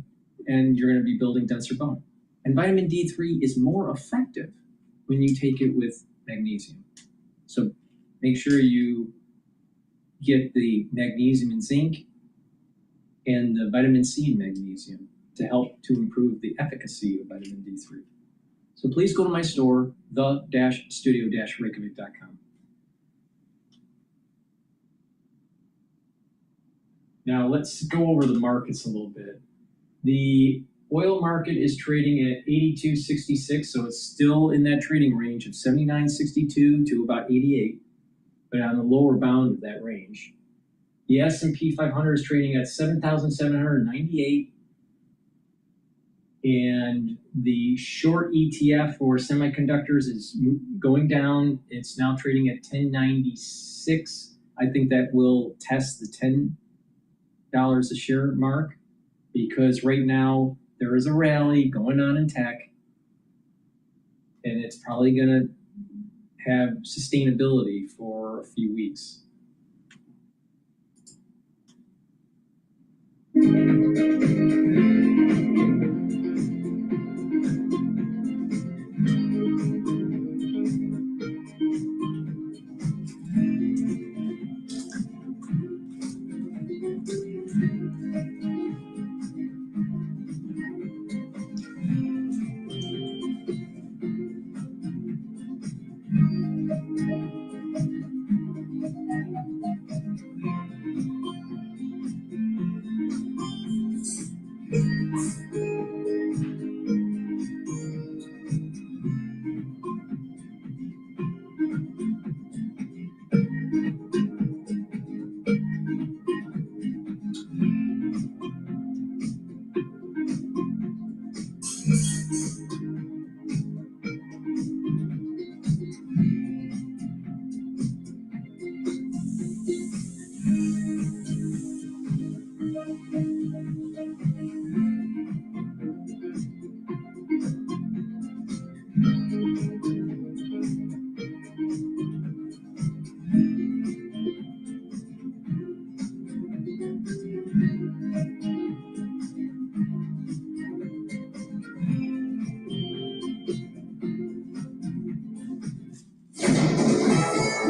and you're going to be building denser bone. And vitamin D3 is more effective when you take it with magnesium. So make sure you get the magnesium and zinc and the vitamin C and magnesium to help to improve the efficacy of vitamin D3. So please go to my store, the-studio-reykjavik.com. Now let's go over the markets a little bit. The oil market is trading at 82.66, so it's still in that trading range of 79.62 to about 88. but on the lower bound of that range. The S&P 500 is trading at 7,798. And the short ETF for semiconductors is going down. It's now trading at 1096. I think that will test the $10 a share mark, because right now there is a rally going on in tech, and it's probably going to have sustainability for a few weeks.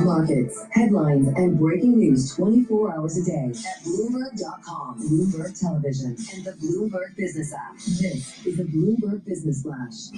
Markets, headlines, and breaking news 24 hours a day at Bloomberg.com, Bloomberg Television, and the Bloomberg Business app. This is the Bloomberg Business Flash.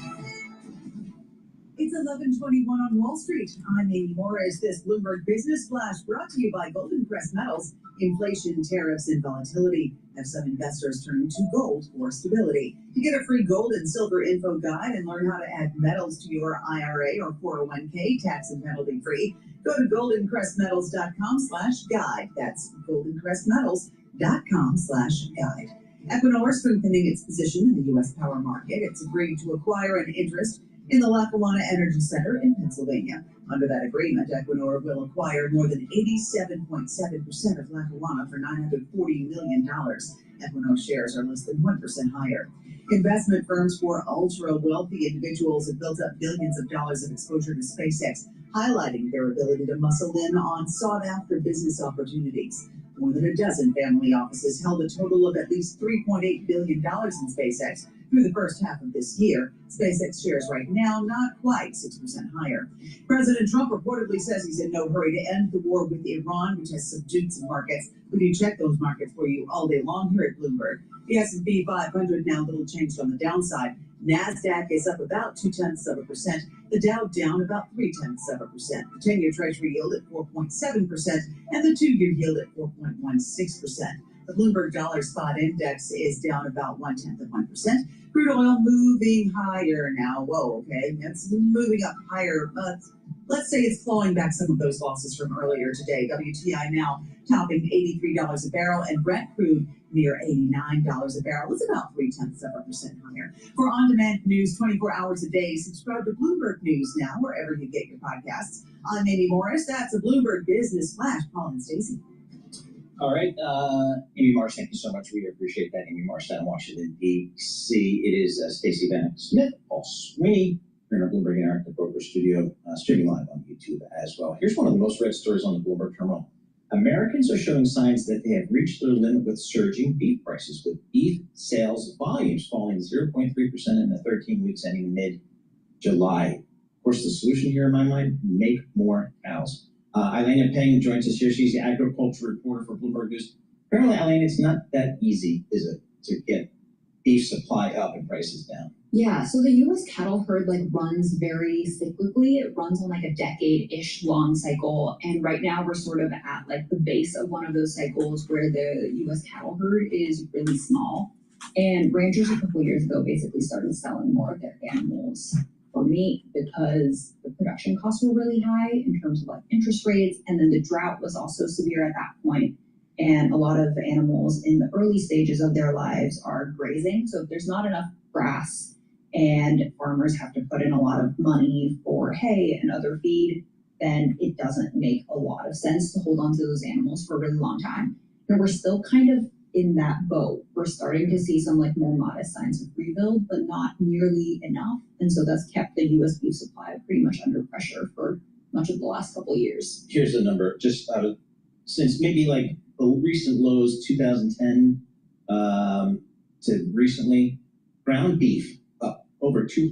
It's 11:21 on Wall Street. I'm Amy Morris. This Bloomberg Business Flash brought to you by Golden Crest Metals. Inflation, tariffs, and volatility have some investors turning to gold for stability. To get a free gold and silver info guide and learn how to add metals to your IRA or 401k tax and penalty free, go to goldencrestmetals.com/guide. That's goldencrestmetals.com/guide. Equinor strengthening its position in the U.S. power market. It's agreed to acquire an interest in the Lackawanna Energy Center in Pennsylvania. Under that agreement, Equinor will acquire more than 87.7% of Lackawanna for $940 million. Equinor shares are less than 1% higher. Investment firms for ultra-wealthy individuals have built up billions of dollars of exposure to SpaceX, highlighting their ability to muscle in on sought-after business opportunities. More than a dozen family offices held a total of at least $3.8 billion in SpaceX through the first half of this year. SpaceX shares right now not quite 6% higher. President Trump reportedly says he's in no hurry to end the war with Iran, which has subdued some markets. We do check those markets for you all day long here at Bloomberg. The S&P 500 now little changed on the downside. NASDAQ is up about 0.2%. The Dow down about 0.3%. The 10-year Treasury yield at 4.7% and the 2-year yield at 4.16%. The Bloomberg Dollar Spot Index is down about 0.1%. Crude oil moving higher now. Whoa, okay, it's moving up higher. Let's say it's clawing back some of those losses from earlier today. WTI now topping $83 a barrel, and Brent crude near $89 a barrel. It's about 0.3% higher. For on-demand news 24 hours a day, subscribe to Bloomberg News now, wherever you get your podcasts. I'm Amy Morris. That's a Bloomberg Business Flash. Paul and Stacey. All right, Amy Morris, thank you so much. We appreciate that. Amy Morris down in Washington, D.C. It is Stacey Bennett Smith, Paul Sweeney. We're in our Bloomberg Interactive Broker Studio, streaming live on YouTube as well. Here's one of the most read stories on the Bloomberg terminal. Americans are showing signs that they have reached their limit with surging beef prices, with beef sales volumes falling 0.3% in the 13 weeks ending mid-July. Of course, the solution here in my mind, make more cows. Elena Peng joins us here. She's the agriculture reporter for Bloomberg News. Apparently, Elena, it's not that easy, is it, to get beef supply up and prices down? Yeah, so the U.S. cattle herd runs very cyclically. It runs on a decade-ish long cycle, and right now we're sort of at the base of one of those cycles where the U.S. cattle herd is really small, and ranchers a couple years ago basically started selling more of their animals for meat because the production costs were really high in terms of like interest rates, and then the drought was also severe at that point. And a lot of animals in the early stages of their lives are grazing. So if there's not enough grass and farmers have to put in a lot of money for hay and other feed, then it doesn't make a lot of sense to hold on to those animals for a really long time. And we're still kind of in that boat. We're starting to see some like more modest signs of rebuild, but not nearly enough. And so that's kept the US beef supply pretty much under pressure for much of the last couple of years. Here's the number, just out of, since maybe like the recent lows, 2010 to recently, ground beef up over 200%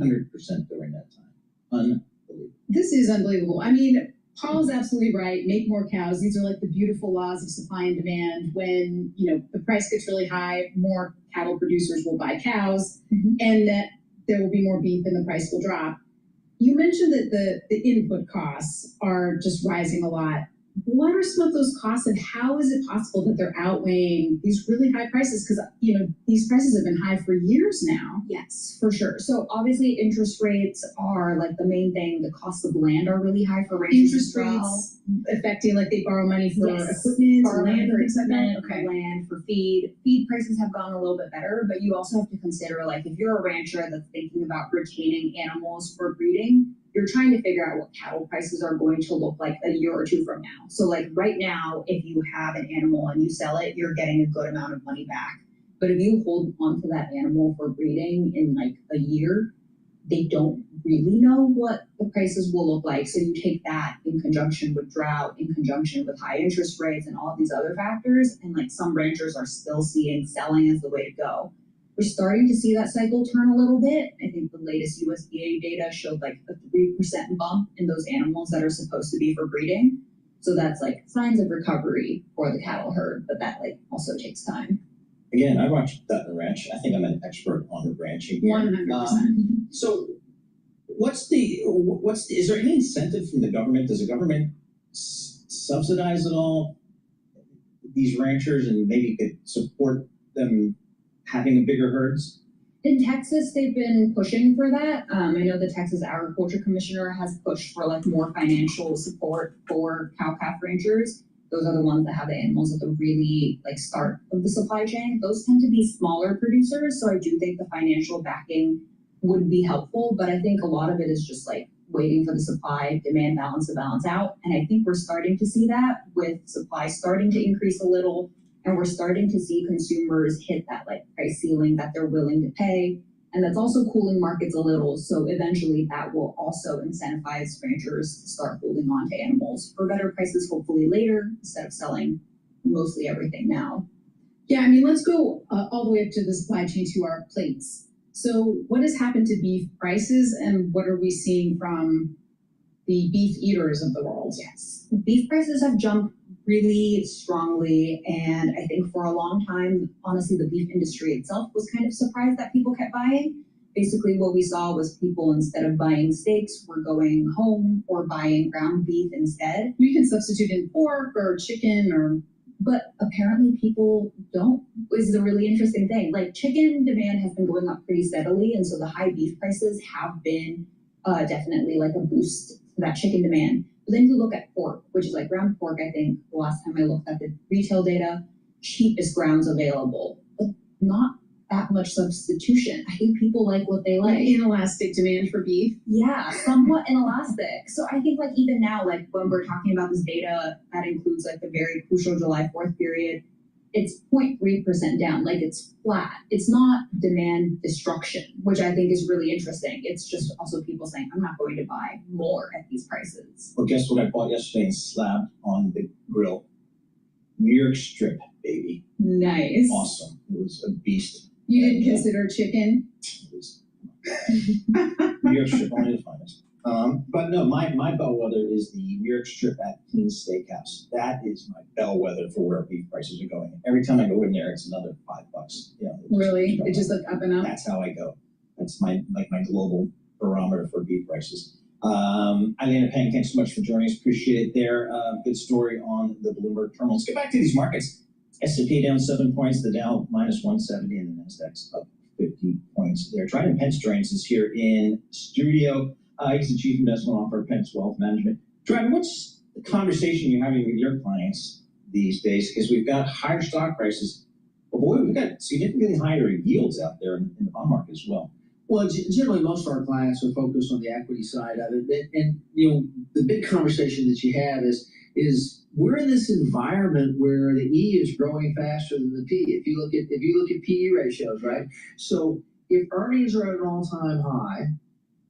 during that time. Unbelievable. This is unbelievable. I mean, Paul's absolutely right. Make more cows. These are like the beautiful laws of supply and demand. When, you know, the price gets really high, more cattle producers will buy cows, and that there will be more beef and the price will drop. You mentioned that the input costs are just rising a lot. What are some of those costs, and how is it possible that they're outweighing these really high prices? Because, you know, these prices have been high for years now. Yes, for sure. So obviously interest rates are like the main thing. The costs of land are really high for ranchers. Interest rates affecting, like they borrow money for equipment, for land, for equipment, for land, for feed. Feed prices have gone a little bit better, but you also have to consider, like, if you're a rancher that's thinking about retaining animals for breeding, you're trying to figure out what cattle prices are going to look like a year or two from now. So like right now, if you have an animal and you sell it, you're getting a good amount of money back. But if you hold on to that animal for breeding in like a year, they don't really know what the prices will look like. So you take that in conjunction with drought, in conjunction with high interest rates and all of these other factors. And like some ranchers are still seeing selling as the way to go. We're starting to see that cycle turn a little bit. I think the latest USDA data showed like a 3% bump in those animals that are supposed to be for breeding. So that's like signs of recovery for the cattle herd, but that like also takes time. Again, I watched that in the ranch. I think I'm an expert on ranching here. 100%. So is there any incentive from the government? Does the government subsidize at all these ranchers and maybe could support them having bigger herds? In Texas, they've been pushing for that. I know the Texas Agriculture Commissioner has pushed for like more financial support for cow-calf ranchers. Those are the ones that have the animals at the really like start of the supply chain. Those tend to be smaller producers, so I do think the financial backing would be helpful, but I think a lot of it is just like waiting for the supply-demand balance to balance out. And I think we're starting to see that with supply starting to increase a little, and we're starting to see consumers hit that like price ceiling that they're willing to pay. And that's also cooling markets a little. So eventually that will also incentivize ranchers to start holding on to animals for better prices, hopefully later, instead of selling mostly everything now. Yeah, I mean, let's go all the way up to the supply chain to our plates. So what has happened to beef prices, and what are we seeing from the beef eaters of the world? Yes, beef prices have jumped really strongly, and I think for a long time, honestly, the beef industry itself was kind of surprised that people kept buying. Basically, what we saw was people, instead of buying steaks, were going home or buying ground beef instead. We can substitute in pork or chicken, but apparently people don't, is the really interesting thing. Like chicken demand has been going up pretty steadily, and so the high beef prices have been definitely like a boost to that chicken demand. But then you look at pork, which is like ground pork, I think the last time I looked at the retail data, cheapest grounds available, but not that much substitution. I think people like what they like. Inelastic demand for beef? Yeah, somewhat inelastic. So I think like even now, like when we're talking about this data that includes like the very crucial July 4th period, it's 0.3% down, like it's flat. It's not demand destruction, which I think is really interesting. It's just also people saying, I'm not going to buy more at these prices. Well, guess what I bought yesterday and slabbed on the grill? New York strip, baby. Nice. Awesome. It was a beast. You didn't consider chicken? It was New York strip, only the finest. But no, my bellwether is the New York strip at Keen's Steakhouse. That is my bellwether for where beef prices are going. Every time I go in there, it's another $5. Yeah. Really? It's just like up and up? That's how I go. That's my global barometer for beef prices. Eileen Payne, thanks so much for joining us. Appreciate it there. Good story on the Bloomberg terminal. Let's get back to these markets. S&P down 7 points, the Dow minus 170, and the Nasdaq's up 50 points. points there. Dryden Pence joins us here in studio. He's the Chief Investment Officer of Pence Wealth Management. Dryden, what's the conversation you're having with your clients these days? Because we've got higher stock prices, but boy, we've got significantly higher yields out there in the bond market as well. Well, generally, most of our clients are focused on the equity side of it, and the big conversation that you have is we're in this environment where the E is growing faster than the P. If you look at PE ratios, right? So if earnings are at an all-time high,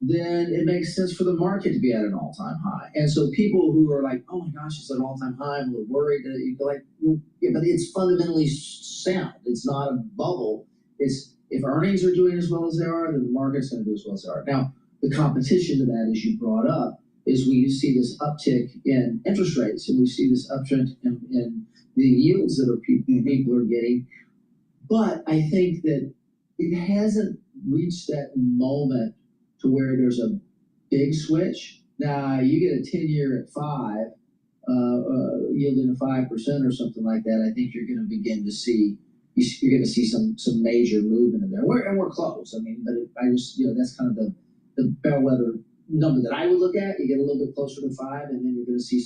then it makes sense for the market to be at an all-time high. And so people who are like, oh my gosh, it's an all-time high, and we're worried, you go like, well, yeah, but it's fundamentally sound. It's not a bubble. It's if earnings are doing as well as they are, then the market's going to do as well as they are. Now, the competition to that, as you brought up, is we see this uptick in interest rates, and we see this uptrend in the yields that people are getting. But I think that it hasn't reached that moment to where there's a big switch. Now, you get a 10-year at 5, yielding to 5% or something like that. I think you're going to begin to see some major movement in there. We're close. I mean, but that's kind of the bellwether number that I would look at. You get a little bit closer to 5, and then you're going to see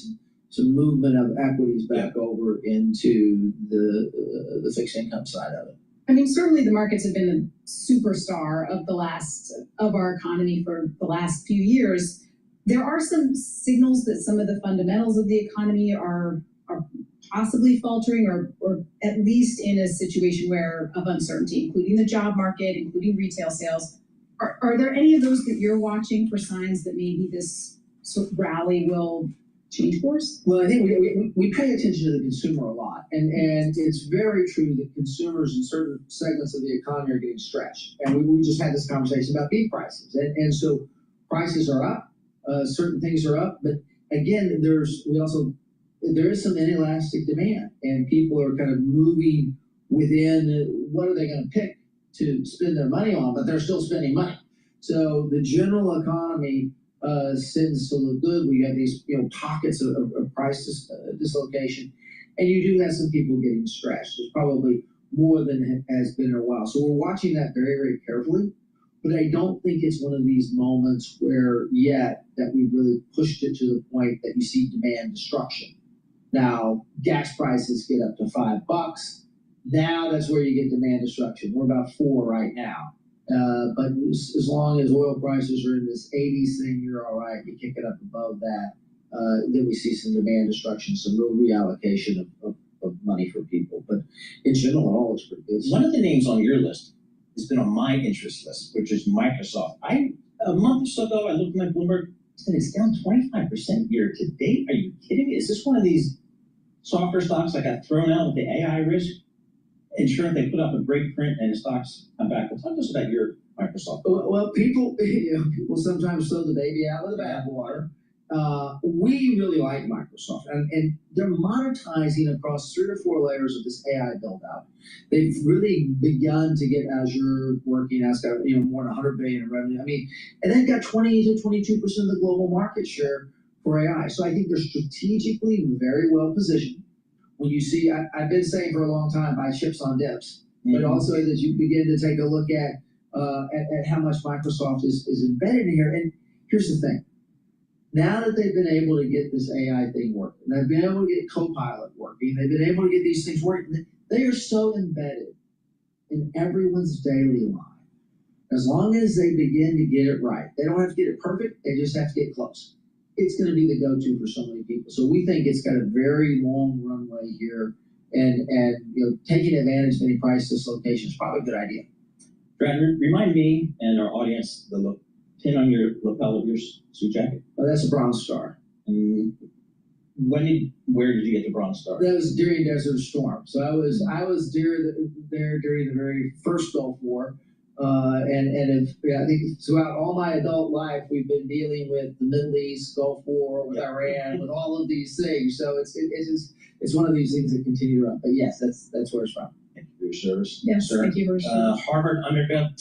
some movement of equities back over into the fixed income side of it. I mean, certainly the markets have been the superstar of our economy for the last few years. There are some signals that some of the fundamentals of the economy are possibly faltering, or at least in a situation of uncertainty, including the job market, including retail sales. Are there any of those that you're watching for signs that maybe this sort of rally will change course? Well, I think we pay attention to the consumer a lot, and it's very true that consumers in certain segments of the economy are getting stretched. And we just had this conversation about beef prices, and so prices are up, certain things are up, but again, there is some inelastic demand, and people are kind of moving within what are they going to pick to spend their money on, but they're still spending money. So the general economy tends to look good. We have these pockets of price dislocation, and you do have some people getting stretched. There's probably more than has been in a while. So we're watching that very, very carefully, but I don't think it's one of these moments where yet that we've really pushed it to the point that you see demand destruction. Now, gas prices get up to $5. Now that's where you get demand destruction. We're about 4 right now. But as long as oil prices are in this 80s thing, you're all right. You kick it up above that, then we see some demand destruction, some real reallocation of money for people. But in general, it all looks pretty good. One of the names on your list has been on my interest list, which is Microsoft. A month or so ago, I looked at my Bloomberg, and it's down 25% year to date. Are you kidding me? Is this one of these software stocks that got thrown out with the AI risk? Insurance, they put up a great print and the stocks come back. Well, talk to us about your Microsoft. Well, people sometimes throw the baby out with the bathwater. We really like Microsoft, and they're monetizing across 3 or 4 layers of this AI build out. They've really begun to get Azure working. It's got more than $100 billion in revenue. I mean, and they've got 20 to 22% of the global market share for AI. So I think they're strategically very well positioned. When you see, I've been saying for a long time, buy chips on dips, but also that you begin to take a look at how much Microsoft is embedded in here. And here's the thing. Now that they've been able to get this AI thing working, they've been able to get Copilot working, they've been able to get these things working, they are so embedded in everyone's daily life. As long as they begin to get it right, they don't have to get it perfect, they just have to get close. It's going to be the go-to for so many people. So we think it's got a very long runway here, and taking advantage of any price dislocation is probably a good idea. Brad, remind me and our audience the pin on your lapel of your suit jacket. Oh, that's a Bronze Star. And where did you get the Bronze Star? That was during Desert Storm. So I was there during the very first Gulf War. I think throughout all my adult life, we've been dealing with the Middle East, Gulf War, with Iran, with all of these things. So it's one of these things that continue to run. But yes, that's where it's from. Thank you for your service. Yes, sir. Thank you for your service. Harvard undergrad.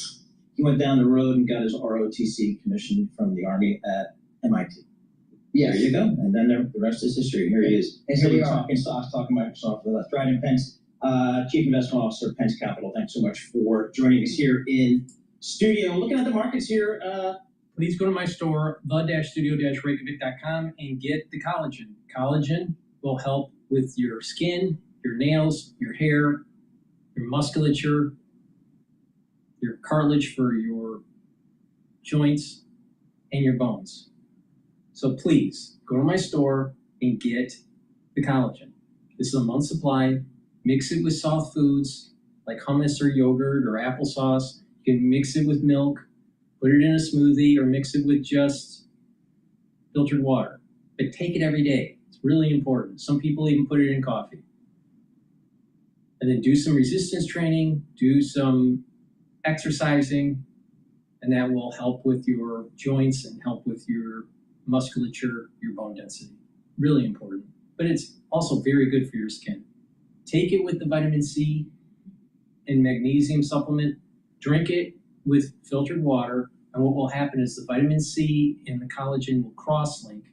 He went down the road and got his ROTC commission from the Army at MIT. Yes. There you go. And then the rest is history. Here he is. And here we are. Talking stocks, talking Microsoft for the left. Dryden Pence, Chief Investment Officer, Pence Capital. Thanks so much for joining us here in studio. Looking at the markets here, please go to my store, the-studio-reykjavik.com, and get the collagen. Collagen will help with your skin, your nails, your hair, your musculature, your cartilage for your joints, and your bones. So please go to my store and get the collagen. This is a month's supply. Mix it with soft foods like hummus or yogurt or applesauce. You can mix it with milk, put it in a smoothie, or mix it with just filtered water. But take it every day. It's really important. Some people even put it in coffee. And then do some resistance training, do some exercising, and that will help with your joints and help with your musculature, your bone density. Really important. But it's also very good for your skin. Take it with the vitamin C and magnesium supplement. Drink it with filtered water. And what will happen is the vitamin C and the collagen will cross-link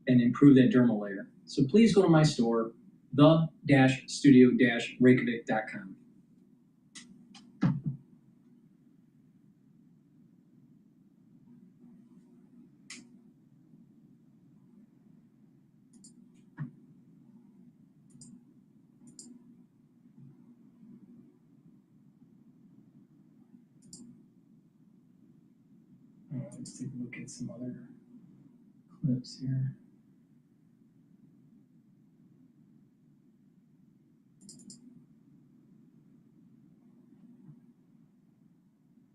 and improve that dermal layer. So please go to my store, the-studio-reykjavik.com. Let's take a look at some other clips here.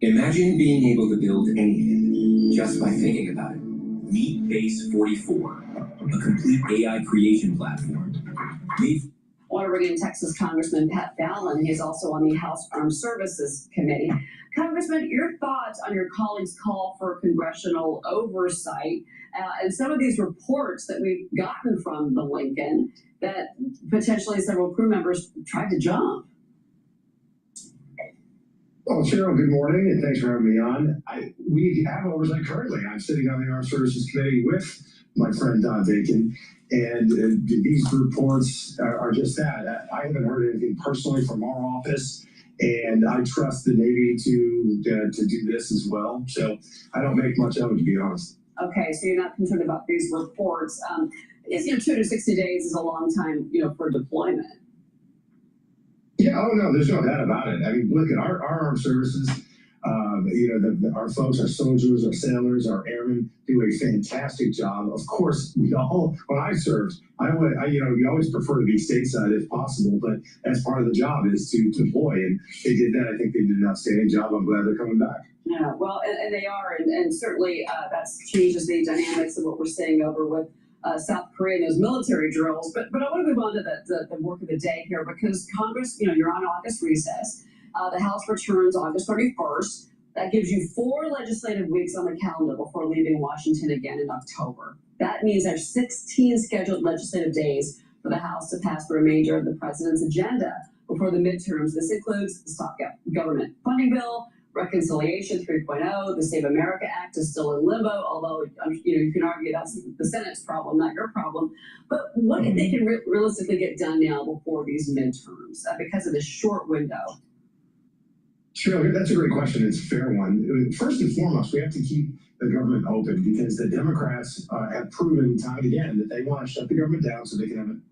Imagine being able to build anything just by thinking about it. Meet Base 44, a complete AI creation platform. Oregon, Texas Congressman Pat Fallon, he is also on the House Armed Services Committee. Congressman, your thoughts on your colleagues' call for congressional oversight and some of these reports that we've gotten from the Lincoln that potentially several crew members tried to jump? Well, Cheryl, good morning, and thanks for having me on. We have oversight currently. I'm sitting on the Armed Services Committee with my friend Don Bacon, and these reports are just that. I haven't heard anything personally from our office, and I trust the Navy to do this as well. So I don't make much of it, to be honest. Okay, so you're not concerned about these reports. 2 to 60 days is a long time, for deployment. Yeah, oh no, there's no doubt about it. I mean, look at our armed services. Our folks, our soldiers, our sailors, our airmen do a fantastic job. Of course, when I served, you always prefer to be stateside if possible, but as part of the job is to deploy, and they did that. I think they did an outstanding job. I'm glad they're coming back. Yeah, well, and they are, and certainly that changes the dynamics of what we're seeing over with South Korea and those military drills. But I want to move on to the work of the day here, because Congress, you're on August recess. The House returns August 31st. That gives you 4 legislative weeks on the calendar before leaving Washington again in October. That means there's 16 scheduled legislative days for the House to pass the remainder of the president's agenda before the midterms. This includes the Stop Government Funding Bill, Reconciliation 3.0, the Save America Act is still in limbo, although you can argue that's the Senate's problem, not your problem. But what do they can realistically get done now before these midterms because of this short window? Sure, that's a great question. It's a fair one. First and foremost, we have to keep the government open, because the Democrats have proven time and again that they want to shut the government down so they can have an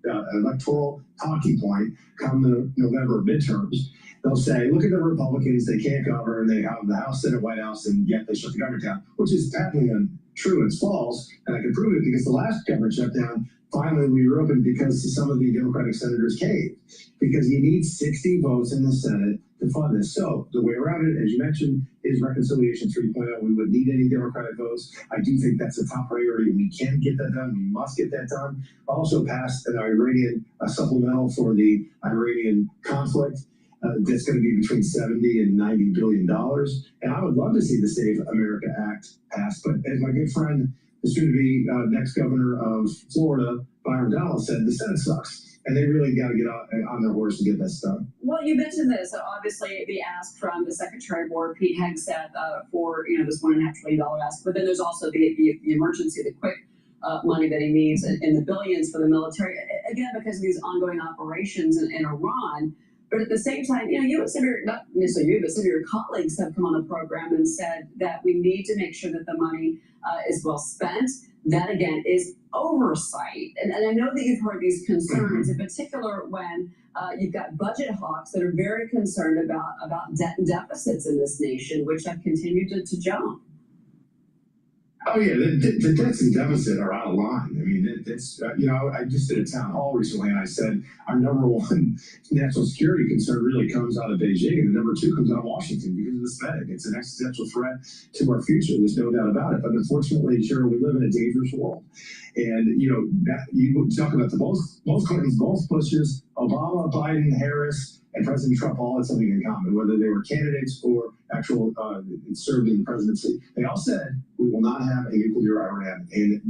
electoral talking point come the November midterms. They'll say, look at the Republicans, they can't govern, they have the House, Senate, White House, and yet they shut the government down, which is patently untrue and false. And I can prove it because the last government shutdown, finally we were open because some of the Democratic senators caved, because you need 60 votes in the Senate to fund this. So the way around it, as you mentioned, is Reconciliation 3.0. We would need any Democratic votes. I do think that's a top priority. We can get that done. We must get that done. Also passed an Iranian supplemental for the Iranian conflict. That's going to be between $70 and $90 billion. And I would love to see the Save America Act passed. But as my good friend, the soon-to-be next governor of Florida, Byron Donalds, said, the Senate sucks. And they really got to get on their horse and get that done. Well, you mentioned this. So obviously, the ask from the Secretary of War, Pete Hegseth, for this $1.5 trillion ask. But then there's also the emergency, the quick money that he needs in the billions for the military. Again, because of these ongoing operations in Iran. But at the same time, you and some of your, not necessarily you, but some of your colleagues have come on the program and said that we need to make sure that the money is well spent. That, again, is oversight. And I know that you've heard these concerns, in particular when you've got budget hawks that are very concerned about debt and deficits in this nation, which have continued to jump. Oh yeah, the debts and deficit are out of line. I mean, it's I just did a town hall recently, and I said our number one national security concern really comes out of Beijing, and the number two comes out of Washington because of the spending. It's an existential threat to our future. There's no doubt about it. But unfortunately, sure, we live in a dangerous world, and you talk about both Clintons, both Bushes, Obama, Biden, Harris, and President Trump all had something in common, whether they were candidates or actual served in the presidency. They all said, we will not have a nuclear Iran. And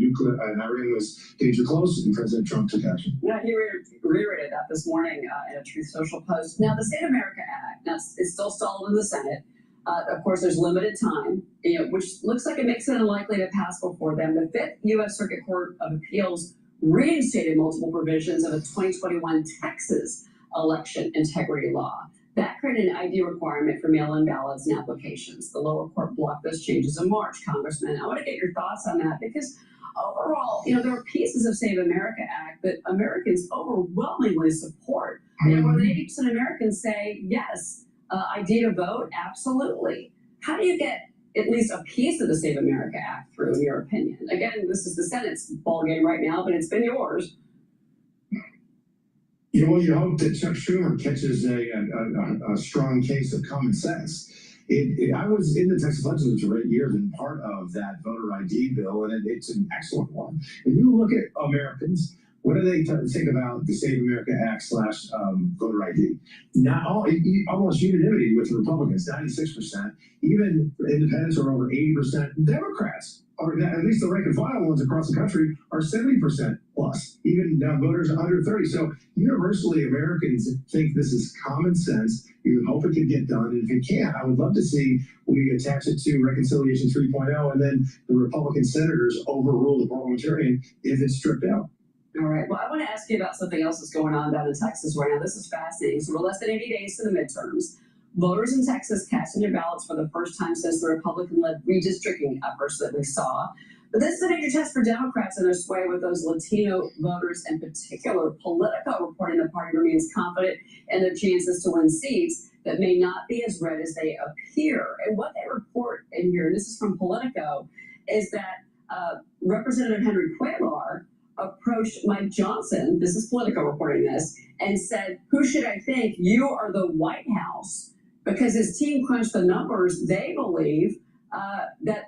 Iran was danger close, and President Trump took action. Yeah, he reiterated that this morning in a Truth Social post. Now, the State of America Act, now it's still stalled in the Senate. Of course, there's limited time, which looks like it makes it unlikely to pass before then. The Fifth U.S. Circuit Court of Appeals reinstated multiple provisions of a 2021 Texas election integrity law. That created an ID requirement for mail-in ballots and applications. The lower court blocked those changes in March. Congressman, I want to get your thoughts on that because overall, there are pieces of Save America Act that Americans overwhelmingly support. More than 80% of Americans say, yes, ID to vote, absolutely. How do you get at least a piece of the Save America Act through, in your opinion? Again, this is the Senate's ballgame right now, but it's been yours. You hope that Chuck Schumer catches a strong case of common sense. I was in the Texas legislature for 8 years and part of that voter ID bill, and it's an excellent one. When you look at Americans, what do they think about the Save America Act / voter ID? Almost unanimity with Republicans, 96%. Even independents are over 80%. Democrats, or at least the rank and file ones across the country, are 70% plus. Even voters under 30. So universally, Americans think this is common sense. You would hope it could get done. And if it can't, I would love to see we attach it to Reconciliation 3.0 and then the Republican senators overrule the parliamentarian if it's stripped out. All right. Well, I want to ask you about something else that's going on down in Texas right now. This is fascinating. So we're less than 80 days to the midterms. Voters in Texas casting their ballots for the first time since the Republican-led redistricting efforts that we saw. But this is a major test for Democrats in their sway with those Latino voters in particular. Politico reporting the party remains confident in their chances to win seats that may not be as red as they appear. And what they report in here, and this is from Politico, is that Representative Henry Cuellar approached Mike Johnson, this is Politico reporting this, and said, who should I think? You are the White House. Because his team crunched the numbers, they believe that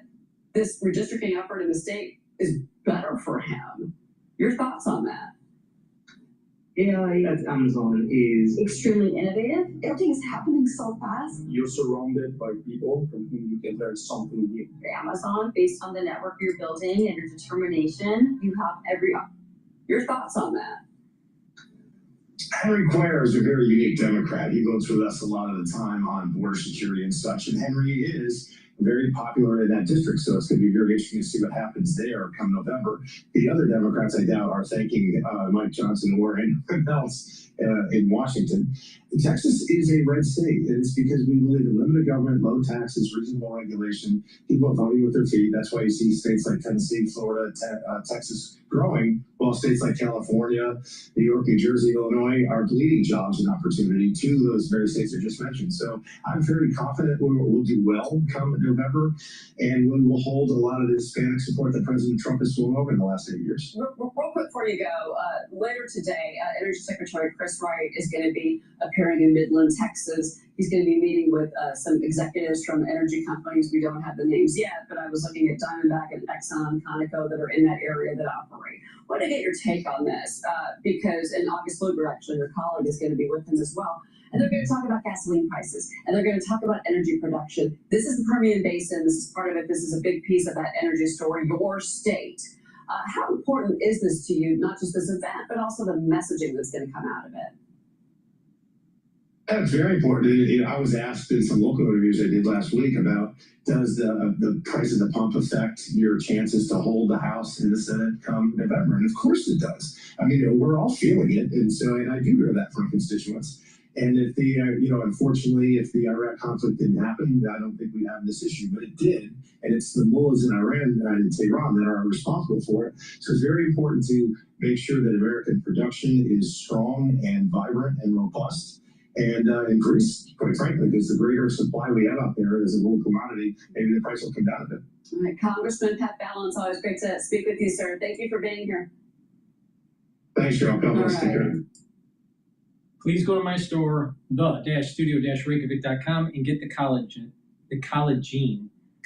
this redistricting effort in the state is better for him. Your thoughts on that? AI at Amazon is extremely innovative. Everything is happening so fast. You're surrounded by people from whom you can learn something new. Amazon, based on the network you're building and your determination, you have every. Your thoughts on that? Henry Cuellar is a very unique Democrat. He votes with us a lot of the time on border security and such, and Henry is very popular in that district, so it's going to be very interesting to see what happens there come November. The other Democrats, I doubt, are thanking Mike Johnson or anyone else in Washington. Texas is a red state, and it's because we believe in limited government, low taxes, reasonable regulation, people voting with their feet. That's why you see states like Tennessee, Florida, Texas growing, while states like California, New York, New Jersey, Illinois are bleeding jobs and opportunity to those very states I just mentioned. So I'm very confident we'll do well come November, and we will hold a lot of the Hispanic support that President Trump has swung over in the last 8 years. Real quick before you go, later today, Energy Secretary Chris Wright is going to be appearing in Midland, Texas. He's going to be meeting with some executives from energy companies. We don't have the names yet, but I was looking at Diamondback and Exxon, Conoco that are in that area that operate. I want to get your take on this because, and August Luger, actually, your colleague, is going to be with him as well. And they're going to talk about gasoline prices, and they're going to talk about energy production. This is the Permian Basin. This is part of it. This is a big piece of that energy story, your state. How important is this to you, not just this event, but also the messaging that's going to come out of it? That's very important. I was asked in some local interviews I did last week about, does the price of the pump affect your chances to hold the House and the Senate come November? And of course it does. I mean, we're all feeling it. And I do hear that from constituents. And if unfortunately, if the Iraq conflict didn't happen, I don't think we'd have this issue, but it did. And it's the mullahs in Iran and Tehran that are responsible for it. So it's very important to make sure that American production is strong and vibrant and robust. And increase, quite frankly, because the greater supply we have out there as a world commodity, maybe the price will come down a bit. All right, Congressman Pat Balance, always great to speak with you, sir. Thank you for being here. Thanks, Joe. God bless. Take care. Please go to my store, the-studio-reykjavik.com, and get the collagen.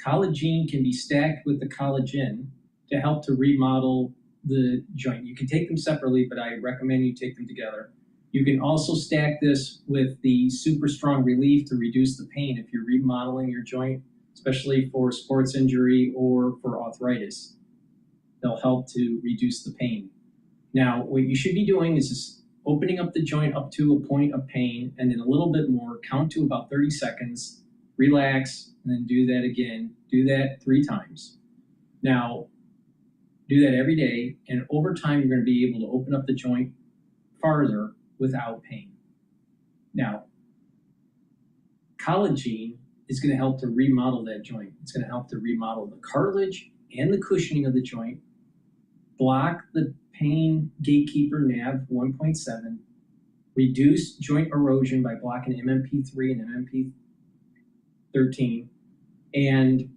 Collagen can be stacked with the collagen to help to remodel the joint. You can take them separately, but I recommend you take them together. You can also stack this with the super strong relief to reduce the pain if you're remodeling your joint, especially for sports injury or for arthritis. They'll help to reduce the pain. Now, what you should be doing is just opening up the joint up to a point of pain and then a little bit more, count to about 30 seconds, relax, and then do that again. Do that 3 times. Now, do that every day, and over time, you're going to be able to open up the joint farther without pain. Now, collagen is going to help to remodel that joint. It's going to help to remodel the cartilage and the cushioning of the joint, block the pain gatekeeper NAV 1.7, reduce joint erosion by blocking MMP3 and MMP13, and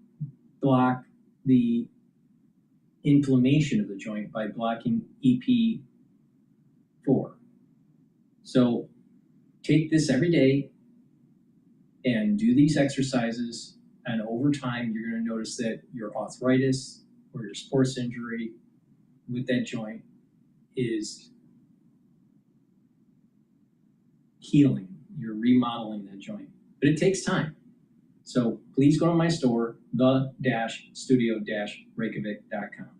block the inflammation of the joint by blocking EP4. So take this every day and do these exercises, and over time you're going to notice that your arthritis or your sports injury with that joint is healing. You're remodeling that joint, but it takes time. So please go to my store, the-studio-reykjavik.com.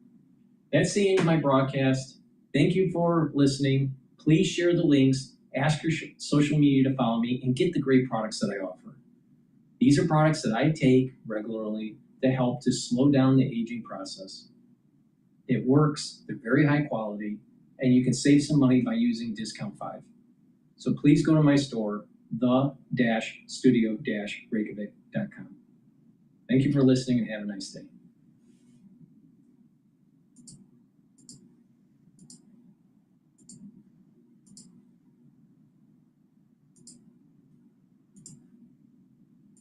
That's the end of my broadcast. Thank you for listening. Please share the links, ask your social media to follow me, and get the great products that I offer. These are products that I take regularly to help to slow down the aging process. It works, they're very high quality, and you can save some money by using discount 5. So please go to my store, the-studio-reykjavik.com. Thank you for listening and have a nice day.